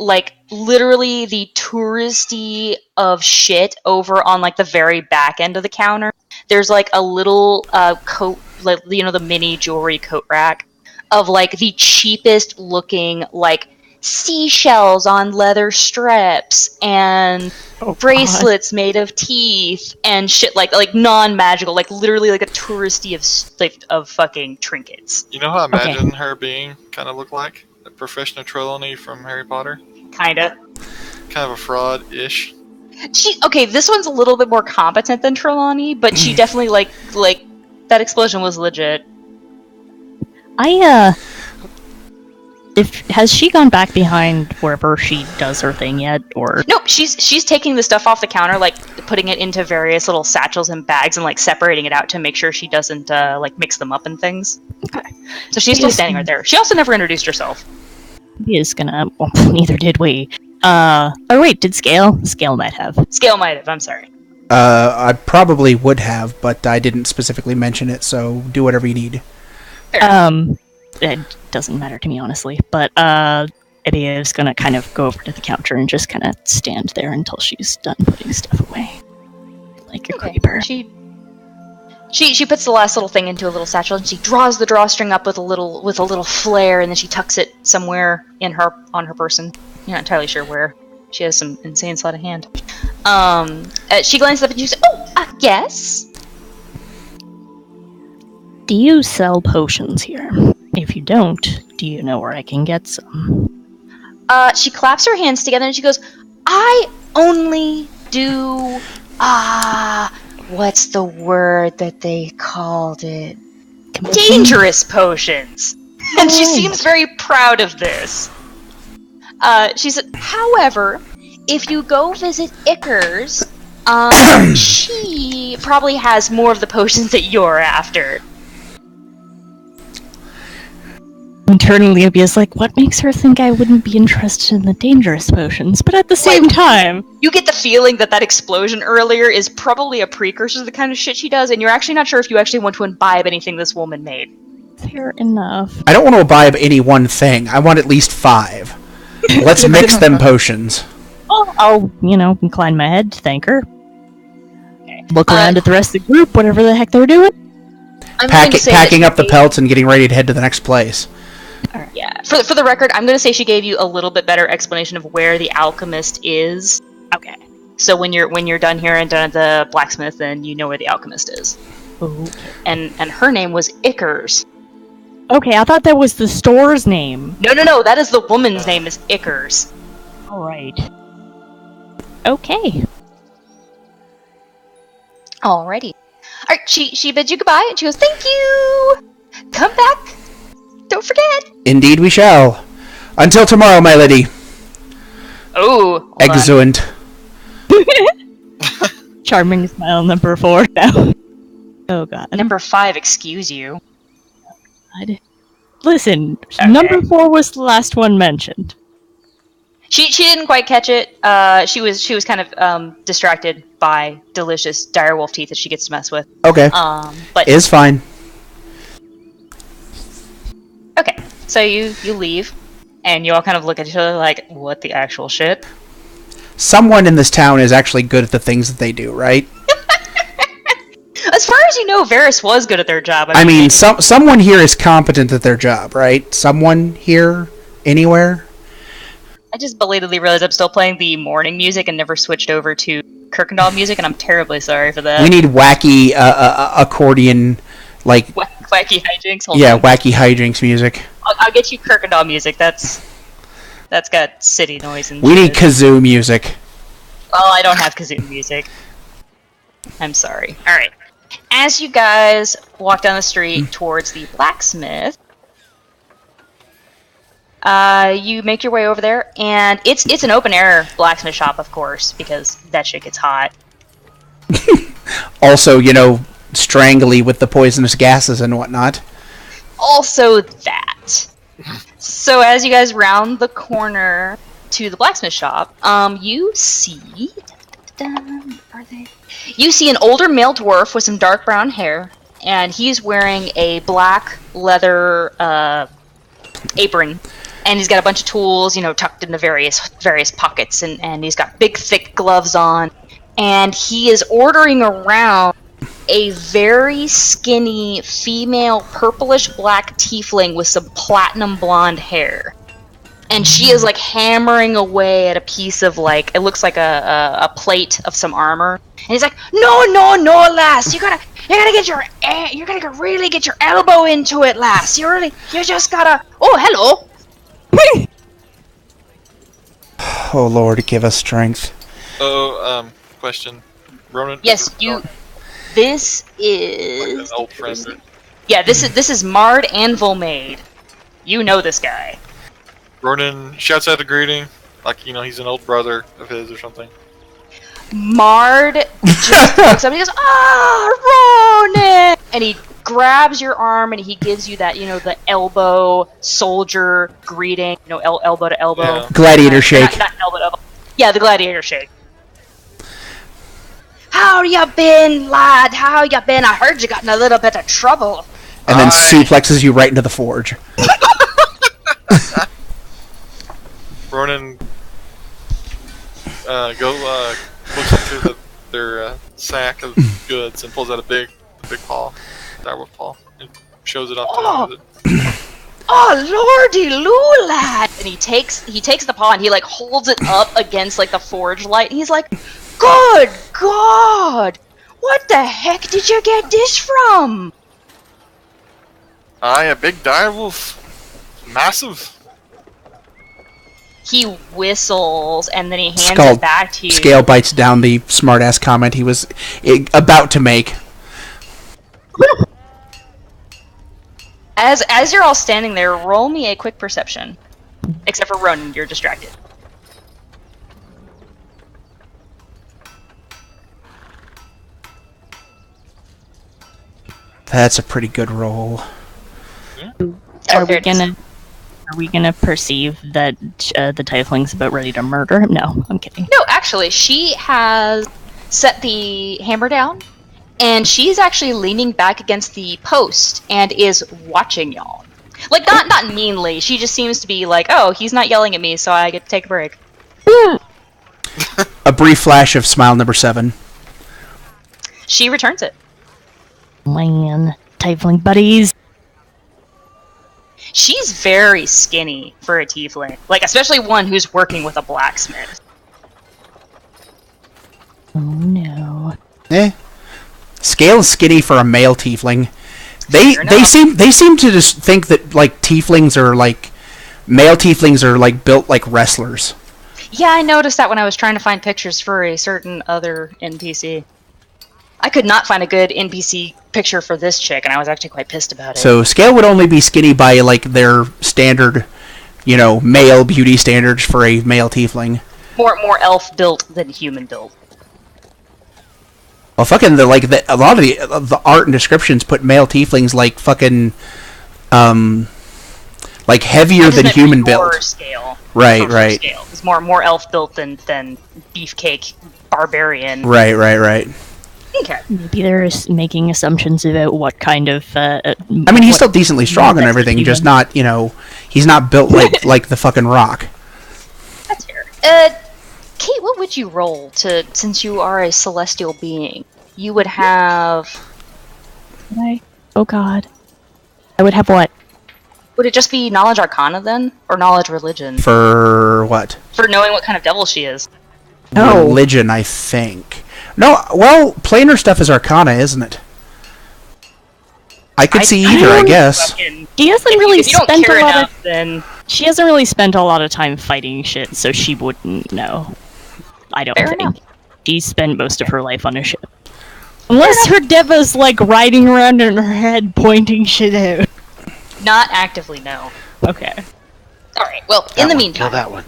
literally the touristy of shit over on like the very back end of the counter. There's like a little coat, like, you know, the mini jewelry coat rack of like the cheapest looking like seashells on leather strips and bracelets made of teeth and shit like non-magical, like literally like a touristy of fucking trinkets. You know how I imagine her being kind of look like? A professional Trelawney from Harry Potter? Kinda. Kind of a fraud-ish. This one's a little bit more competent than Trelawney, but she definitely like that explosion was legit. Has she gone back behind wherever she does her thing yet, or? Nope, she's taking the stuff off the counter, like putting it into various little satchels and bags, and like separating it out to make sure she doesn't like mix them up and things. Okay. So she's still standing right there. She also never introduced herself. He is gonna. Well, neither did we. Or wait, did Scale? Scale might have. Scale might have. I'm sorry. I probably would have, but I didn't specifically mention it. So do whatever you need. It doesn't matter to me, honestly. But Eddie is gonna kind of go over to the counter and just kind of stand there until she's done putting stuff away, like a creeper. She puts the last little thing into a little satchel and she draws the drawstring up with a little flare, and then she tucks it somewhere on her person. You're not entirely sure where. She has some insane sleight of hand. She glances up and she says, yes? Do you sell potions here? If you don't, do you know where I can get some? She claps her hands together and she goes, I only do, what's the word that they called it? Dangerous potions! And she seems very proud of this. She said, however, if you go visit Ickers, she probably has more of the potions that you're after. Internally, Libya's like, what makes her think I wouldn't be interested in the dangerous potions? But at the same time... You get the feeling that explosion earlier is probably a precursor to the kind of shit she does, and you're actually not sure if you actually want to imbibe anything this woman made. Fair enough. I don't want to imbibe any one thing. I want at least 5. Let's mix them potions. Oh, I'll, incline my head to thank her. Okay. Look around at the rest of the group, whatever the heck they're doing. Packing up the pelts and getting ready to head to the next place. Right. Yeah. For the record, I'm going to say she gave you a little bit better explanation of where the alchemist is. Okay. So when you're done here and done at the blacksmith, then you know where the alchemist is. Okay. And her name was Ickers. Okay, I thought that was the store's name. No. That is the woman's name is Ickers. All right. Okay. Alrighty. All right. She bids you goodbye and she goes, "Thank you. Come back. Don't forget." Indeed we shall. Until tomorrow, my lady. Oh. Excellent. Charming smile number 4 now. Oh god. Number 5, excuse you. God. Listen, Okay. number 4 was the last one mentioned. She didn't quite catch it. She was kind of distracted by delicious direwolf teeth that she gets to mess with. Okay. But Is fine. okay. So you leave, and you all kind of look at each other like, what the actual shit? Someone in this town is actually good at the things that they do, right? As far as you know, Varys was good at their job. I mean, someone here is competent at their job, right? Someone here, anywhere? I just belatedly realized I'm still playing the morning music and never switched over to Kuykendahl music, and I'm terribly sorry for that. We need wacky accordion, like... Wacky hijinks? Hold Yeah, on. wacky hijinks music. I'll get you Kuykendahl music. That's got city noise and We need shit. kazoo music. Well, I don't have kazoo music. I'm sorry. Alright. As you guys walk down the street towards the blacksmith, you make your way over there, and it's an open-air blacksmith shop, of course, because that shit gets hot. Also, strangly with the poisonous gases and whatnot. Also that. So as you guys round the corner to the blacksmith shop, you see... Are they? You see an older male dwarf with some dark brown hair, and he's wearing a black leather apron, and he's got a bunch of tools, tucked into various pockets, and he's got big, thick gloves on, and he is ordering around a very skinny female purplish black tiefling with some platinum blonde hair. and she is like hammering away at a piece of like it looks like a plate of some armor. And he's like, no, lass, you gotta really get your elbow into it, lass. You just gotta. Oh, hello. Oh Lord, give us strength. Oh, question. Ronan. Yes, you. This Like is. an old friend. Yeah, this is Mard Anvilmaid. You know this guy. Ronan shouts out a greeting, like he's an old brother of his or something. Mard just looks up and he goes, "Ah, Ronan!" And he grabs your arm and he gives you that, the elbow soldier greeting, elbow to elbow. Yeah. Gladiator shake. Not elbow to elbow. Yeah, the gladiator shake. How ya been, lad? How ya been? I heard you got in a little bit of trouble. And then suplexes you right into the forge. Ronan looks into their sack of goods and pulls out a big paw, direwolf paw, and shows it off to them. Oh, lordy loo, lad! And he takes the paw and he like holds it up against like the forge light. And he's like, "Good God! What the heck did you get this from?" Aye, a big direwolf, massive. He whistles and then he hands Skull. it back to you. Scale bites down the smartass comment he was about to make. As you're all standing there, roll me a quick perception. Except for Ronan, you're distracted. That's a pretty good roll. Are we gonna perceive that the tiefling's about ready to murder him? No, I'm kidding. No, actually, she has set the hammer down, and she's actually leaning back against the post and is watching y'all. Like, not meanly. She just seems to be like, oh, he's not yelling at me, so I get to take a break. A brief flash of smile number 7. She returns it. Man, tiefling buddies. She's very skinny for a tiefling. Like, especially one who's working with a blacksmith. Oh no. Scale is skinny for a male tiefling. Fair enough. They seem to just think that like tieflings are like male tieflings are like built like wrestlers. Yeah, I noticed that when I was trying to find pictures for a certain other NPC. I could not find a good NPC picture for this chick, and I was actually quite pissed about it. So Scale would only be skinny by like their standard, male beauty standards for a male tiefling. More elf built than human built. Well, fucking a lot of the art and descriptions put male tieflings like fucking, like heavier than human built. Scale. Right, right. Scale. It's more elf built than beefcake barbarian. Right. Okay. Maybe they're making assumptions about what kind of. I mean, he's still decently strong and everything, just not, he's not built like the fucking Rock. That's fair. Kate, what would you roll since you are a celestial being? You would have. Oh God. I would have what? Would it just be knowledge arcana then, or knowledge religion? For what? For knowing what kind of devil she is. No. Religion, I think. No, well, planar stuff is arcana, isn't it? I could see either, I guess. She hasn't really If you don't spent care a lot enough, of. then She hasn't really spent a lot of time fighting shit, so she wouldn't know. I don't Fair think. enough. She spent most of her life on a ship. Unless her deva's like riding around in her head pointing shit out. not actively, no. Okay. All right. Well, in the meantime. Kill that one.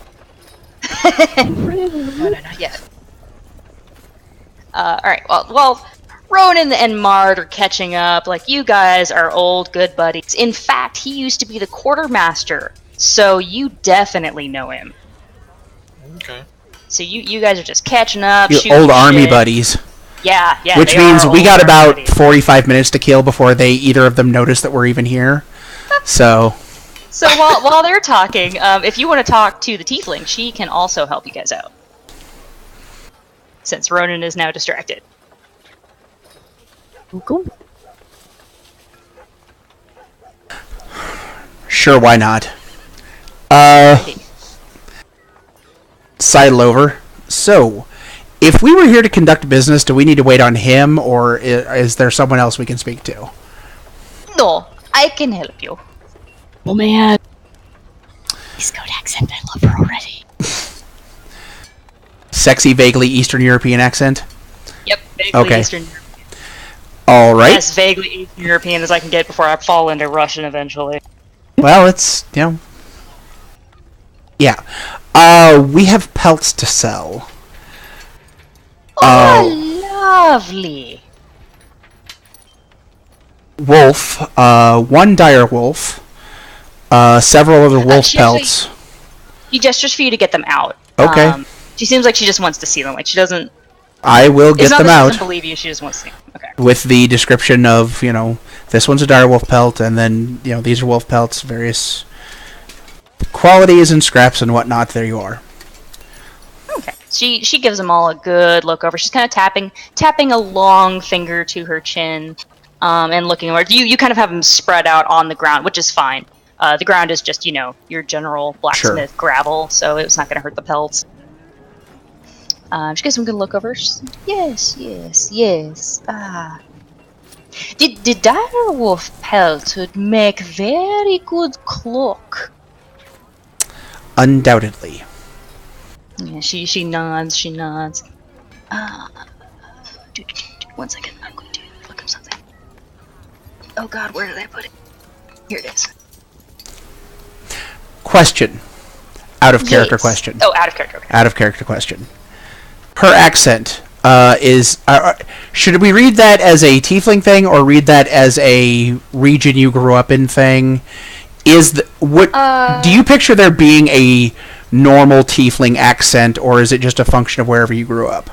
No, not yet. All right. Well, Ronan and Mard are catching up. Like, you guys are old good buddies. In fact, he used to be the quartermaster, so you definitely know him. Okay. So you guys are just catching up. You shooting old army shit. buddies. Yeah. Which they means are we old got army about buddies. 45 minutes to kill before either of them notice that we're even here. So while they're talking, if you want to talk to the tiefling, she can also help you guys out. Since Ronan is now distracted. Cool. sure, why not? sidle over. So, if we were here to conduct business, do we need to wait on him, or is there someone else we can speak to? No, I can help you. Oh man. East Coast accent, I love her already. Sexy, vaguely Eastern European accent? Yep, vaguely Okay. Eastern European. Alright. As vaguely Eastern European as I can get before I fall into Russian eventually. Well, it's, Yeah. We have pelts to sell. Oh, lovely. Wolf, one dire wolf, several other wolf she pelts. He gestures for you to get them out. Okay. She seems like she just wants to see them. Like, she doesn't... I will get It's not them that she out doesn't believe you, she just wants to see them. Okay. with the description of, this one's a dire wolf pelt, and then, these are wolf pelts, various qualities and scraps and whatnot. There you are. Okay. She gives them all a good look over. She's kind of tapping a long finger to her chin, and looking over. You kind of have them spread out on the ground, which is fine. The ground is just, your general blacksmith gravel, so it's not going to hurt the pelts. She gives them a good look over. She's like, yes. The dire wolf pelt would make very good cloak. Undoubtedly. Yeah, she nods. One second, I'm going to look up something. Oh god, where did I put it? Here it is. Question. Out of character Yes. question. Oh, out of character. Okay. Out of character question. Her accent is... should we read that as a tiefling thing, or read that as a region you grew up in thing? Do you picture there being a normal tiefling accent, or is it just a function of wherever you grew up?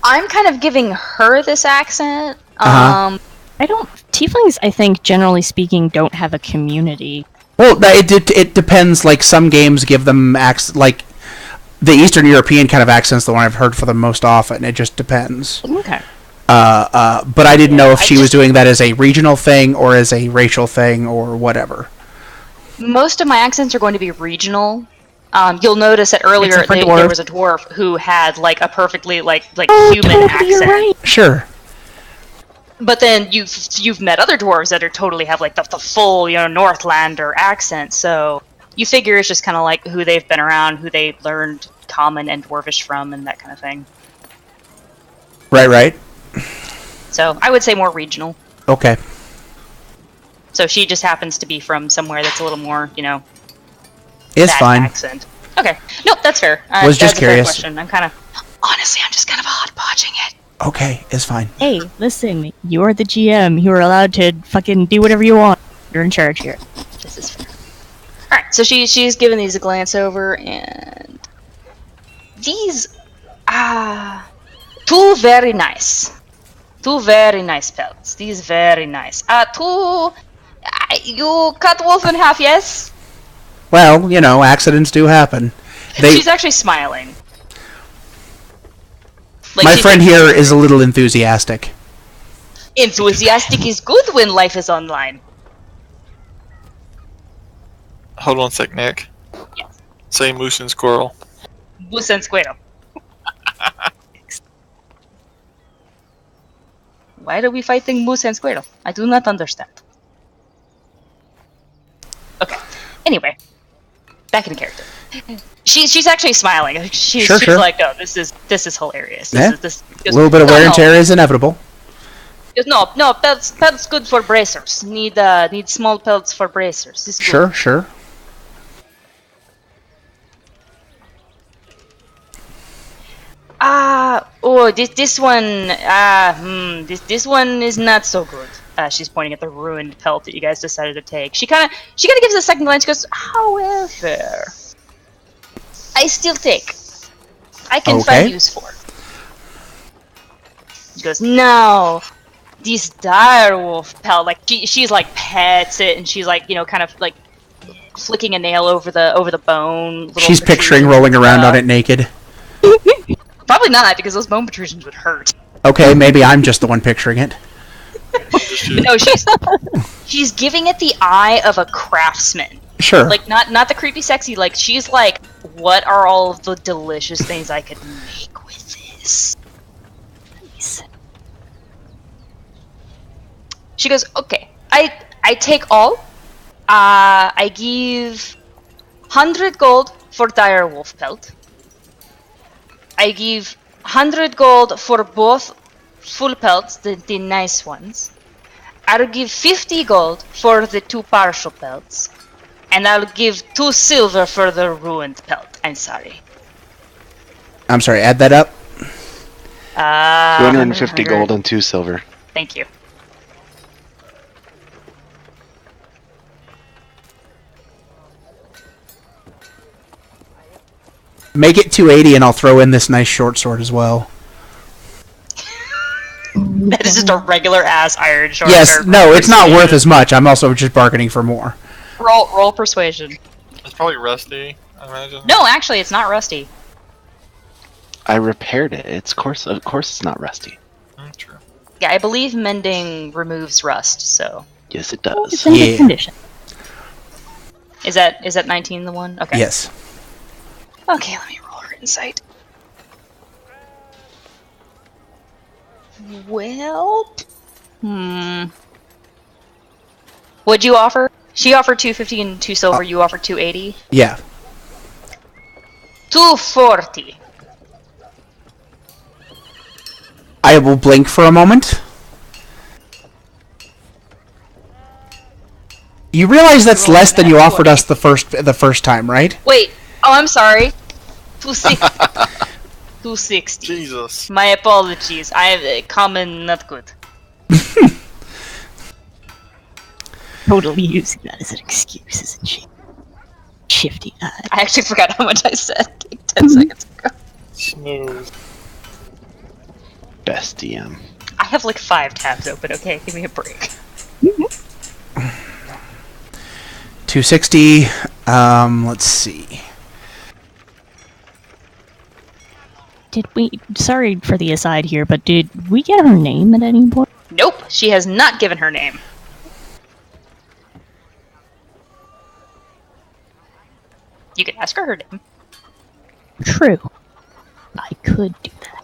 I'm kind of giving her this accent. Tieflings, I think, generally speaking, don't have a community. Well, it depends. Like, some games give them like the Eastern European kind of accent's the one I've heard for the most often. It just depends. Okay. But I didn't know if she was doing that as a regional thing or as a racial thing or whatever. Most of my accents are going to be regional. You'll notice that earlier Except for there dwarf. was a dwarf who had like a perfectly like Oh, human totally, accent. you're right. Sure. But then you've met other dwarves that are totally have like the full Northlander accent. So you figure it's just kind of like who they've been around, who they learned Common and Dwarvish from, and that kind of thing. Right. So I would say more regional. Okay. So she just happens to be from somewhere that's a little more, It's that fine. accent. Okay. Nope, that's fair. Was just that's a fair curious. question. I'm just kind of hodgepodging it. Okay, it's fine. Hey, listen, you're the GM. You're allowed to fucking do whatever you want. You're in charge here. This is fair. Alright, so she's giving these a glance over, and these two very nice pelts. These very nice. You cut wolf in half, yes? Well, accidents do happen. She's actually smiling. Like, My she's friend here is a little enthusiastic. Enthusiastic is good when life is online. Hold on a sec, Nick. Yes. Say moose and squirrel. Moose and squirrel. Why are we fighting moose and squirrel? I do not understand. Okay. Anyway, back in character. She's actually smiling. She's Sure. like, "Oh, this is hilarious. Yeah. This A little bit of wear and tear is inevitable. No, pelts good for bracers. Need small pelts for bracers. It's good. Sure. This one. This one is not so good. She's pointing at the ruined pelt that you guys decided to take. She kind of gives it a second glance. She goes, however, I still take. I can find use for. She goes, no, this direwolf pelt. Like she's like pets it, and she's like kind of like flicking a nail over the bone. She's picturing rolling around on it naked. Probably not, because those bone protrusions would hurt. Okay, maybe I'm just the one picturing it. No, she's giving it the eye of a craftsman. Sure. Like not the creepy sexy. Like she's like what are all of the delicious things I could make with this? Nice. She goes, okay, I take all. I give 100 gold for dire wolf pelt. I give 100 gold for both full pelts, the nice ones. I'll give 50 gold for the 2 partial pelts. And I'll give 2 silver for the ruined pelt. I'm sorry. I'm sorry, add that up. 250 gold and 2 silver. Thank you. Make it 280 and I'll throw in this nice short sword as well. That is just a regular ass iron short Yes, sword. no, it's not worth as much. I'm also just bargaining for more. Roll persuasion. It's probably rusty, I imagine. No, actually, it's not rusty. I repaired it. Of course it's not rusty. True. Yeah, I believe mending removes rust. So Yes, it It's does. in good Yeah. condition. is that 19 the one? Okay. Yes. Okay, let me roll her insight. Well, What'd you offer? She offered 250 and 2 silver. You offered 280. Yeah. 240. I will blink for a moment. You realize that's less than you offered us the first time, right? Wait. Oh, I'm sorry. 260. 260. Jesus. My apologies. I have common not good. Totally using that as an excuse, isn't she? Shifty eye. I actually forgot how much I said like 10 seconds ago. Snooze. Best DM. I have like 5 tabs open. Okay, give me a break. 260. Let's see. Did we? Sorry for the aside here, but did we get her name at any point? Nope, she has not given her name. You can ask her her name. True. I could do that.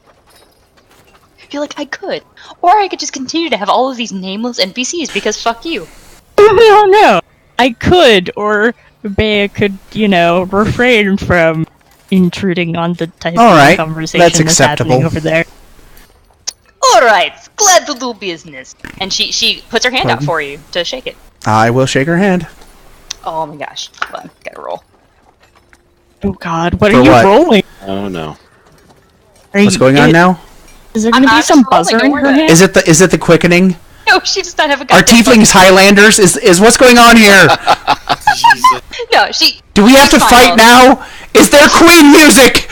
I feel like I could. Or I could just continue to have all of these nameless NPCs because fuck you. Oh no! I could, or Bea could, refrain from intruding on the type All right, of conversation that's that's happening acceptable. over there. Alright, glad to do business. And she puts her hand out for you to shake it. I will shake her hand. Oh my gosh. Hold on, gotta roll. Oh god, what For are you what? rolling? Oh no. What's going on now? Is there I'm gonna be not some just rolling, buzzer don't in worry her about it. hand? Is it the quickening? No, she does not have a Are goddamn tieflings Highlanders? Is what's going on here? Jesus. No, she... Do we have to She fight smiles. now? Is there Queen music?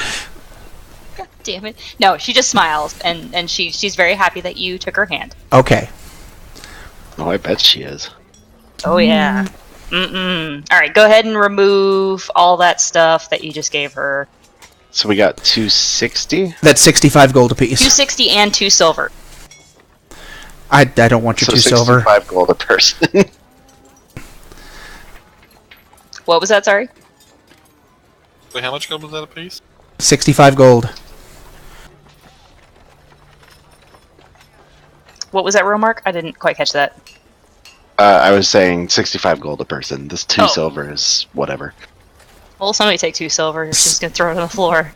God damn it. No, she just smiles, and she's very happy that you took her hand. Okay. Oh, I bet she is. Oh yeah. Alright, go ahead and remove all that stuff that you just gave her. So we got 260. That's 65 gold apiece. 260 and 2 silver. I don't want your So 2 silver. 65 gold a person. What was that, sorry? Wait, how much gold was that a piece? 65 gold. What was that real mark? I didn't quite catch that. I was saying 65 gold a person. This 2 Oh. silver is whatever. Well, somebody take 2 silver. She's just gonna throw it on the floor.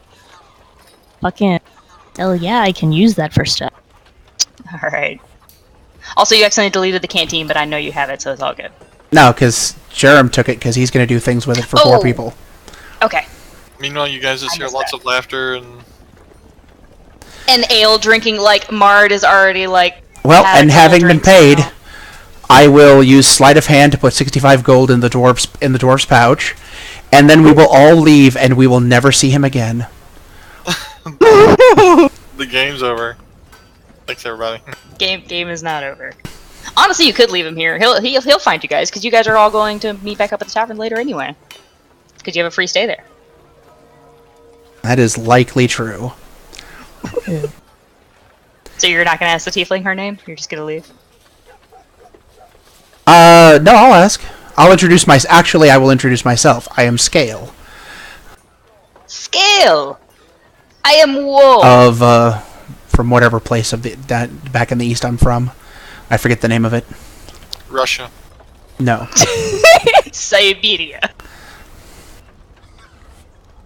Fucking. Hell yeah, I can use that for stuff. Alright. Also, you accidentally deleted the canteen, but I know you have it, so it's all good. No, because Jerem took it because he's going to do things with it for 4 Oh. people. Okay. Meanwhile, you guys just I hear missed lots that. of laughter and And ale drinking, like, Mard is already, like... Well, had a and couple having been drinks paid, now. I will use sleight of hand to put 65 gold in the dwarf's pouch, and then we will all leave, and we will never see him again. the game's over. Thanks, everybody. Game is not over. Honestly, you could leave him here. He'll find you guys, because you guys are all going to meet back up at the tavern later anyway. Because you have a free stay there. That is likely true. So you're not going to ask the tiefling her name? You're just going to leave? No, I'll ask. I'll introduce Actually, I will introduce myself. I am Scale. Scale! I am Woe! Of, from whatever place of that back in the east I'm from. I forget the name of it. Russia. No. Siberia.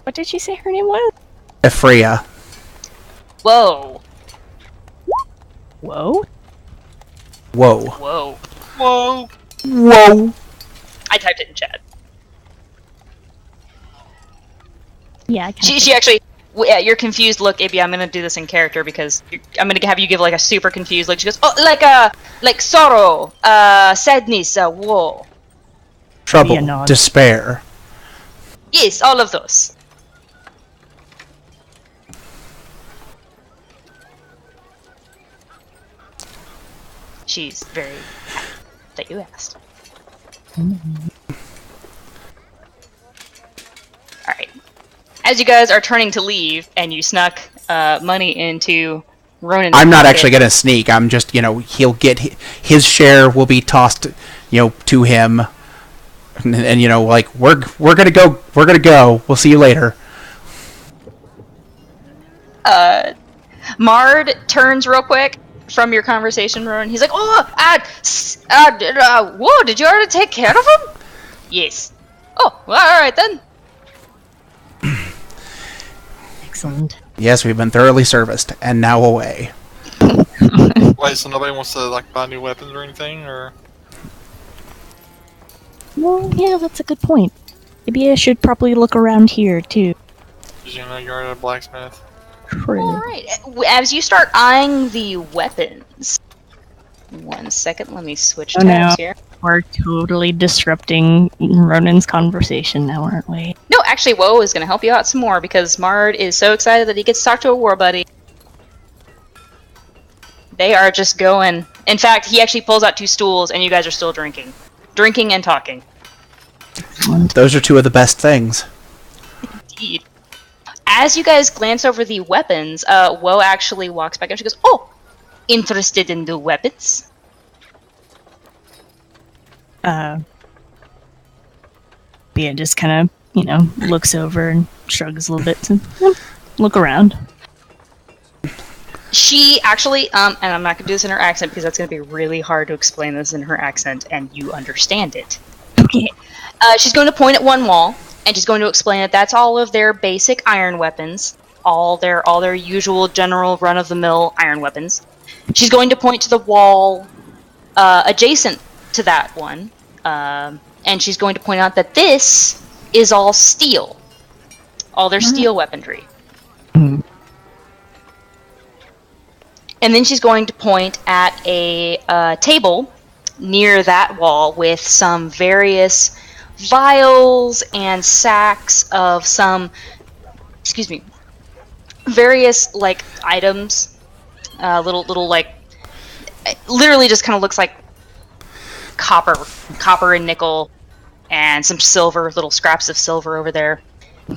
What did she say her name was? Ephria. Whoa. Whoa. Whoa. Whoa. Whoa! Whoa. I typed it in chat. Yeah, I She actually... Yeah, you're confused look, Ibby, I'm gonna do this in character because I'm gonna have you give like a super confused look. She goes, oh, like sorrow, sadness, woe. Trouble. a nod. Despair. Yes, all of those. She's very happy that you asked. Alright. As you guys are turning to leave, and you snuck money into Ronan's I'm not pocket, actually going to sneak. I'm just, he'll get his share will be tossed, to him. And like, we're going to go. We're going to go. We'll see you later. Mard turns real quick from your conversation, Ronan. He's like, oh, whoa, did you already take care of him? Yes. Oh, well, alright then. Excellent. Yes, we've been thoroughly serviced, and now away. Wait, so nobody wants to like buy new weapons or anything, or? Well, yeah, that's a good point. Maybe I should probably look around here, too. Because you're at a blacksmith. True. Alright, as you start eyeing the weapons... 1 second, let me switch Oh, tabs no. here. We're totally disrupting Ronan's conversation now, aren't we? No, actually, Woe is going to help you out some more because Mard is so excited that he gets to talk to a war buddy. They are just going. In fact, he actually pulls out 2 stools and you guys are still drinking. Drinking and talking. Excellent. Those are 2 of the best things. Indeed. As you guys glance over the weapons, Woe actually walks back and she goes, oh, interested in the weapons? Bia just kind of, looks over and shrugs a little bit to look around. She actually, and I'm not going to do this in her accent because that's going to be really hard to explain this in her accent and you understand it. Okay. She's going to point at one wall and she's going to explain that that's all of their basic iron weapons, all their usual general run-of-the-mill iron weapons. She's going to point to the wall adjacent to that one, and she's going to point out that this is all steel, all their steel weaponry. Mm. And then she's going to point at a table near that wall with some various vials and sacks of some, various like items, little like, literally just kind of looks like copper and nickel, and some silver, little scraps of silver over there.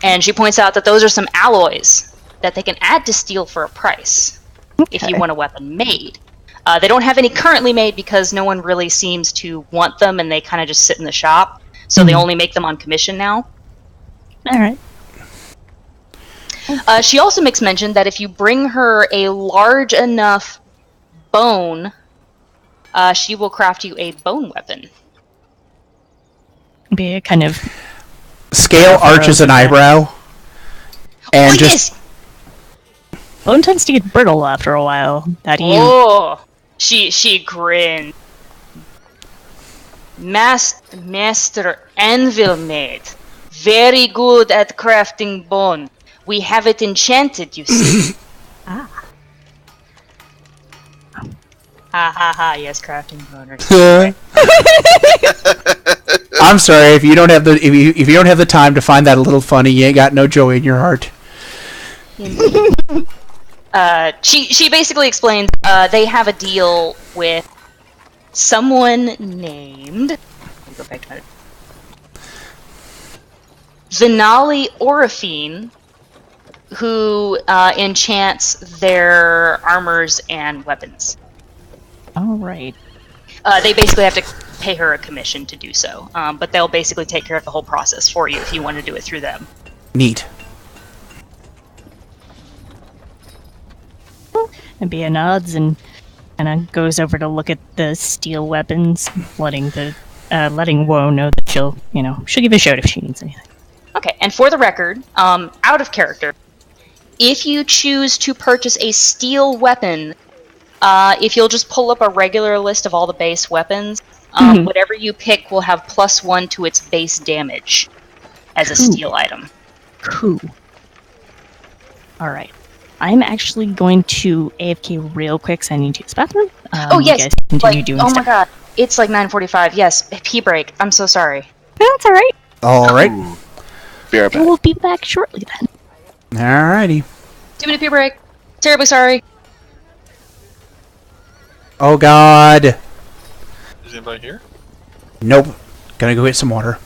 And she points out that those are some alloys that they can add to steel for a price if you want a weapon made. They don't have any currently made because no one really seems to want them, and they kind of just sit in the shop. So they only make them on commission now. All right. She also makes mention that if you bring her a large enough bone, she will craft you a bone weapon. Bia kind of Scale arches an eyebrow. And just... yes! bone tends to get brittle after a while. How do you? Oh! She grinned. Master Anvil Maid. Very good at crafting bone. We have it enchanted, you see. Ah. Ha ha ha, yes, crafting boners. I'm sorry if you don't have the time to find that a little funny. You ain't got no joy in your heart. She basically explains they have a deal with someone named. Let me go back to my. Vinali Orifine, who enchants their armors and weapons. All right. They basically have to pay her a commission to do so, but they'll basically take care of the whole process for you if you want to do it through them. Neat. Maybe nods and kind of goes over to look at the steel weapons, letting Woe know that she'll give a shout if she needs anything. Okay, and for the record, out of character, if you choose to purchase a steel weapon, if you'll just pull up a regular list of all the base weapons, whatever you pick will have +1 to its base damage as a steel item. Cool. Alright. I'm actually going to AFK real quick because I need to use the bathroom. Oh, yes! You guys continue doing my stuff. god, it's like 9:45. Yes, pee break. I'm so sorry. That's alright. Alright. Be right back. We'll be back shortly then. Alrighty. 2-minute pee break. Terribly sorry. Oh god. Is anybody here? Nope. Gonna go get some water.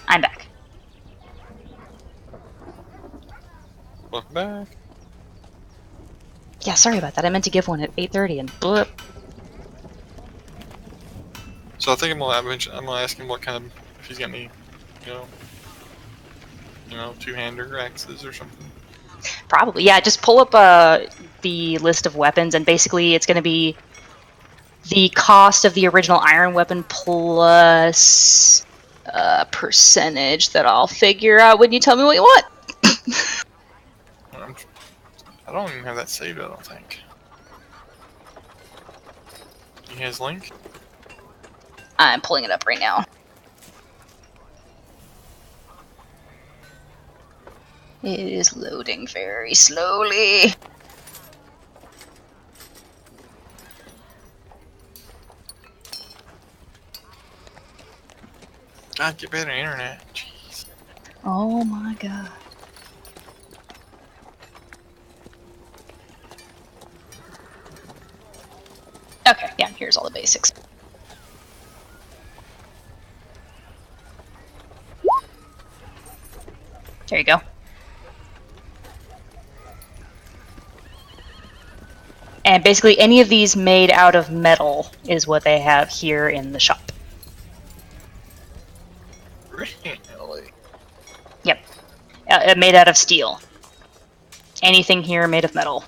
I'm back. Welcome back. Yeah, sorry about that. I meant to give one at 8:30 and blip. So I think I'm gonna ask him what kind of, if he's got any, two-hander axes or something. Probably, yeah. Just pull up the list of weapons, and basically it's going to be the cost of the original iron weapon plus percentage that I'll figure out when you tell me what you want. I don't even have that saved, I don't think. He has link? I'm pulling it up right now. It is loading very slowly. God, get better internet. Jeez. Oh my god. Okay, yeah, here's all the basics. There you go. And basically any of these made out of metal is what they have here in the shop. Really? Yep. Made out of steel. Anything here made of metal.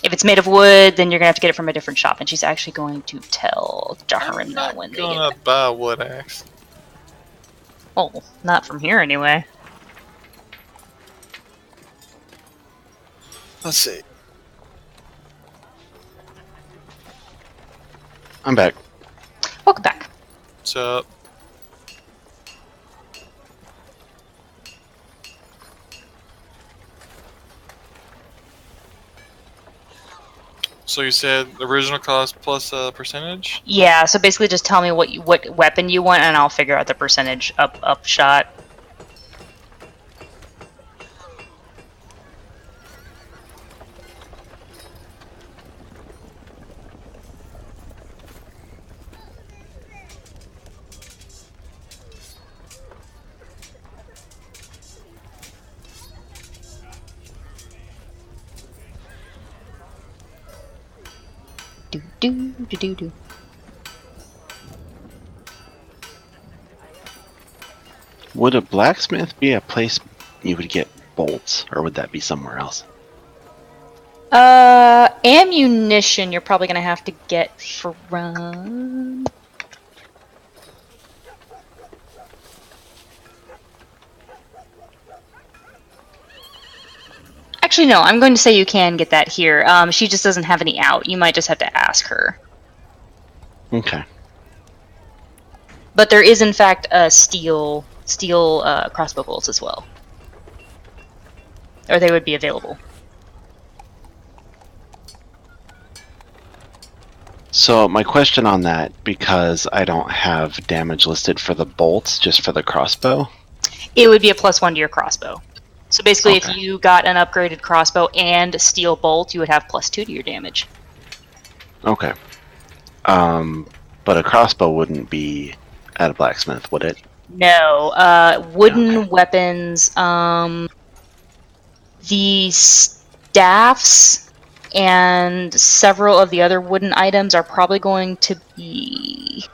If it's made of wood, then you're gonna have to get it from a different shop, and she's actually going to tell Jaharim that when they get gonna it. buy a wood axe. Oh, not from here anyway. Let's see. I'm back. Welcome back. What's up? So you said original cost plus percentage? Yeah, so basically just tell me what weapon you want, and I'll figure out the percentage upshot. Do. Would a blacksmith be a place you would get bolts, or would that be somewhere else? Ammunition you're probably gonna have to get from... Actually, no, I'm going to say you can get that here. She just doesn't have any out. You might just have to ask her. Okay. But there is, in fact, steel crossbow bolts as well. Or they would be available. So my question on that, because I don't have damage listed for the bolts, just for the crossbow. It would be a +1 to your crossbow. So basically, Okay. if you got an upgraded crossbow and a steel bolt, you would have +2 to your damage. Okay. But a crossbow wouldn't be at a blacksmith, would it? No, wooden Okay. weapons, the staffs and several of the other wooden items are probably going to be...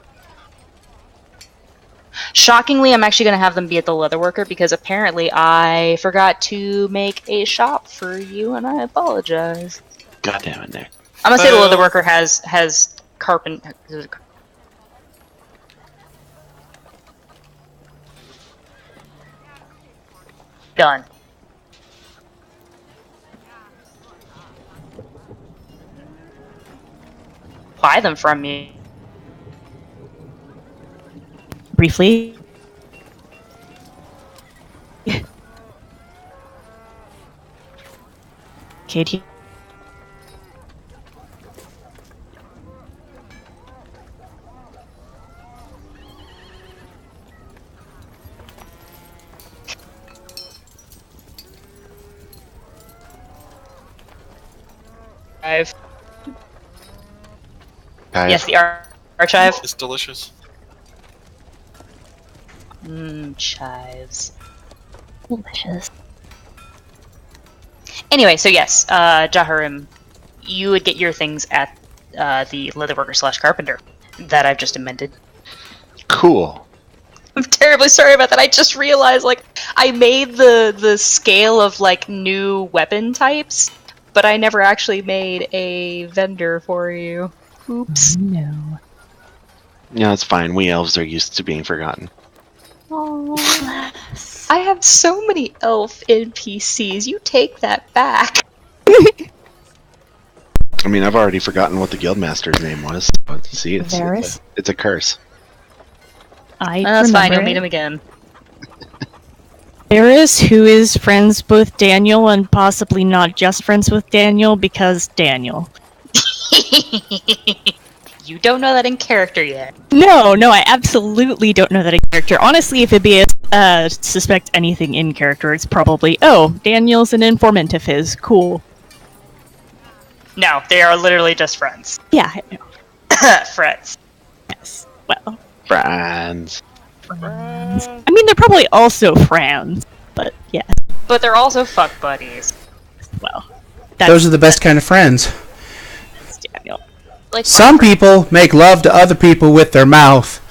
Shockingly, I'm actually going to have them be at the leatherworker because apparently I forgot to make a shop for you, and I apologize. God damn it, Nick. I'm going to say the leatherworker has carpenter... Done. Buy them from me. Briefly. Katie. Archive. Guys, Yes, the archive. It's delicious. Chives. Delicious. Anyway, so yes, Jaharim, you would get your things at the leatherworker / carpenter that I've just amended. cool. I'm terribly sorry about that. I just realized, like, I made the scale of, like, new weapon types, but I never actually made a vendor for you. Oops. No. Yeah, it's fine. We elves are used to being forgotten. I have so many elf NPCs. You take that back. I mean, I've already forgotten what the guildmaster's name was. But see, Varys? it's a curse. That's fine. You'll remember meet it. him again. Varys, who is friends with Daniel and possibly not just friends with Daniel because Daniel. You don't know that in character yet. No, I absolutely don't know that in character. Honestly, if it'd be suspect anything in character, it's probably, oh, Daniel's an informant of his. Cool. No, they are literally just friends. Yeah, I know. Friends. Yes. Well, Friends. I mean, they're probably also friends, but yeah. But they're also fuck buddies. Well, Those are the best kind of friends. that's Daniel. Like Some people make love to other people with their mouth.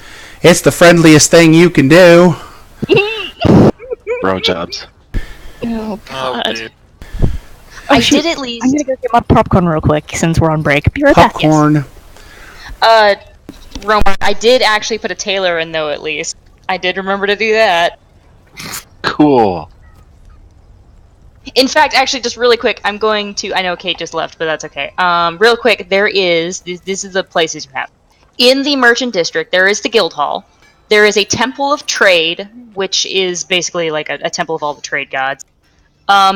It's the friendliest thing you can do. Bro jobs. Oh, Oh, God. dude. I shoot. did at least. I'm gonna go get my popcorn real quick since we're on break. Be right back. Popcorn. Roman, I did actually put a tailor in though. At least I did remember to do that. Cool. In fact, actually, just really quick, I'm going to. I know Kate just left, but that's okay. Real quick, there is. This is the places you have. In the Merchant District, there is the Guild Hall. There is a Temple of Trade, which is basically like a temple of all the trade gods.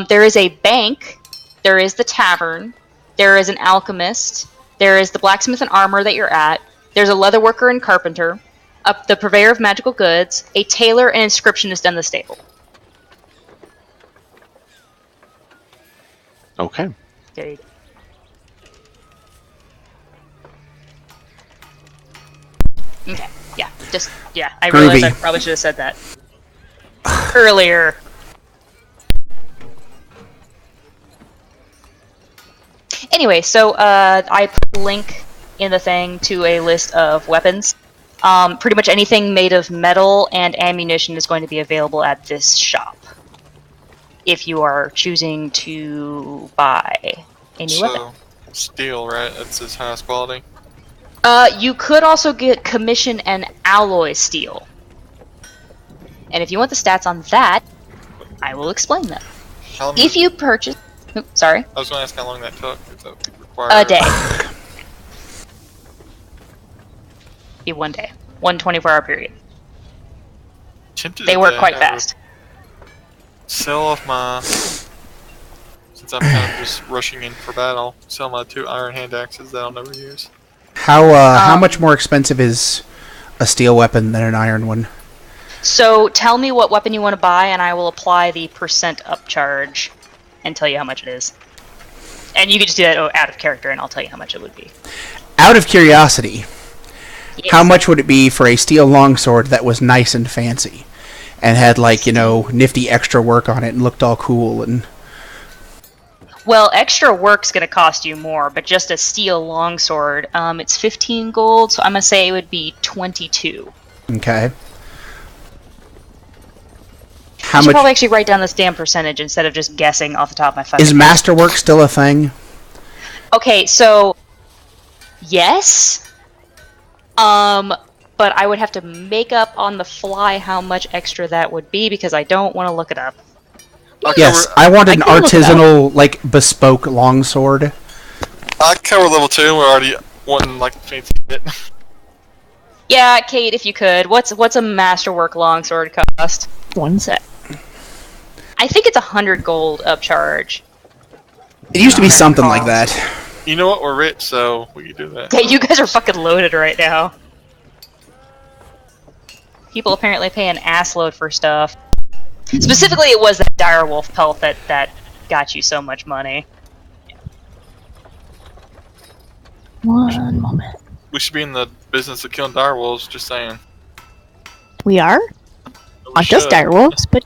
There is a bank. There is the tavern. There is an alchemist. There is the blacksmith and armor that you're at. There's a leatherworker and carpenter. The purveyor of magical goods. A tailor and inscriptionist in the stable. Okay. There you go. Okay, yeah, just, yeah, I realized I Groovy. probably should have said that earlier. Anyway, so, I put a link in the thing to a list of weapons. Pretty much anything made of metal and ammunition is going to be available at this shop. If you are choosing to buy a new weapon. So, steel, right? That's his highest quality. You could also get commission and alloy steel. And if you want the stats on that, I will explain them. How long If you purchase... Oops, sorry. I was going to ask how long that took. If that would require A day. Be 1 day. 1 24-hour period. Tempted They work to quite have a fast. Sell off my. Since I'm kind of just rushing in for battle, sell my 2 iron hand axes that I'll never use. How much more expensive is a steel weapon than an iron one? So tell me what weapon you want to buy, and I will apply the percent upcharge and tell you how much it is. And you can just do that out of character, and I'll tell you how much it would be. Out of curiosity, Yes. how much would it be for a steel longsword that was nice and fancy, and had nifty extra work on it and looked all cool and? Well, extra work's going to cost you more, but just a steel longsword, it's 15 gold, so I'm going to say it would be 22. Okay. I should probably actually write down this damn percentage instead of just guessing off the top of my fucking Is head. masterwork still a thing? Okay, so yes, but I would have to make up on the fly how much extra that would be because I don't want to look it up. Yes, I want an can look it artisanal, bespoke longsword. I cover level 2. We're already wanting fancy shit. Yeah, Kate, if you could, what's a masterwork longsword cost? 1 sec. I think it's 100 gold upcharge. It used to be something like that. You know what? We're rich, so we can do that. Yeah, you guys are fucking loaded right now. People apparently pay an assload for stuff. Specifically, it was that direwolf pelt that got you so much money. One moment. We should be in the business of killing direwolves. Just saying. We are? We Not just should. direwolves, but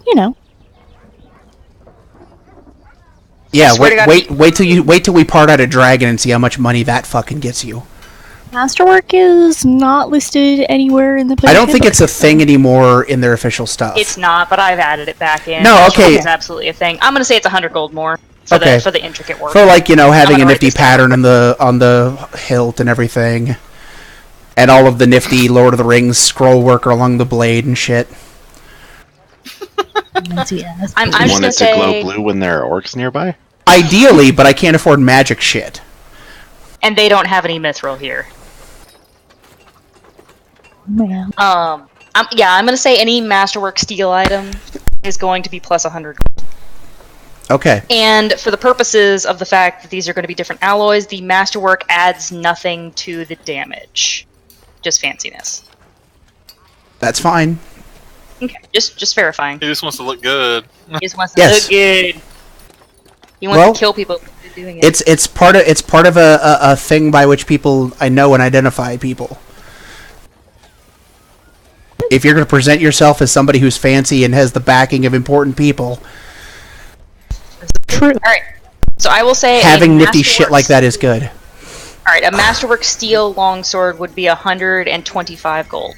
Yeah, swear to God- wait till we part out a dragon and see how much money that fucking gets you. Masterwork is not listed anywhere in the I don't think book. it's a thing anymore in their official stuff. It's not, but I've added it back in. No, okay. It's absolutely a thing. I'm gonna say it's 100 gold more for the intricate work. For having gonna a write nifty this down. pattern on the hilt and everything, and all of the nifty Lord of the Rings scroll work along the blade and shit. Yes. I'm You just want gonna it to glow say, blue when there are orcs nearby? Ideally, but I can't afford magic shit. and they don't have any mithril here. Man. I'm gonna say any masterwork steel item is going to be plus 100 gold. Okay. And for the purposes of the fact that these are going to be different alloys, the masterwork adds nothing to the damage. Just fanciness. That's fine. Okay, just verifying. He just wants to look good. He just wants to Yes. look good. He wants Well, to kill people for doing it. It's part of a thing by which people I know and identify people. If you're going to present yourself as somebody who's fancy and has the backing of important people, True. Alright, so I will say having a nifty shit Masterworks- like that is good. Alright, a Masterwork steel longsword would be 125 gold.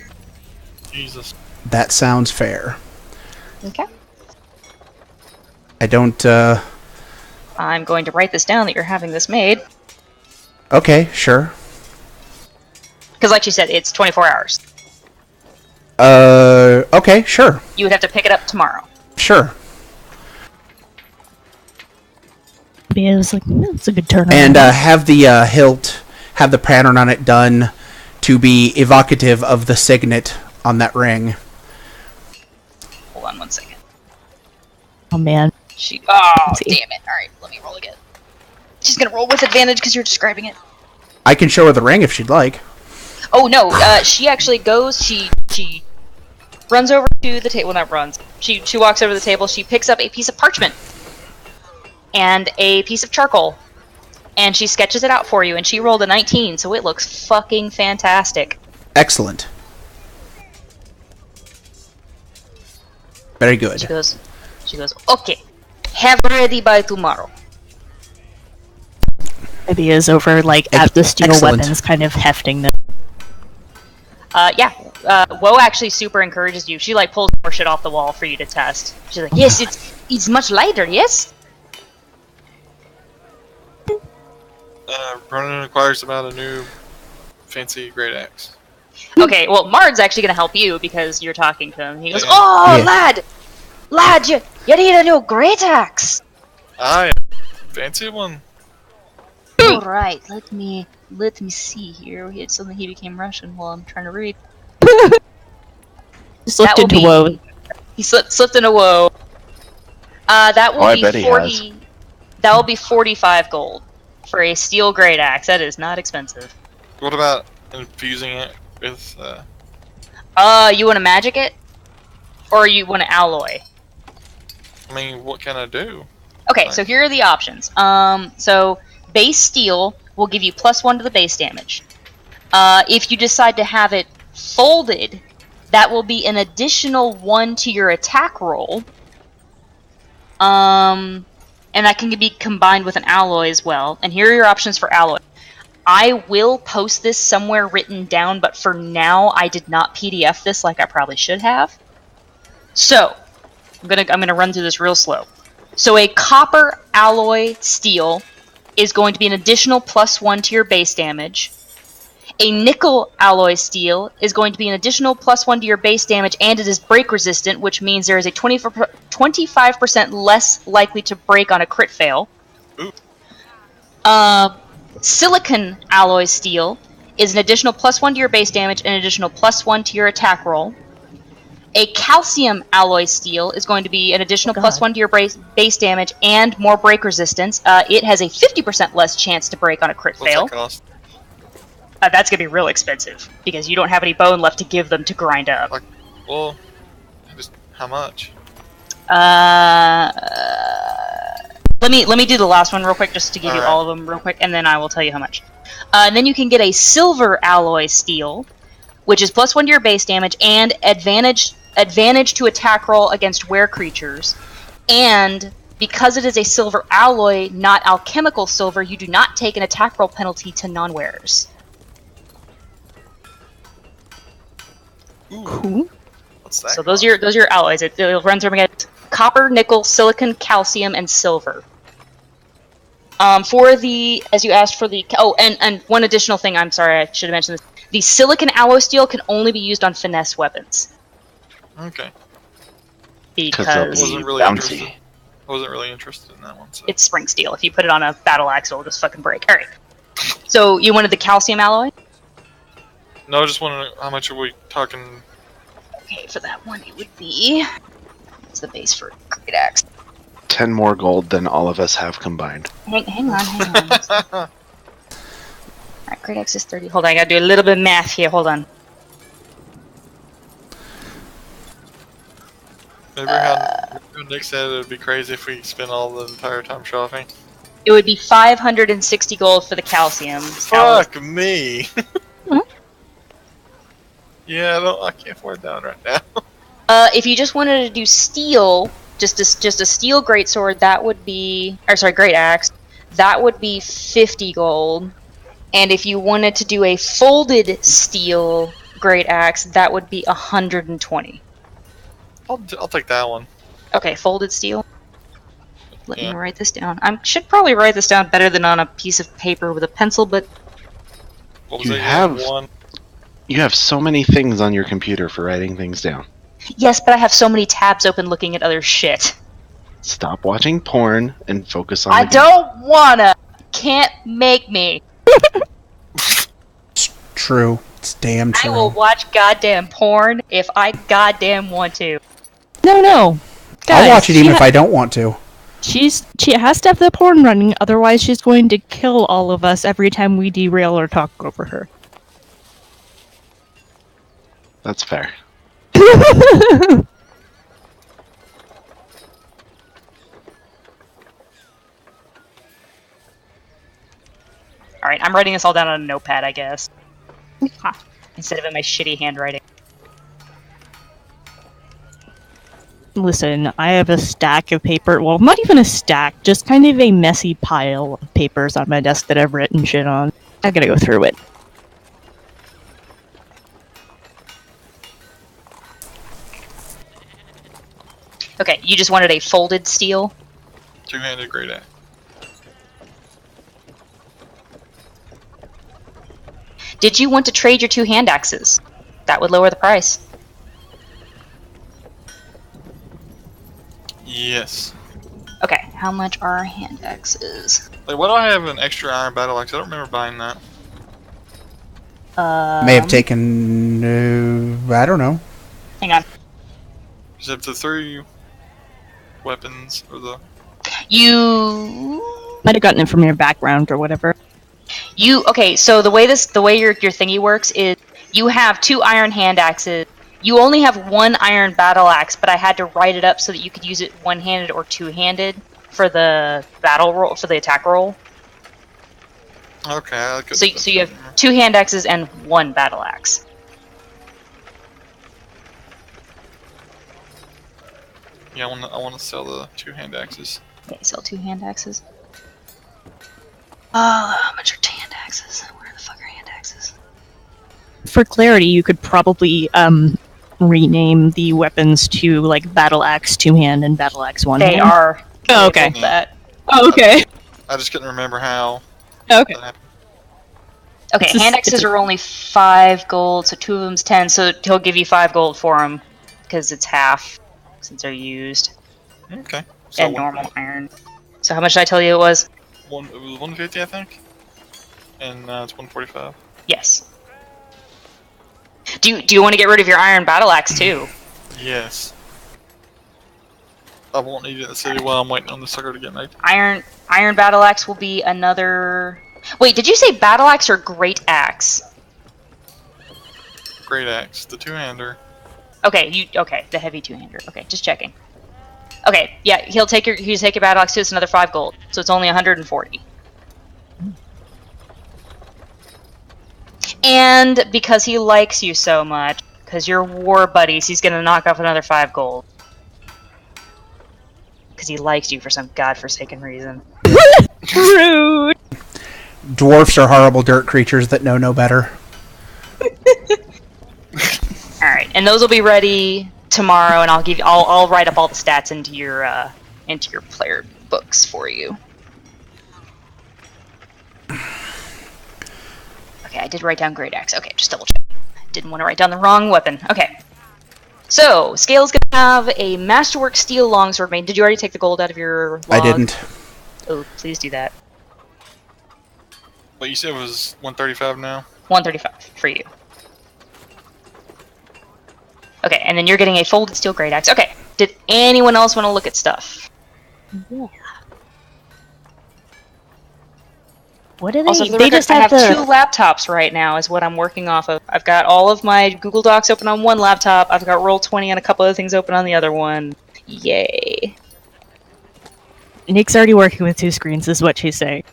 Jesus. That sounds fair. Okay. I don't, I'm going to write this down that you're having this made. Okay, sure. Because like she said, it's 24 hours. Okay, sure. You would have to pick it up tomorrow. Sure. Yeah, it's like, it's a good turnaround. And have the hilt, have the pattern on it done to be evocative of the signet on that ring. Hold on 1 second. Oh man. Oh, Let's see. damn it. Alright, let me roll again. She's gonna roll with advantage because you're describing it. I can show her the ring if she'd like. Oh no, she actually goes, she runs over to the table, well not runs, she walks over to the table, she picks up a piece of parchment and a piece of charcoal, and she sketches it out for you, and she rolled a 19, so it looks fucking fantastic. Excellent. Very She good. goes, okay, have ready by tomorrow. Maybe is over at the steel Excellent. weapons kind of hefting them. Woe actually super encourages you. She pulls more shit off the wall for you to test. She's like, yes, it's much lighter, yes? Ronan inquires about a new fancy great axe. Okay, well, Mard's actually gonna help you because you're talking to him. He goes, Yeah. oh, Yeah. lad, you need a new great axe. I fancy one. Alright, let me see here. We had something he became Russian while I'm trying to read. Slipped will into be- woe. He slipped in a woe. That will Oh, I be bet he 40. That will be 45 gold for a steel great axe. That is not expensive. What about infusing it with? You want to magic it, or you want to alloy? I mean, what can I do? Okay, so here are the options. So base steel will give you +1 to the base damage. If you decide to have it folded, that will be an additional 1 to your attack roll. And that can be combined with an alloy as well. And here are your options for alloy. I will post this somewhere written down, but for now I did not PDF this like I probably should have. So I'm gonna run through this real slow. So a copper alloy steel is going to be an additional +1 to your base damage. A nickel alloy steel is going to be an additional +1 to your base damage, and it is break resistant, which means there is a 25% less likely to break on a crit fail. Ooh. Silicon alloy steel is an additional +1 to your base damage and an additional +1 to your attack roll. A calcium alloy steel is going to be an additional +1 to your base damage and more break resistance. It has a 50% less chance to break on a crit fail. What's that cost? That's going to be real expensive because you don't have any bone left to give them to grind up. Well, just how much? Let me do the last one real quick just to give you Alright. all of them real quick, and then I will tell you how much. And then you can get a silver alloy steel, which is +1 to your base damage and advantage to attack roll against were creatures. And because it is a silver alloy, not alchemical silver, you do not take an attack roll penalty to non-wearers. Ooh, Cool. what's that? So those are your alloys. It'll run through them again: copper, nickel, silicon, calcium, and silver. For the, as you asked for the, and one additional thing, I'm sorry, I should have mentioned this. The silicon alloy steel can only be used on finesse weapons. Okay. Because they'll I wasn't be really bouncy. interested. I wasn't really interested in that one. So. it's spring steel. If you put it on a battle axe, it'll just fucking break. Alright. So you wanted the calcium alloy? No, I just want to know how much are we talking? Okay, for that one it would be, what's the base for great axe? 10 more gold than all of us have combined. Hang on. Alright, great axe is 30. Hold on, I gotta do a little bit of math here. Hold on. Remember how Nick said it would be crazy if we spent all the entire time shopping? It would be 560 gold for the calcium. Fuck me! Yeah, I can't afford that one right now. If you just wanted to do steel, just a steel greatsword, that would be, or sorry, great axe, that would be 50 gold. And if you wanted to do a folded steel great axe, that would be 120. I'll take that one. Okay, folded steel. Let Yeah. me write this down. I should probably write this down better than on a piece of paper with a pencil, but What was You it? have- One. You have so many things on your computer for writing things down. yes, but I have so many tabs open looking at other shit. Stop watching porn and focus on I the game. don't wanna. Can't make me. It's true. It's damn I true. will watch goddamn porn if I goddamn want to. No. Guys, I'll watch it even if I don't want to. She has to have the porn running, otherwise she's going to kill all of us every time we derail or talk over her. That's fair. Alright, I'm writing this all down on a notepad, I guess. Instead of in my shitty handwriting. Listen, I have a stack of paper. Well, not even a stack, just kind of a messy pile of papers on my desk that I've written shit on. I gotta go through it. Okay, you just wanted a folded steel? Two-handed great axe. Did you want to trade your two hand axes? That would lower the price. Yes. Okay, how much our hand axes. Like, why do I have an extra iron battle axe? I don't remember buying that. May have taken. I don't know. Hang on. Is it the 3 weapons or the? You Might have gotten it from your background or whatever. okay? So the way your thingy works is you have 2 iron hand axes. You only have 1 iron battle axe, but I had to write it up so that you could use it one-handed or two-handed for the battle roll, for the attack roll. Okay. I could, So you have 2 hand axes and 1 battle axe. Yeah, I want to sell the 2 hand axes. Okay, sell 2 hand axes. How much are hand axes? Where the fuck are hand axes? For clarity, you could probably rename the weapons to like battle axe 2-hand and battle axe 1-hand. They are. Oh, okay. That. Oh, okay. I just couldn't remember how. Okay. That happened. Okay, It's hand a- axes are only 5 gold, so 2 of them's 10. So he'll give you 5 gold for them because it's half since they're used Okay. So and normal iron. So how much did I tell you it was? It was 150, I think. And it's 145. Yes. Do you want to get rid of your iron battle axe too? Yes. I won't need it in the city while I'm waiting on the sucker to get made. Iron battle axe will be another. Wait, did you say battle axe or great axe? Great axe, the 2-hander. Okay, the heavy 2-hander. Okay, just checking. Okay, yeah, he'll take your battle axe too. It's another 5 gold, so it's only 140. And because he likes you so much, because you're war buddies, he's gonna knock off another 5 gold. Because he likes you for some godforsaken reason. Rude. Dwarfs are horrible dirt creatures that know no better. All right, and those will be ready tomorrow, and I'll write up all the stats into your player books for you. Okay, I did write down great axe. Okay, just double check. Didn't want to write down the wrong weapon. Okay. So, Scale's gonna have a masterwork steel longsword made. Did you already take the gold out of your log? I didn't. Oh, please do that. But you said it was 135 now? 135 for you. Okay, and then you're getting a folded steel great axe. Okay, did anyone else want to look at stuff? Yeah. What do they? Also, for the They record, just I have have the. 2 laptops right now is what I'm working off of. I've got all of my Google Docs open on one laptop. I've got Roll20 and a couple other things open on the other one. Yay. Nick's already working with 2 screens, is what she's saying.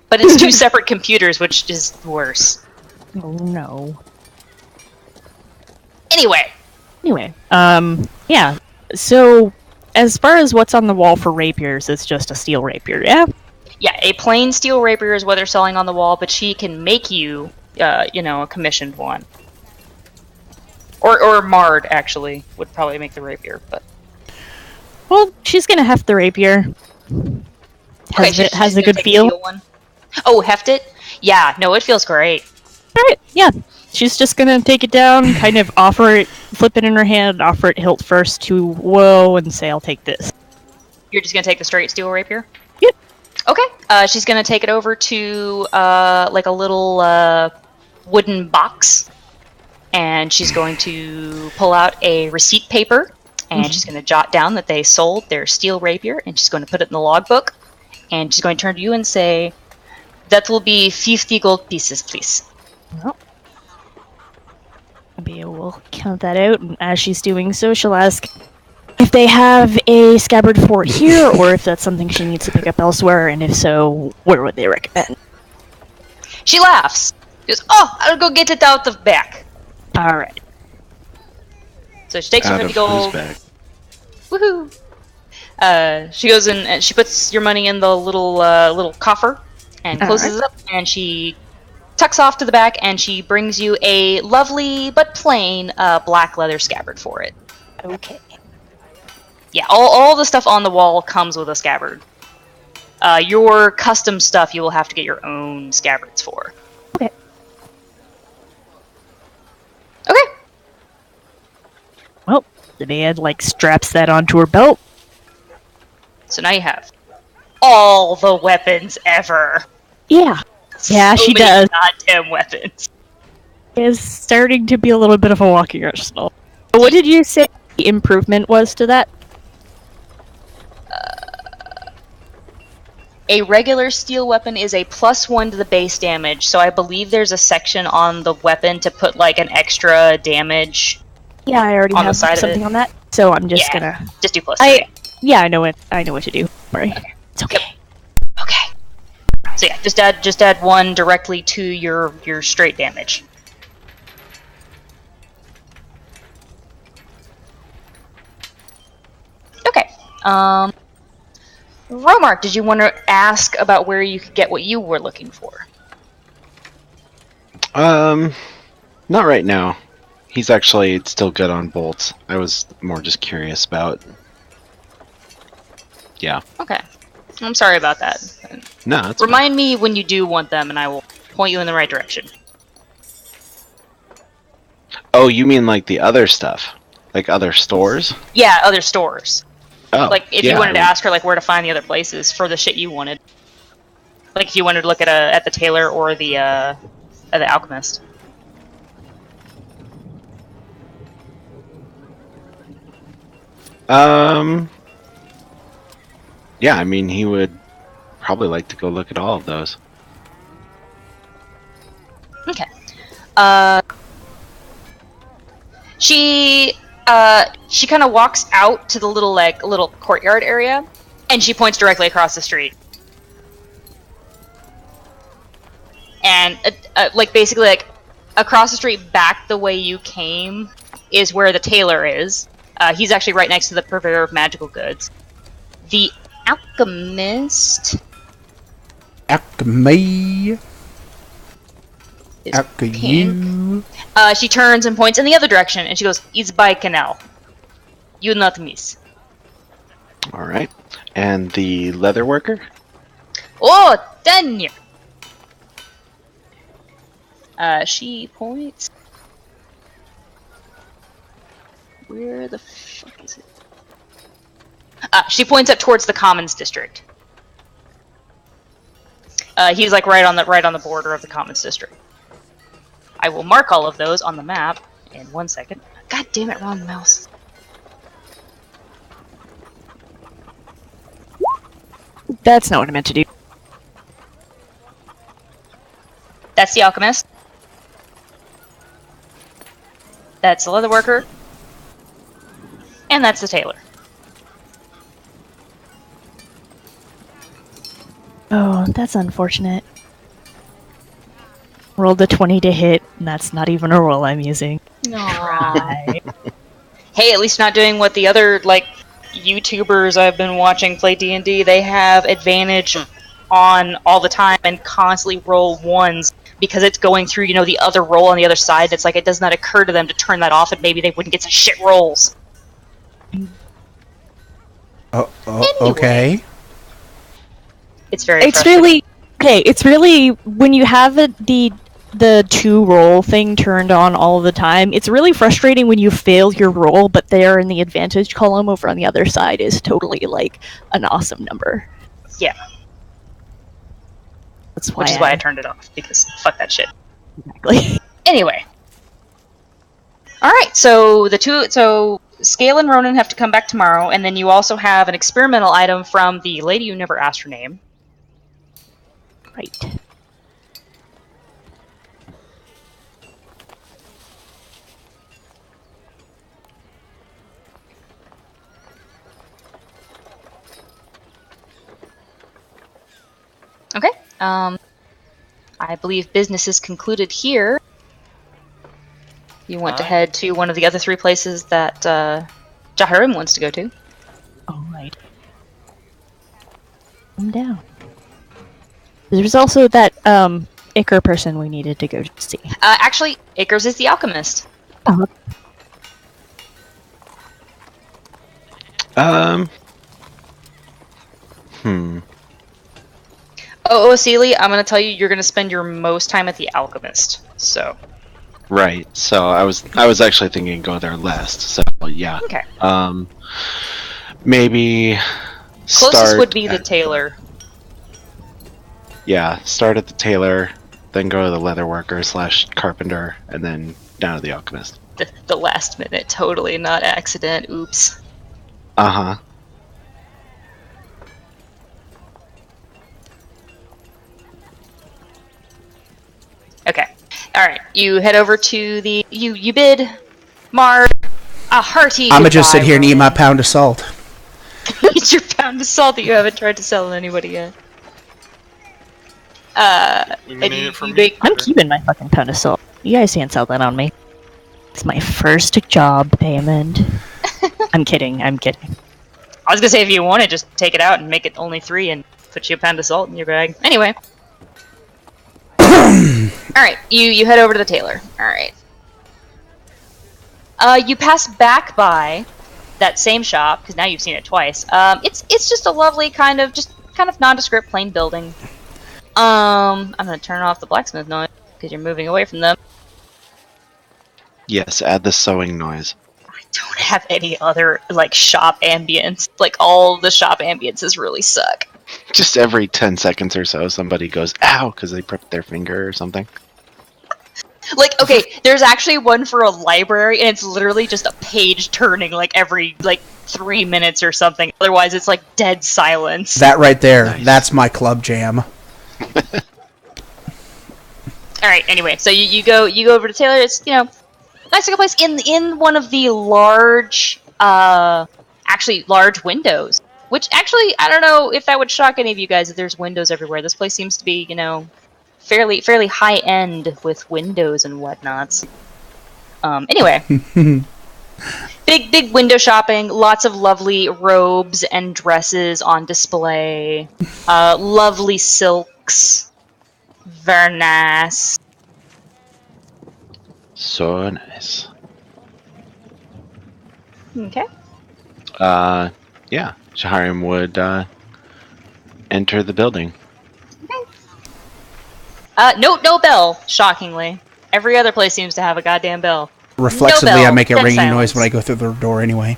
But it's 2 separate computers, which is worse. Oh no. Anyway. Anyway, yeah. So, as far as what's on the wall for rapiers, it's just a steel rapier, yeah? Yeah, a plain steel rapier is what they're selling on the wall, but she can make you, a commissioned one. Or Mard, actually, would probably make the rapier, but... Well, she's gonna heft the rapier. Okay, Has a gonna good take the feel. steel one. Oh, heft it? Yeah, no, it feels great. Alright, yeah. She's just gonna take it down, kind of offer it, flip it in her hand, offer it hilt first to Woe, and say, I'll take this. You're just gonna take the straight steel rapier? Yep. Okay. She's gonna take it over to, like a little, wooden box. And she's going to pull out a receipt paper. And she's gonna jot down that they sold their steel rapier. And she's going to put it in the logbook. And she's going to turn to you and say, that will be 50 gold pieces, please. Well, maybe we'll count that out, and as she's doing so, she'll ask if they have a scabbard for it here, or if that's something she needs to pick up elsewhere, and if so, where would they recommend? She laughs. She goes, oh, I'll go get it out of back. Alright. So she takes her Out 50 of whose gold. bag? Woohoo! She goes in and she puts your money in the little coffer and closes it up, and she tucks off to the back, and she brings you a lovely but plain black leather scabbard for it. Okay. Yeah, all the stuff on the wall comes with a scabbard. Your custom stuff you will have to get your own scabbards for. Okay. Okay. Well, the man, straps that onto her belt. So now you have all the weapons ever. Yeah. Yeah, So she many does. goddamn weapons. Is starting to be a little bit of a walking arsenal. What did you say the improvement was to that? A regular steel weapon is a +1 to the base damage, so I believe there's a section on the weapon to put like an extra damage. Yeah, I already On the have side of something it? on that, so I'm just Yeah. gonna. Just do +3. Yeah, I know it. I know what to do. Sorry, it's okay. Okay. So yeah, just add 1 directly to your straight damage. Okay. Romark, did you want to ask about where you could get what you were looking for? Not right now. He's actually still good on bolts. I was more just curious about. Yeah. Okay. I'm sorry about that. No, that's Remind me when you do want them, and I will point you in the right direction. Oh, you mean like the other stuff? Like other stores? Yeah, other stores. Oh, Like, if yeah, you wanted to I would- ask her, like, where to find the other places for the shit you wanted. Like, if you wanted to look at the tailor or the alchemist. Yeah, I mean, he would probably like to go look at all of those. Okay. She kind of walks out to the little courtyard area, and she points directly across the street. And basically like across the street, back the way you came, is where the tailor is. He's actually right next to the purveyor of magical goods. The alchemist. Alchemy. Is Alchemy. She turns and points in the other direction, and she goes, "It's by canal. You not miss." All right. And the leather worker? Oh, Daniel. She points. Where the fuck is it? She points up towards the Commons district. He's like right on the border of the Commons district. I will mark all of those on the map in 1 second. God damn it, wrong mouse. That's not what I meant to do. That's the alchemist. That's the leather worker. And that's the tailor. Oh, that's unfortunate. Rolled a 20 to hit, and that's not even a roll I'm using. Right. Hey, at least not doing what the other YouTubers I've been watching play D&D. They have advantage on all the time and constantly roll 1s because it's going through, the other roll on the other side. It's like it does not occur to them to turn that off, and maybe they wouldn't get some shit rolls. Okay. It's very. It's really okay. It's really when you have the 2 roll thing turned on all the time. It's really frustrating when you fail your roll, but there in the advantage column over on the other side is totally an awesome number. Yeah. That's why. Which is why I turned it off, because fuck that shit. Exactly. Anyway. Alright, so Skail and Ronan have to come back tomorrow, and then you also have an experimental item from the lady you never asked her name. Right. Okay. I believe business is concluded here. You want to head to one of the other 3 places that Jaharim wants to go to. All right. Calm down. There's also that Icar person we needed to go see. Actually, Akers is the alchemist. Oh. Oh, Celie, I'm going to tell you, you're going to spend your most time at the alchemist. So. Right. So I was actually thinking go there last. So yeah. Okay. Maybe Closest start would be the at- tailor. Yeah, start at the tailor, then go to the leatherworker / carpenter, and then down to the alchemist. The last minute, totally not accident. Oops. Uh-huh. Okay. Alright, you head over to the... You bid Marg a hearty I'ma just sit goodbye, here and eat my Ronan. pound of salt. Eat your pound of salt that you haven't tried to sell to anybody yet. You And need you it from me? make... I'm keeping my fucking pound of salt. You guys can't sell that on me. It's my first job payment. I'm kidding. I was gonna say, if you want to, just take it out and make it only 3 and put you a pound of salt in your bag. Anyway. Alright, you head over to the tailor. Alright. You pass back by that same shop, because now you've seen it twice. It's just a lovely kind of nondescript plain building. I'm gonna turn off the blacksmith noise, because you're moving away from them. Yes, add the sewing noise. I don't have any other, like, shop ambience. Like, all the shop ambiences really suck. Just every 10 seconds or so, somebody goes, ow, because they pricked their finger or something. Like, okay, there's actually one for a library, and it's literally just a page turning, like, every, 3 minutes or something. Otherwise, it's, like, dead silence. That right there, Nice. that's my club jam. Alright, anyway, so you go over to Taylor. It's, nice little place in one of the large windows. Which, actually, I don't know if that would shock any of you guys that there's windows everywhere. This place seems to be, fairly high-end with windows and whatnots. Anyway. Big window shopping, lots of lovely robes and dresses on display. Lovely silks. Very nice. So nice. Okay. Yeah, Shaharim would enter the building. No bell, shockingly. Every other place seems to have a goddamn bell. Reflexively, No bell, I make a dead ringing silence. noise when I go through the door anyway.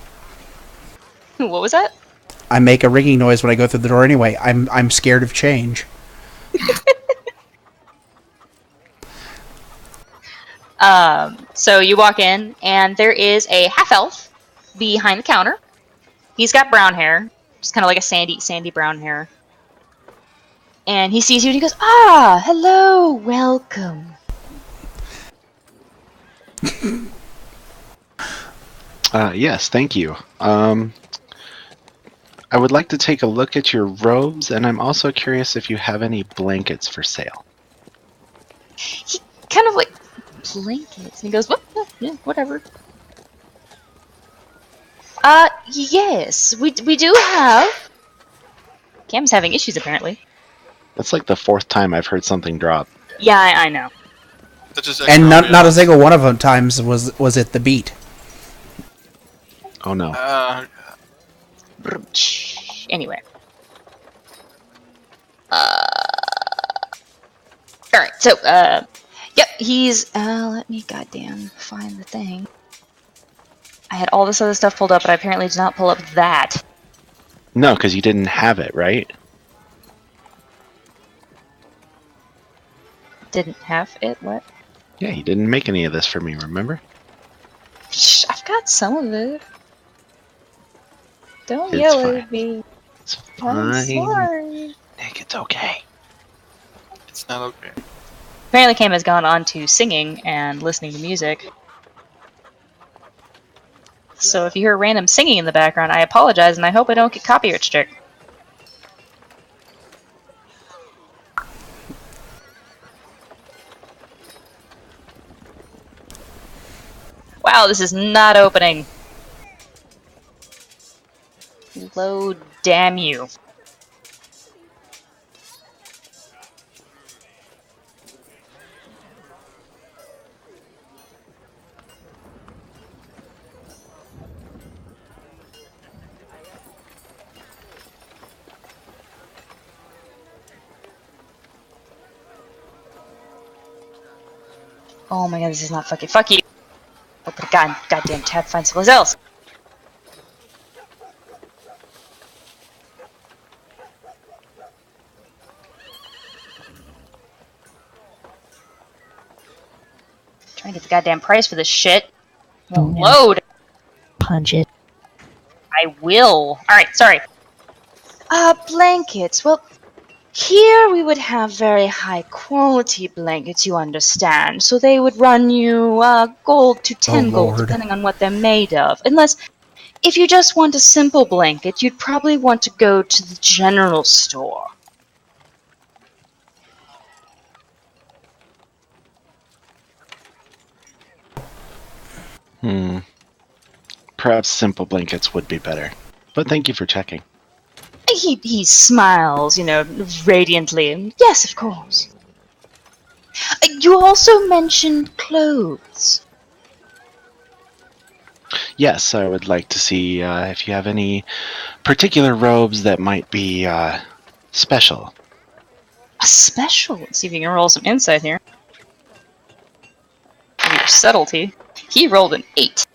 What was that? I make a ringing noise when I go through the door anyway. I'm scared of change. So you walk in, and there is a half-elf behind the counter. He's got brown hair, just kind of like a sandy brown hair. And he sees you and he goes, "Ah, hello, welcome." Yes, thank you. I would like to take a look at your robes, and I'm also curious if you have any blankets for sale. He kind of like blankets, and he goes, "What? Yeah, whatever." Yes, we do have. Cam's having issues apparently. That's like the 4th time I've heard something drop. Yeah, I know. That just And not a echoed. single one of them times was it the beat. Oh no. Anyway. Alright, so, yep, he's, let me goddamn find the thing. I had all this other stuff pulled up, but I apparently did not pull up that. No, because you didn't have it, right? Didn't have it? What? Yeah, you didn't make any of this for me, remember? Shh, I've got some of it. Don't It's yell fine. at me. It's I'm fine. sorry. Nick, it's okay. It's not okay. Apparently Cam has gone on to singing and listening to music. So if you hear random singing in the background, I apologize, and I hope I don't get copyright struck. Wow, this is not opening. Load, damn you. Oh my god, this is not fucking. Fuck you. Open a goddamn tab, find someplace else. Trying to get the goddamn price for this shit. Won't Yeah. load. Punch it. I will. Alright, sorry. Blankets. Well, here we would have very high quality blankets, you understand. So they would run you gold to 10 gold, Lord. depending on what they're made of. Unless, if you just want a simple blanket, you'd probably want to go to the general store. Perhaps simple blankets would be better. But thank you for checking. He smiles, radiantly. Yes, of course. You also mentioned clothes. Yes, I would like to see if you have any particular robes that might be special. A special? Let's see if you can roll some insight here. Maybe your subtlety. He rolled an 8.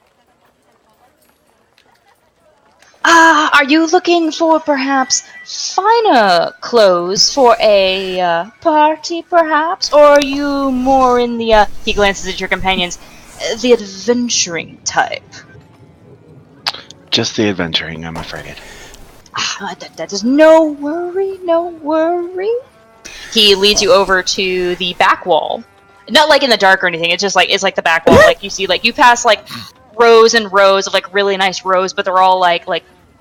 Are you looking for perhaps finer clothes for a party, perhaps? Or are you more in the, he glances at your companions, the adventuring type? Just the adventuring, I'm afraid. That is no worry, no worry. He leads you over to the back wall. Not like in the dark or anything, it's just like, it's like the back wall. Like you see, like you pass like rows and rows of like really nice robes, but they're all like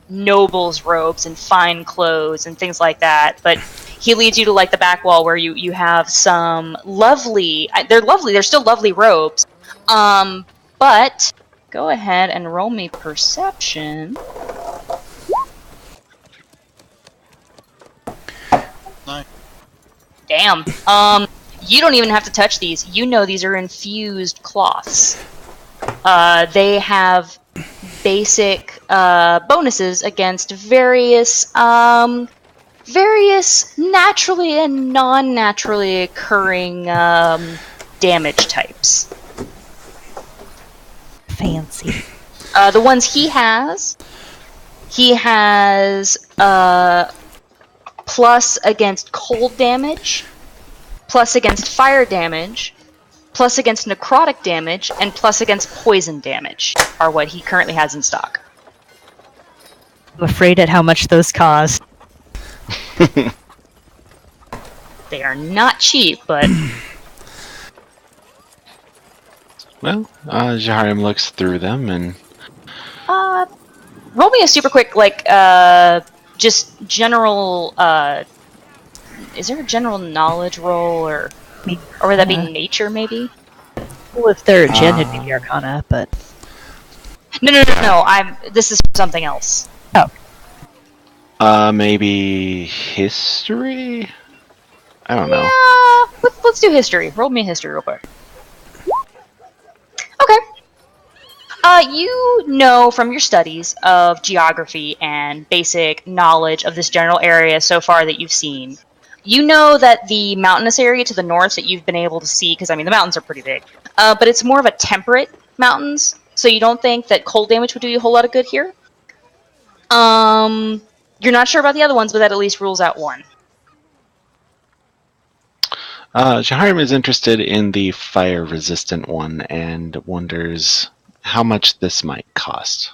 nobles' robes and fine clothes and things like that. But he leads you to like the back wall where you have some lovely, they're still lovely robes. But go ahead and roll me perception. Nice. Damn. You don't even have to touch these. You know these are infused cloths. They have basic bonuses against various naturally and non-naturally occurring damage types. Fancy. The ones he has plus against cold damage, plus against fire damage, plus against necrotic damage, and plus against poison damage are what he currently has in stock. I'm afraid at how much those cost. They are not cheap, but Well, Jaharim looks through them and... roll me a super quick, just general, is there a general knowledge roll, or would that be nature, maybe? Well, if they're a gen, it'd be the Arcana, but... No, this is something else. Oh. Maybe history? I don't know. Yeah, let's do history. Roll me a history real quick. Okay. You know from your studies of geography and basic knowledge of this general area so far that you've seen, you know that the mountainous area to the north that you've been able to see, because, I mean, the mountains are pretty big, but it's more of a temperate mountains, so you don't think that cold damage would do you a whole lot of good here. You're not sure about the other ones, but that at least rules out one. Jaharim is interested in the fire-resistant one and wonders how much this might cost.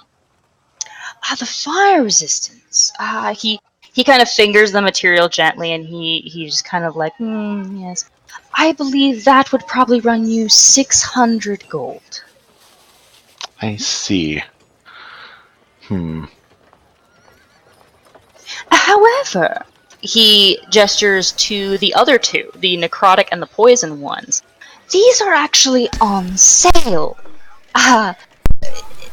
The fire resistance. He kind of fingers the material gently, and he's just kind of like, yes. I believe that would probably run you 600 gold. I see. However, he gestures to the other two, the necrotic and the poison ones. These are actually on sale.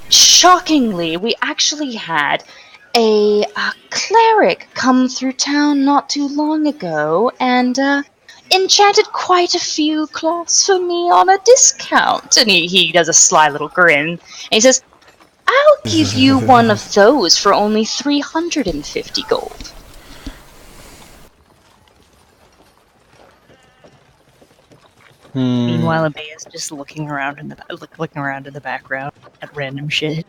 Shockingly, we actually had a cleric come through town not too long ago and enchanted quite a few cloths for me on a discount. And he does a sly little grin, and he says, I'll give you one of those for only 350 gold. Meanwhile, Abe is just looking around in the background at random shit.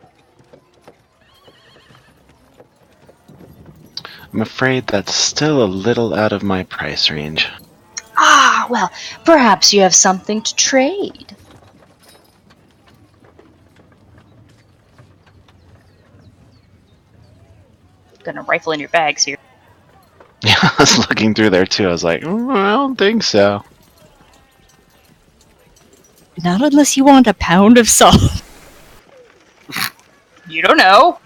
I'm afraid that's still a little out of my price range. Well, perhaps you have something to trade. gonna rifle in your bags here. Yeah, I was looking through there too. I was like, I don't think so. Not unless you want a pound of salt. You don't know.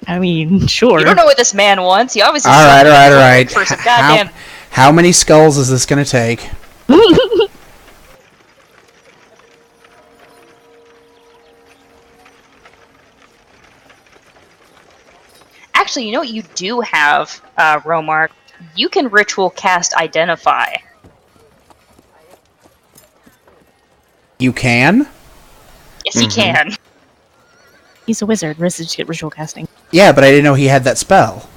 I mean, sure. You don't know what this man wants. He obviously All right. for some goddamn. How many skulls is this going to take? Actually, you know what you do have, Romark? You can ritual cast Identify. You can? Yes, you can. He's a wizard. Wizards get ritual casting. Yeah, but I didn't know he had that spell.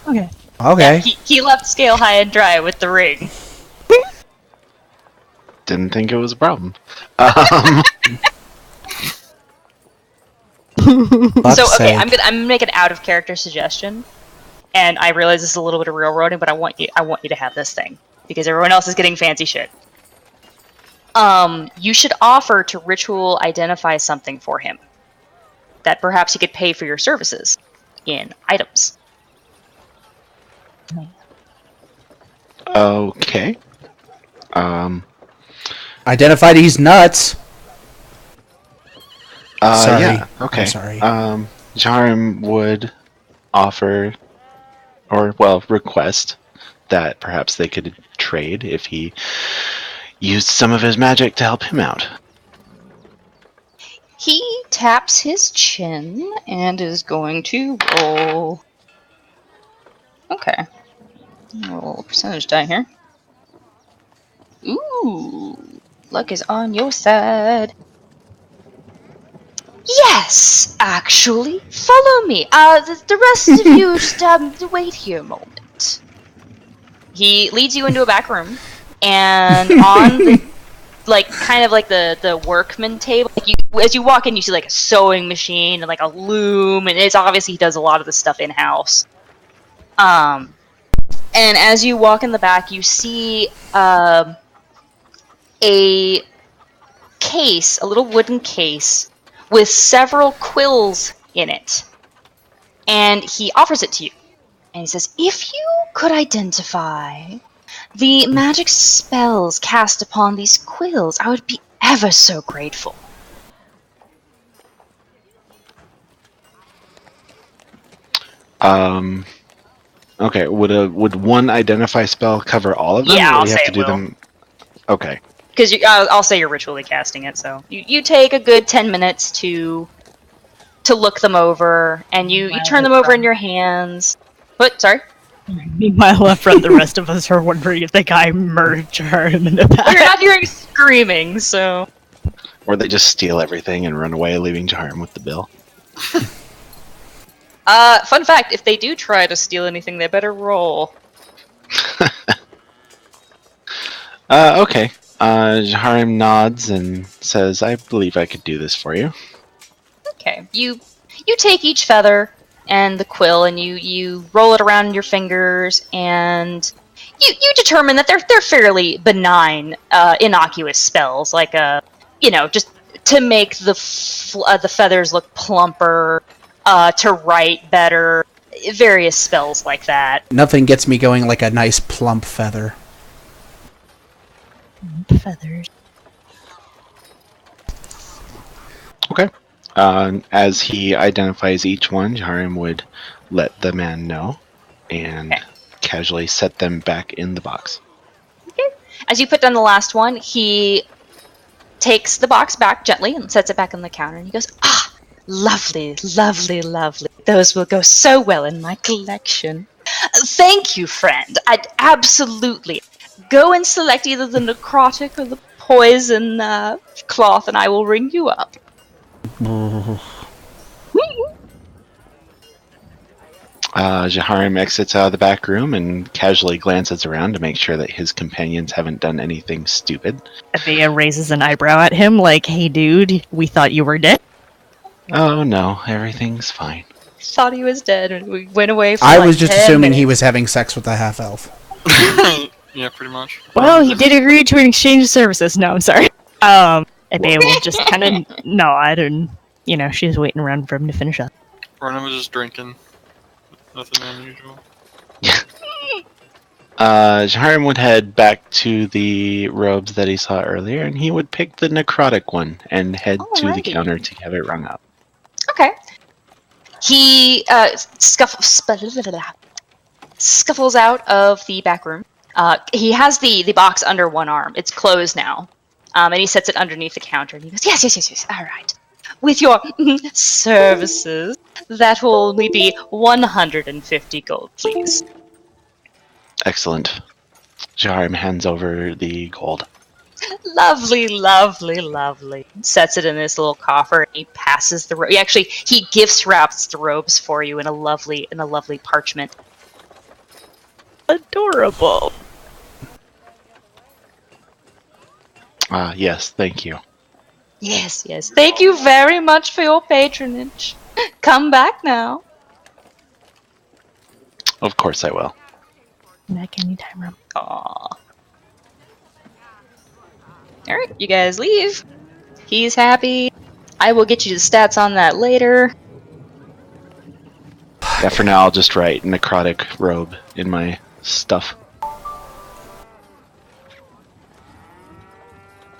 Okay. Okay. Yeah, he left Skail high and dry with the ring. Didn't think it was a problem. Fuck's Okay, sake. I'm gonna make an out of character suggestion, and I realize this is a little bit of railroading, but I want you to have this thing because everyone else is getting fancy shit. You should offer to ritual identify something for him that perhaps he could pay for your services in items. Okay. Identified he's nuts. Sorry. Yeah, okay. I'm sorry. Jarim would offer, or, well, request that perhaps they could trade if he used some of his magic to help him out. He taps his chin and is going to roll. Okay. Roll a percentage die here. Ooh. Luck is on your side. Yes, actually. Follow me. The rest of you just wait here a moment. He leads you into a back room, and on the kind of like the workman table, as you walk in, you see like a sewing machine and like a loom, and it's obvious he does a lot of this stuff in house. And as you walk in the back, you see a case, a little wooden case with several quills in it. And he offers it to you. And he says, if you could identify the magic spells cast upon these quills, I would be ever so grateful. Okay, would one identify spell cover all of them? Yeah, or I'll we have say to it do will. them. Okay. Because I'll say you're ritually casting it, so you take a good 10 minutes to look them over, and you turn them over in your hands. What? Sorry? Meanwhile, up front, the rest of us are wondering if the guy murdered him in the Well, you're back. not hearing screaming, so... Or they just steal everything and run away, leaving Jarim with the bill. Fun fact, if they do try to steal anything, they better roll. Okay. Jarim nods and says, I believe I could do this for you. Okay, you take each feather and the quill, and you roll it around in your fingers, and you determine that they're fairly benign, innocuous spells, like just to make the feathers look plumper, to write better, various spells like that. Nothing gets me going like a nice plump feather. Feathers. Okay. As he identifies each one, Jarim would let the man know and casually set them back in the box. Okay. As you put down the last one, he takes the box back gently and sets it back on the counter, and he goes, "Ah, lovely, lovely, lovely. Those will go so well in my collection. Thank you, friend. I'd absolutely go and select either the necrotic or the poison cloth, and I will ring you up." Jaharim exits out of the back room and casually glances around to make sure that his companions haven't done anything stupid. Abea raises an eyebrow at him, like, hey dude, we thought you were dead. Oh no, everything's fine. Thought he was dead, and we went away for I like was just 10 assuming he minutes. was having sex with a half-elf. Yeah, pretty much. Well, he did agree to an exchange of services. No, I'm sorry. Abea will just kind of nod, and, she was waiting around for him to finish up. Ronan was just drinking with Nothing unusual. Jaharim would head back to the robes that he saw earlier, and he would pick the necrotic one and head to the Alrighty. counter to have it rung up. Okay. He scuffles out of the back room. He has the box under one arm. It's closed now. And he sets it underneath the counter. And he goes, yes. All right. With your services, that will only be 150 gold, please. Excellent. Jaharim hands over the gold. Lovely. Sets it in this little coffer. And he passes the robe. He gift wraps the robes for you in a lovely parchment. Adorable. Yes, thank you. Yes. Thank you very much for your patronage. Come back now. Of course I will. Back anytime, room. Aww. Alright, you guys leave. He's happy. I will get you the stats on that later. Yeah, for now I'll just write necrotic robe in my stuff.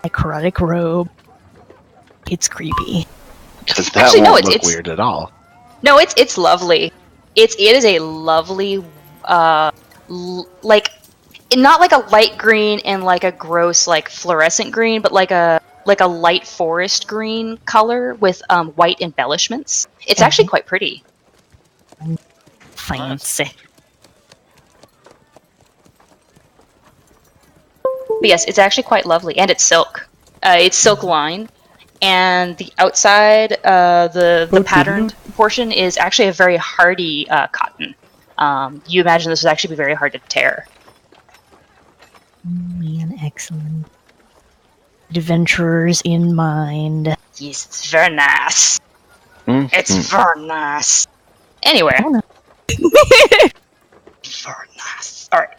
Necrotic robe. It's creepy. Because that Actually, no, won't look it's weird at all. No, it's lovely. It is a lovely, like, not like a light green and like a gross like fluorescent green, but like a light forest green color with white embellishments. It's actually quite pretty. Fancy. But yes, it's actually quite lovely, and it's silk. It's silk lined, and the outside, the patterned portion is actually a very hardy cotton. You imagine this would actually be very hard to tear. Man, excellent. Adventurers in mind. Yes, it's very nice. It's very nice. Anyway. Oh, no. Very nice. Alright.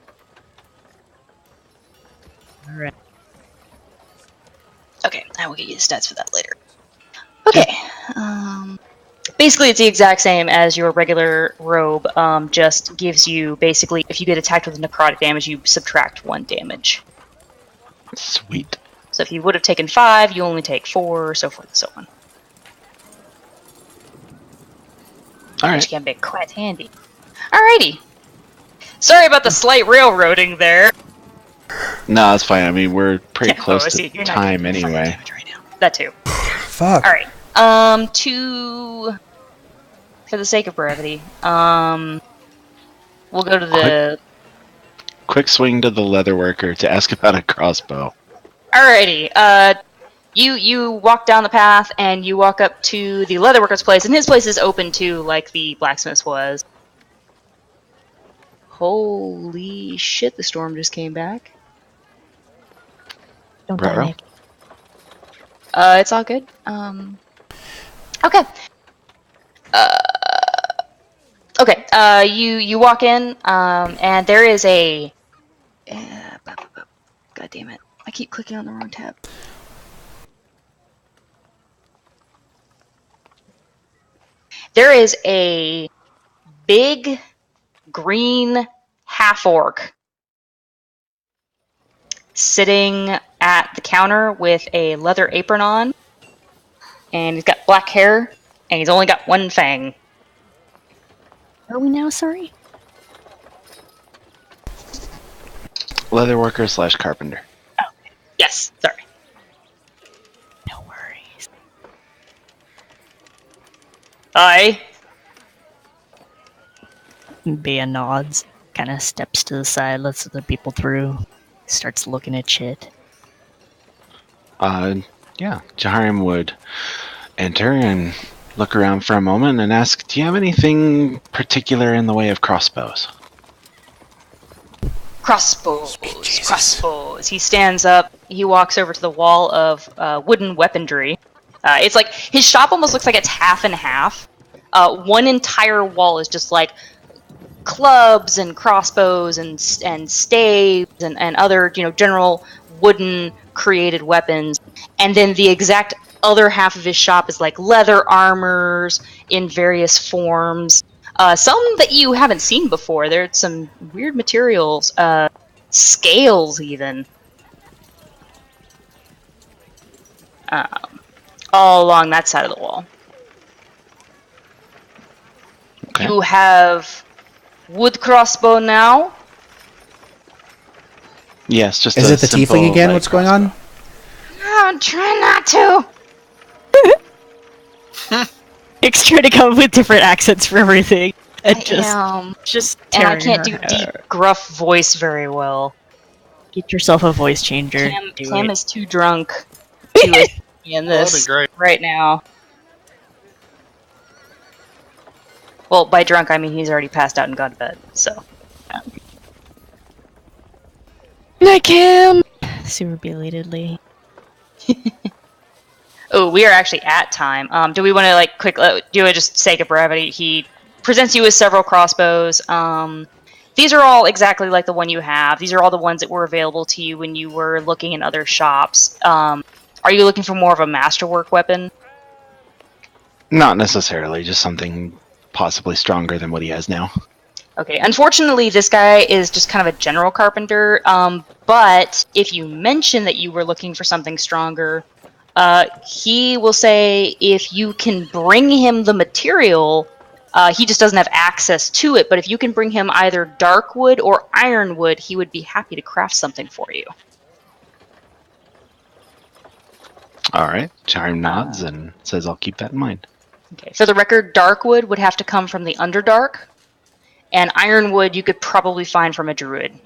Okay, I will get you the stats for that later. Okay. Basically, it's the exact same as your regular robe, just gives you, basically, if you get attacked with necrotic damage, you subtract 1 damage. Sweet. So if you would have taken 5, you only take 4, so forth and so on. Which Alright. can be quite handy. Alrighty. Sorry about the slight railroading there. No, that's fine. I mean, we're pretty close see, to you're not time taking fire anyway. damage right now. That too. Fuck. Alright. For the sake of brevity, we'll go to the... Quick swing to the leatherworker to ask about a crossbow. Alrighty, you walk down the path, and you walk up to the leatherworker's place, and his place is open too, like the blacksmith's was. Holy shit, the storm just came back. Don't Ruh-roh. die, Nick. It's all good. Okay. Okay, you walk in, and there is a... God damn it. I keep clicking on the wrong tab. There is a big green half-orc sitting at the counter with a leather apron on, and he's got black hair, and he's only got 1 fang. Are we now sorry? Leatherworker / carpenter. Yes, sorry. No worries. Aye. Bea nods, kind of steps to the side, lets other people through, starts looking at shit. Yeah. Jaharim would enter and look around for a moment and ask, do you have anything particular in the way of crossbows? Crossbows. He stands up, he walks over to the wall of wooden weaponry. It's like, his shop almost looks like it's half and half. One entire wall is just like clubs and crossbows and staves and other, general wooden created weapons. And then the exact other half of his shop is like leather armors in various forms. Some that you haven't seen before. There's some weird materials. Scales, even. All along that side of the wall. Okay. You have wood crossbow now. Yes, just Is a it the simple tiefling again? light What's going crossbow. on? I'm trying not to. Nick's trying to come up with different accents for everything. And just and tearing I can't her do deep, hair. gruff voice very well. Get yourself a voice changer. Cam is too drunk to assist me in That'd be this great. right now. Well, by drunk I mean he's already passed out and gone to bed. So. Night Cam! Super belatedly. Oh, we are actually at time. Do we want to like quick do it just sake of brevity? He presents you with several crossbows. These are all exactly like the one you have. These are all the ones that were available to you when you were looking in other shops. Are you looking for more of a masterwork weapon? Not necessarily, just something possibly stronger than what he has now. Okay, unfortunately, this guy is just kind of a general carpenter. But if you mention that you were looking for something stronger, he will say if you can bring him the material, he just doesn't have access to it. But if you can bring him either dark wood or iron wood, he would be happy to craft something for you. All right. Charm nods and says, "I'll keep that in mind." Okay. For the record, dark wood would have to come from the Underdark, and iron wood you could probably find from a druid.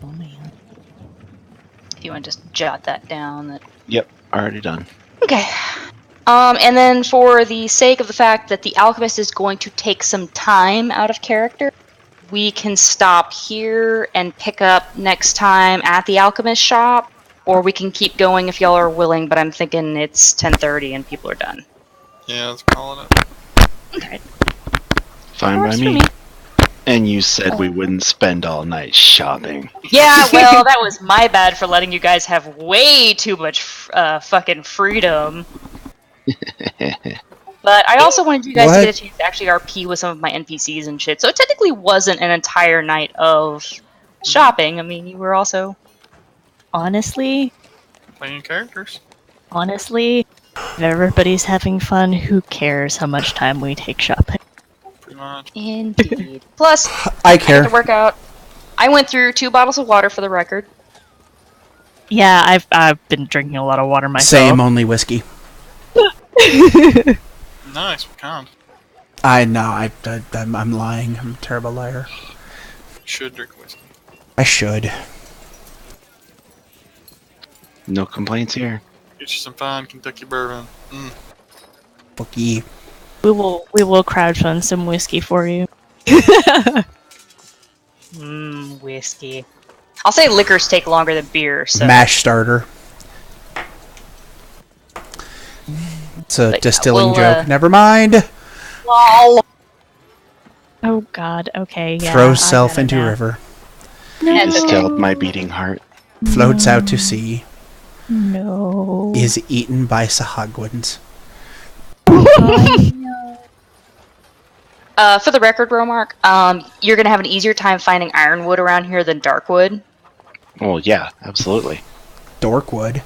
Oh man. If you want to just jot that down. That. Yep, already done. Okay. And then for the sake of the fact that the alchemist is going to take some time out of character, we can stop here and pick up next time at the alchemist shop, or we can keep going if y'all are willing, but I'm thinking it's 10:30 and people are done. Yeah, let's call it up. Okay. Fine by Works for me. me. And you said we wouldn't spend all night shopping. Yeah, well, that was my bad for letting you guys have way too much fucking freedom. But I also wanted you guys to get a chance to actually RP with some of my NPCs and shit, so it technically wasn't an entire night of shopping. I mean, you were also... Honestly, Playing characters. if everybody's having fun, who cares how much time we take shopping? Pretty much. Indeed. Plus, I I care. had to work out. I went through 2 bottles of water for the record. Yeah, I've been drinking a lot of water myself. Same, only whiskey. Nice, what kind? I'm lying. I'm a terrible liar. Should drink whiskey. I should. No complaints here. Get you some fine Kentucky bourbon. Bookie. We will crowdfund some whiskey for you. Whiskey. I'll say liquors take longer than beer, so... Mash starter. It's a But, distilling we'll, joke. Never mind. Lol. Oh god, okay, yeah. Throws I self gotta into know. river. And Distilled my beating heart. Floats out to sea. No. Is eaten by Sahagwans. For the record, Romark, you're gonna have an easier time finding ironwood around here than darkwood. Well, yeah, absolutely. Dorkwood.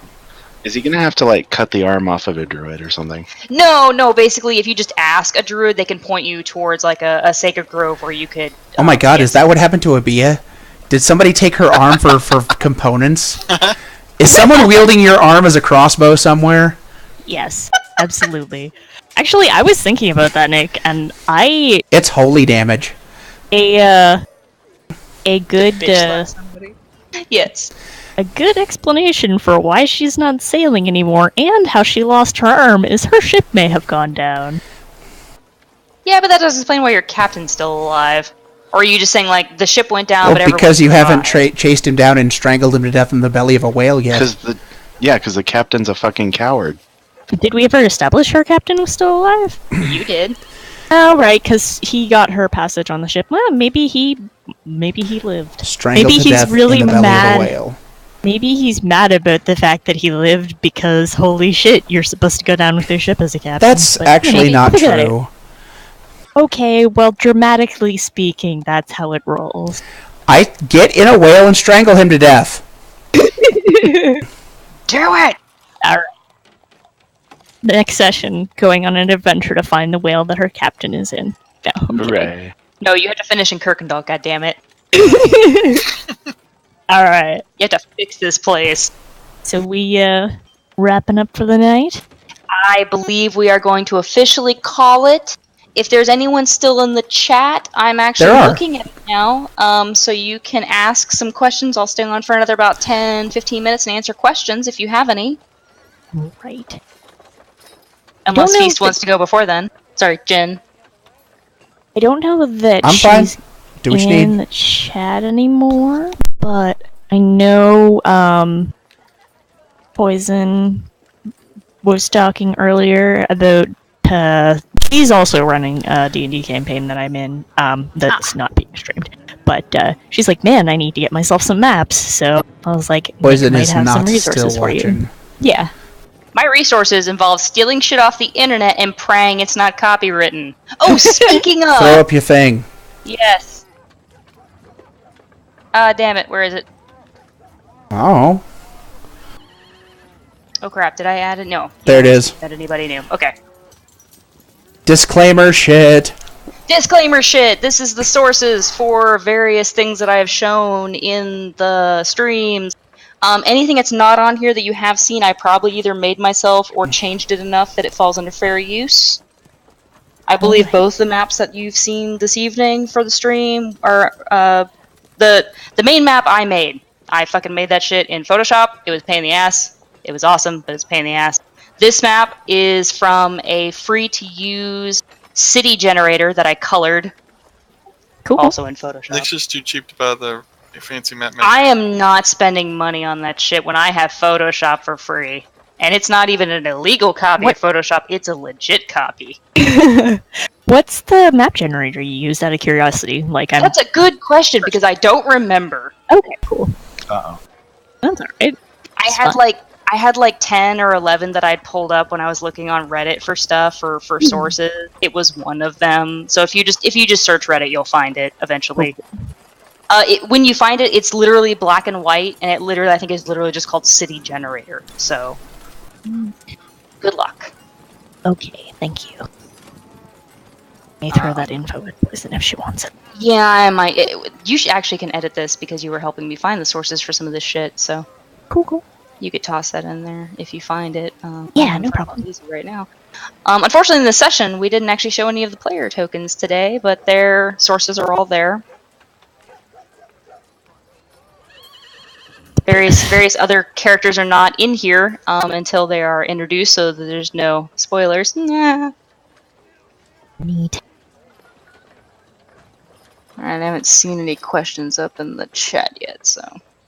Is he gonna have to, like, cut the arm off of a druid or something? No, basically, if you just ask a druid, they can point you towards, like, a sacred grove where you could... Oh my god, get is that what happened to Abia? Did somebody take her arm for components? Is someone wielding your arm as a crossbow somewhere? Yes, absolutely. Actually, I was thinking about that, Nick, and It's holy damage. a good Yes. a good explanation for why she's not sailing anymore and how she lost her arm is her ship may have gone down. Yeah, but that doesn't explain why your captain's still alive. Or are you just saying, like, the ship went down, Well, but everyone because you haven't survived? chased him down and strangled him to death in the belly of a whale yet. Because the captain's a fucking coward. Did we ever establish her captain was still alive? You did. Oh, right, because he got her passage on the ship. Well, maybe he lived. Strangled maybe to he's death really in the belly mad. of a whale. Maybe he's mad about the fact that he lived because, holy shit, you're supposed to go down with your ship as a captain. That's But, actually maybe. not Look at it. true. Okay, well, dramatically speaking, that's how it rolls. I get in a whale and strangle him to death. Do it! Alright. Next session, going on an adventure to find the whale that her captain is in. No, I'm kidding. Hooray. No, you have to finish in Kuykendahl, goddammit. Alright, You have to fix this place. so we, wrapping up for the night? I believe we are going to officially call it. If there's anyone still in the chat, I'm actually There are. looking at it now. So you can ask some questions. I'll stay on for another about 10, 15 minutes and answer questions if you have any. Right. Unless Don't know Feast if wants to go before then. Sorry, Jen. I don't know that I'm fine. she's Do what you in need. the chat anymore, but I know Poison was talking earlier about he's also running a D&D campaign that I'm in that's not being streamed. But she's like, man, I need to get myself some maps. So I was like, Nick Poison might is have some not resources still for you. watching. Yeah. My resources involve stealing shit off the internet and praying it's not copywritten. Oh, speaking Throw of! up your thing. Yes. Damn it, where is it? Oh, Oh crap, did I add it? No. there it is. That anybody knew. Okay. Disclaimer shit. Disclaimer shit! This is the sources for various things that I have shown in the streams. Anything that's not on here that you have seen, I probably either made myself or changed it enough that it falls under fair use. I believe both the maps that you've seen this evening for the stream are the main map I made. I fucking made that shit in Photoshop. It was a pain in the ass. It was awesome, but it's a pain in the ass. This map is from a free-to-use city generator that I colored, Cool. also in Photoshop. Nick's just too cheap to buy the fancy map maker. I am not spending money on that shit when I have Photoshop for free. And it's not even an illegal copy of Photoshop, it's a legit copy. What's the map generator you used out of curiosity? Like, I'm That's a good question because I don't remember. okay. Cool. Uh-oh. That's all right. I had like 10 or 11 that I'd pulled up when I was looking on Reddit for stuff or for sources. It was one of them. So if you just search Reddit, you'll find it eventually. When you find it, it's literally black and white, and I think it's literally just called City Generator. So, good luck. Okay, thank you. May throw that info at Poison if she wants it. Yeah, I might. You actually can edit this because you were helping me find the sources for some of this shit. So, Cool. you could toss that in there if you find it. Yeah, I'm no finding problem. it easy right now. Unfortunately, in this session, we didn't actually show any of the player tokens today, but their sources are all there. Various other characters are not in here until they are introduced, so that there's no spoilers. Nah. Neat. Alright, I haven't seen any questions up in the chat yet, so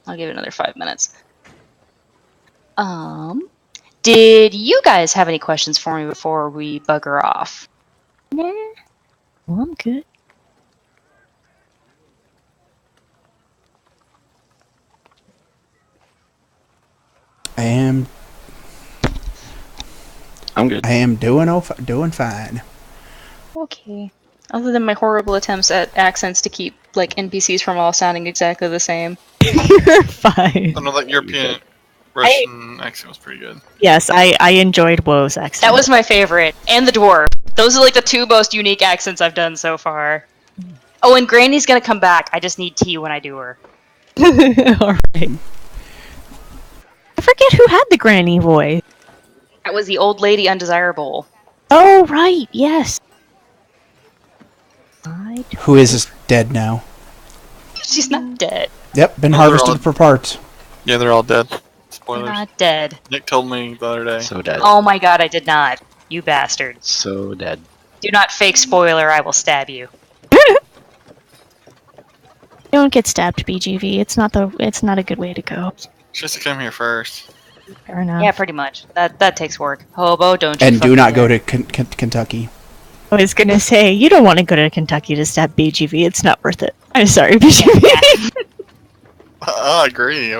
I'll give it another 5 minutes. Did you guys have any questions for me before we bugger off? Nah. Well, I'm good. I'm good. I am doing fine. Okay. Other than my horrible attempts at accents to keep like NPCs from all sounding exactly the same. You're fine. I know that European Russian accent was pretty good. Yes, I enjoyed Woe's accent. That was my favorite. And the dwarf. Those are like the two most unique accents I've done so far. Oh, and Granny's gonna come back. I just need tea when I do her. Alright. I forget who had the granny voice. That was the old lady undesirable. Oh, right, yes. Who is dead now? She's not dead. Yep, been Oh, they're harvested all- for parts. Yeah, they're all dead. Spoilers. Not dead. Nick told me the other day. So dead. Oh my god, I did not. You bastard. So dead. Do not fake spoiler, I will stab you. Don't get stabbed, BGV. It's not a good way to go. She has to come here first. Fair enough. Yeah, pretty much. That takes work. Hobo, don't you And do fucking not go dare. to Kentucky. I was gonna say, you don't want to go to Kentucky to stab BGV. It's not worth it. I'm sorry, BGV. I agree.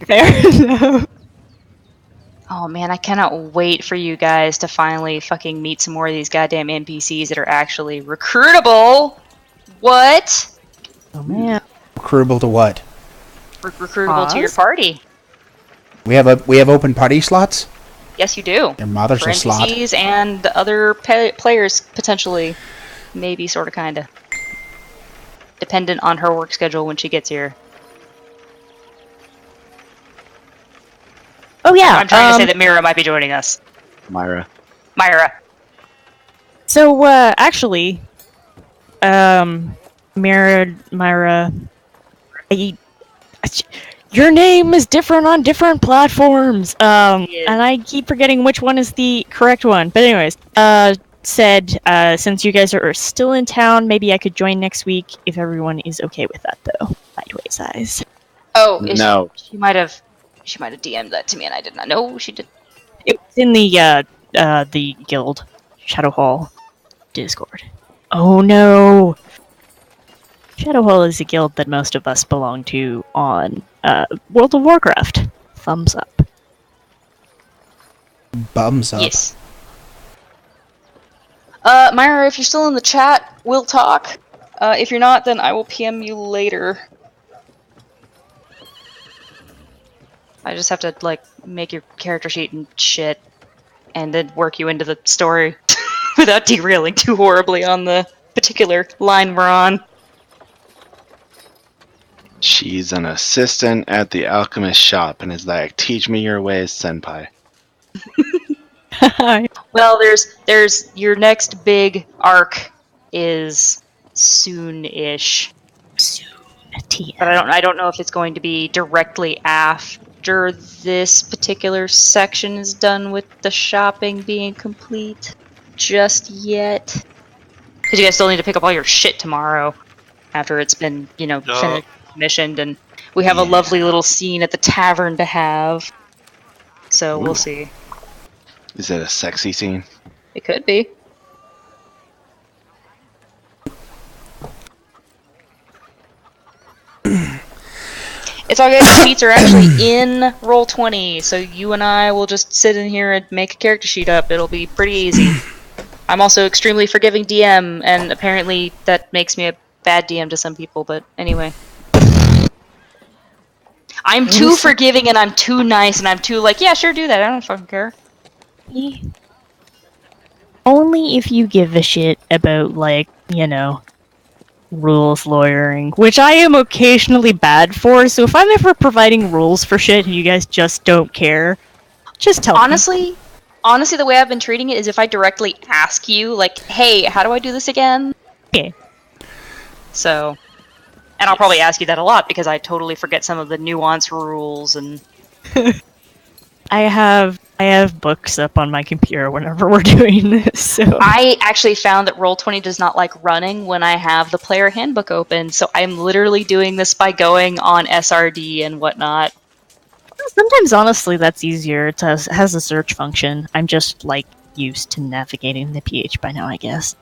Fair enough. Oh man, I cannot wait for you guys to finally fucking meet some more of these goddamn NPCs that are actually recruitable. What? Oh man. Recruitable to what? Recruitable to your Pause? party. We have open party slots. Yes, you do. Your mother's For a slot. NPCs and other players, potentially. Maybe, sort of, kind of. Dependent on her work schedule when she gets here. Oh yeah. I'm trying to say that Mira might be joining us. Myra. Myra. So actually, Myra, your name is different on different platforms. Yes. And I keep forgetting which one is the correct one. But anyways, said since you guys are still in town, maybe I could join next week if everyone is okay with that, though. Sideways eyes. Oh, No. she might have DM'd that to me, and I did not know she did. It was in the guild Shadow Hall Discord. Oh no. Shadow Hall is a guild that most of us belong to on World of Warcraft. Thumbs up. Bums up. Yes. Myra, if you're still in the chat, we'll talk. If you're not, then I will PM you later. I just have to, like, make your character sheet and shit, and then work you into the story without derailing too horribly on the particular line we're on. She's an assistant at the alchemist shop and is like, teach me your ways, senpai. Well, there's your next big arc is soon-ish. But I don't know if it's going to be directly after this particular section is done with the shopping being complete just yet. Because you guys still need to pick up all your shit tomorrow after it's been, finished, commissioned, and we have a lovely little scene at the tavern to have. So we'll see. Is it a sexy scene? It could be. It's all good. The sheets are actually in Roll20, so you and I will just sit in here and make a character sheet up. It'll be pretty easy. I'm also extremely forgiving DM, and apparently that makes me a bad DM to some people, but anyway. I'm too forgiving, and I'm too nice, and I'm too like, yeah, sure, do that. I don't fucking care. Only if you give a shit about, like, rules lawyering, which I am occasionally bad for, so if I'm ever providing rules for shit and you guys just don't care, just tell me. Honestly, the way I've been treating it is if I directly ask you, like, hey, how do I do this again? Okay. So, and I'll probably ask you that a lot because I totally forget some of the nuanced rules and... I have books up on my computer whenever we're doing this, so... I actually found that Roll20 does not like running when I have the player handbook open, so I'm literally doing this by going on SRD and whatnot. Sometimes, honestly, that's easier. It has a search function. I'm just, like, used to navigating the PH by now, I guess.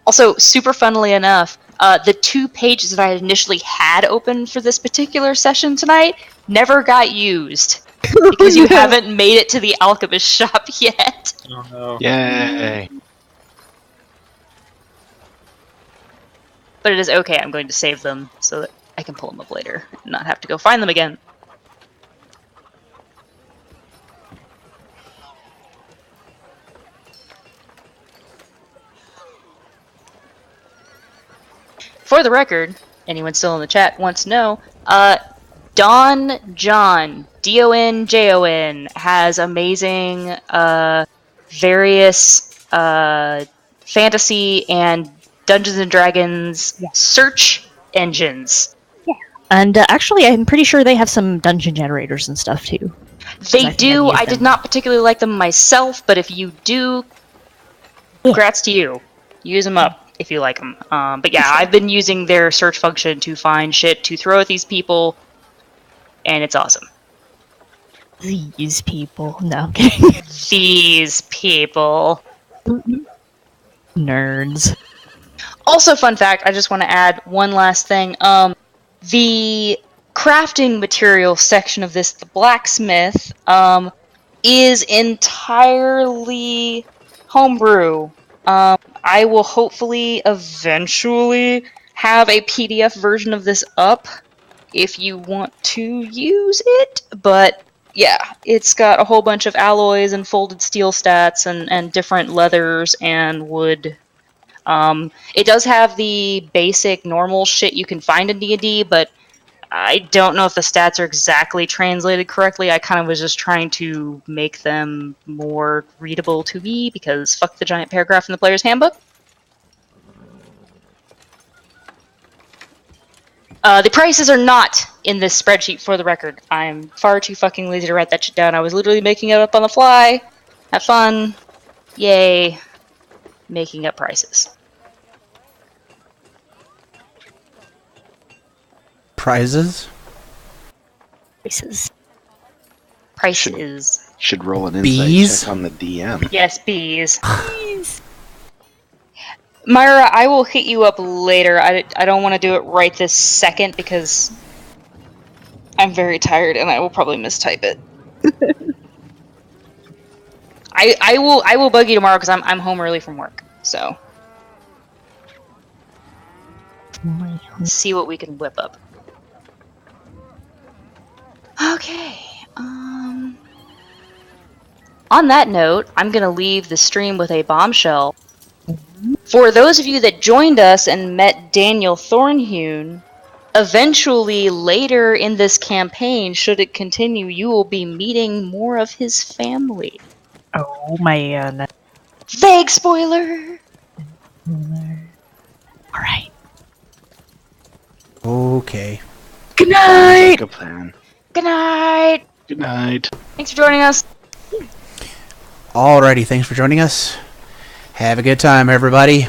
Also, super funnily enough, the 2 pages that I initially had open for this particular session tonight never got used. Because you haven't made it to the alchemist shop yet. Oh no. Yay! But it is okay, I'm going to save them so that I can pull them up later and not have to go find them again. For the record, anyone still in the chat wants to know, Don John, Donjon, has amazing various fantasy and Dungeons and Dragons search engines. Yeah. And actually, I'm pretty sure they have some dungeon generators and stuff too. They do. I did not particularly like them myself, but if you do, congrats to you. Use them up if you like them. But yeah, I've been using their search function to find shit to throw at these people. And it's awesome. These people. No, I'm kidding. These people. Nerds. Also, fun fact, I just want to add one last thing. The crafting material section of this, the blacksmith, is entirely homebrew. I will hopefully eventually have a PDF version of this up if you want to use it, but yeah, it's got a whole bunch of alloys and folded steel stats and different leathers and wood. It does have the basic normal shit you can find in D&D, but I don't know if the stats are exactly translated correctly. I kind of was just trying to make them more readable to me because fuck the giant paragraph in the player's handbook. The prices are not in this spreadsheet, for the record. I'm far too fucking lazy to write that shit down. I was literally making it up on the fly. Have fun. Yay. Making up prices. Prizes? Prices. Should roll an insight Bees? check on the DM. Yes, bees. Myra, I will hit you up later. I don't want to do it right this second because I'm very tired and I will probably mistype it. I will bug you tomorrow because I'm home early from work. So see what we can whip up. Okay. On that note, I'm gonna leave the stream with a bombshell. For those of you that joined us and met Daniel Thornhewn, eventually later in this campaign, should it continue, you will be meeting more of his family. Oh man. Vague spoiler! Alright. Okay. Good night! Like a plan. Good night! Good night. Thanks for joining us. Alrighty, thanks for joining us. Have a good time, everybody.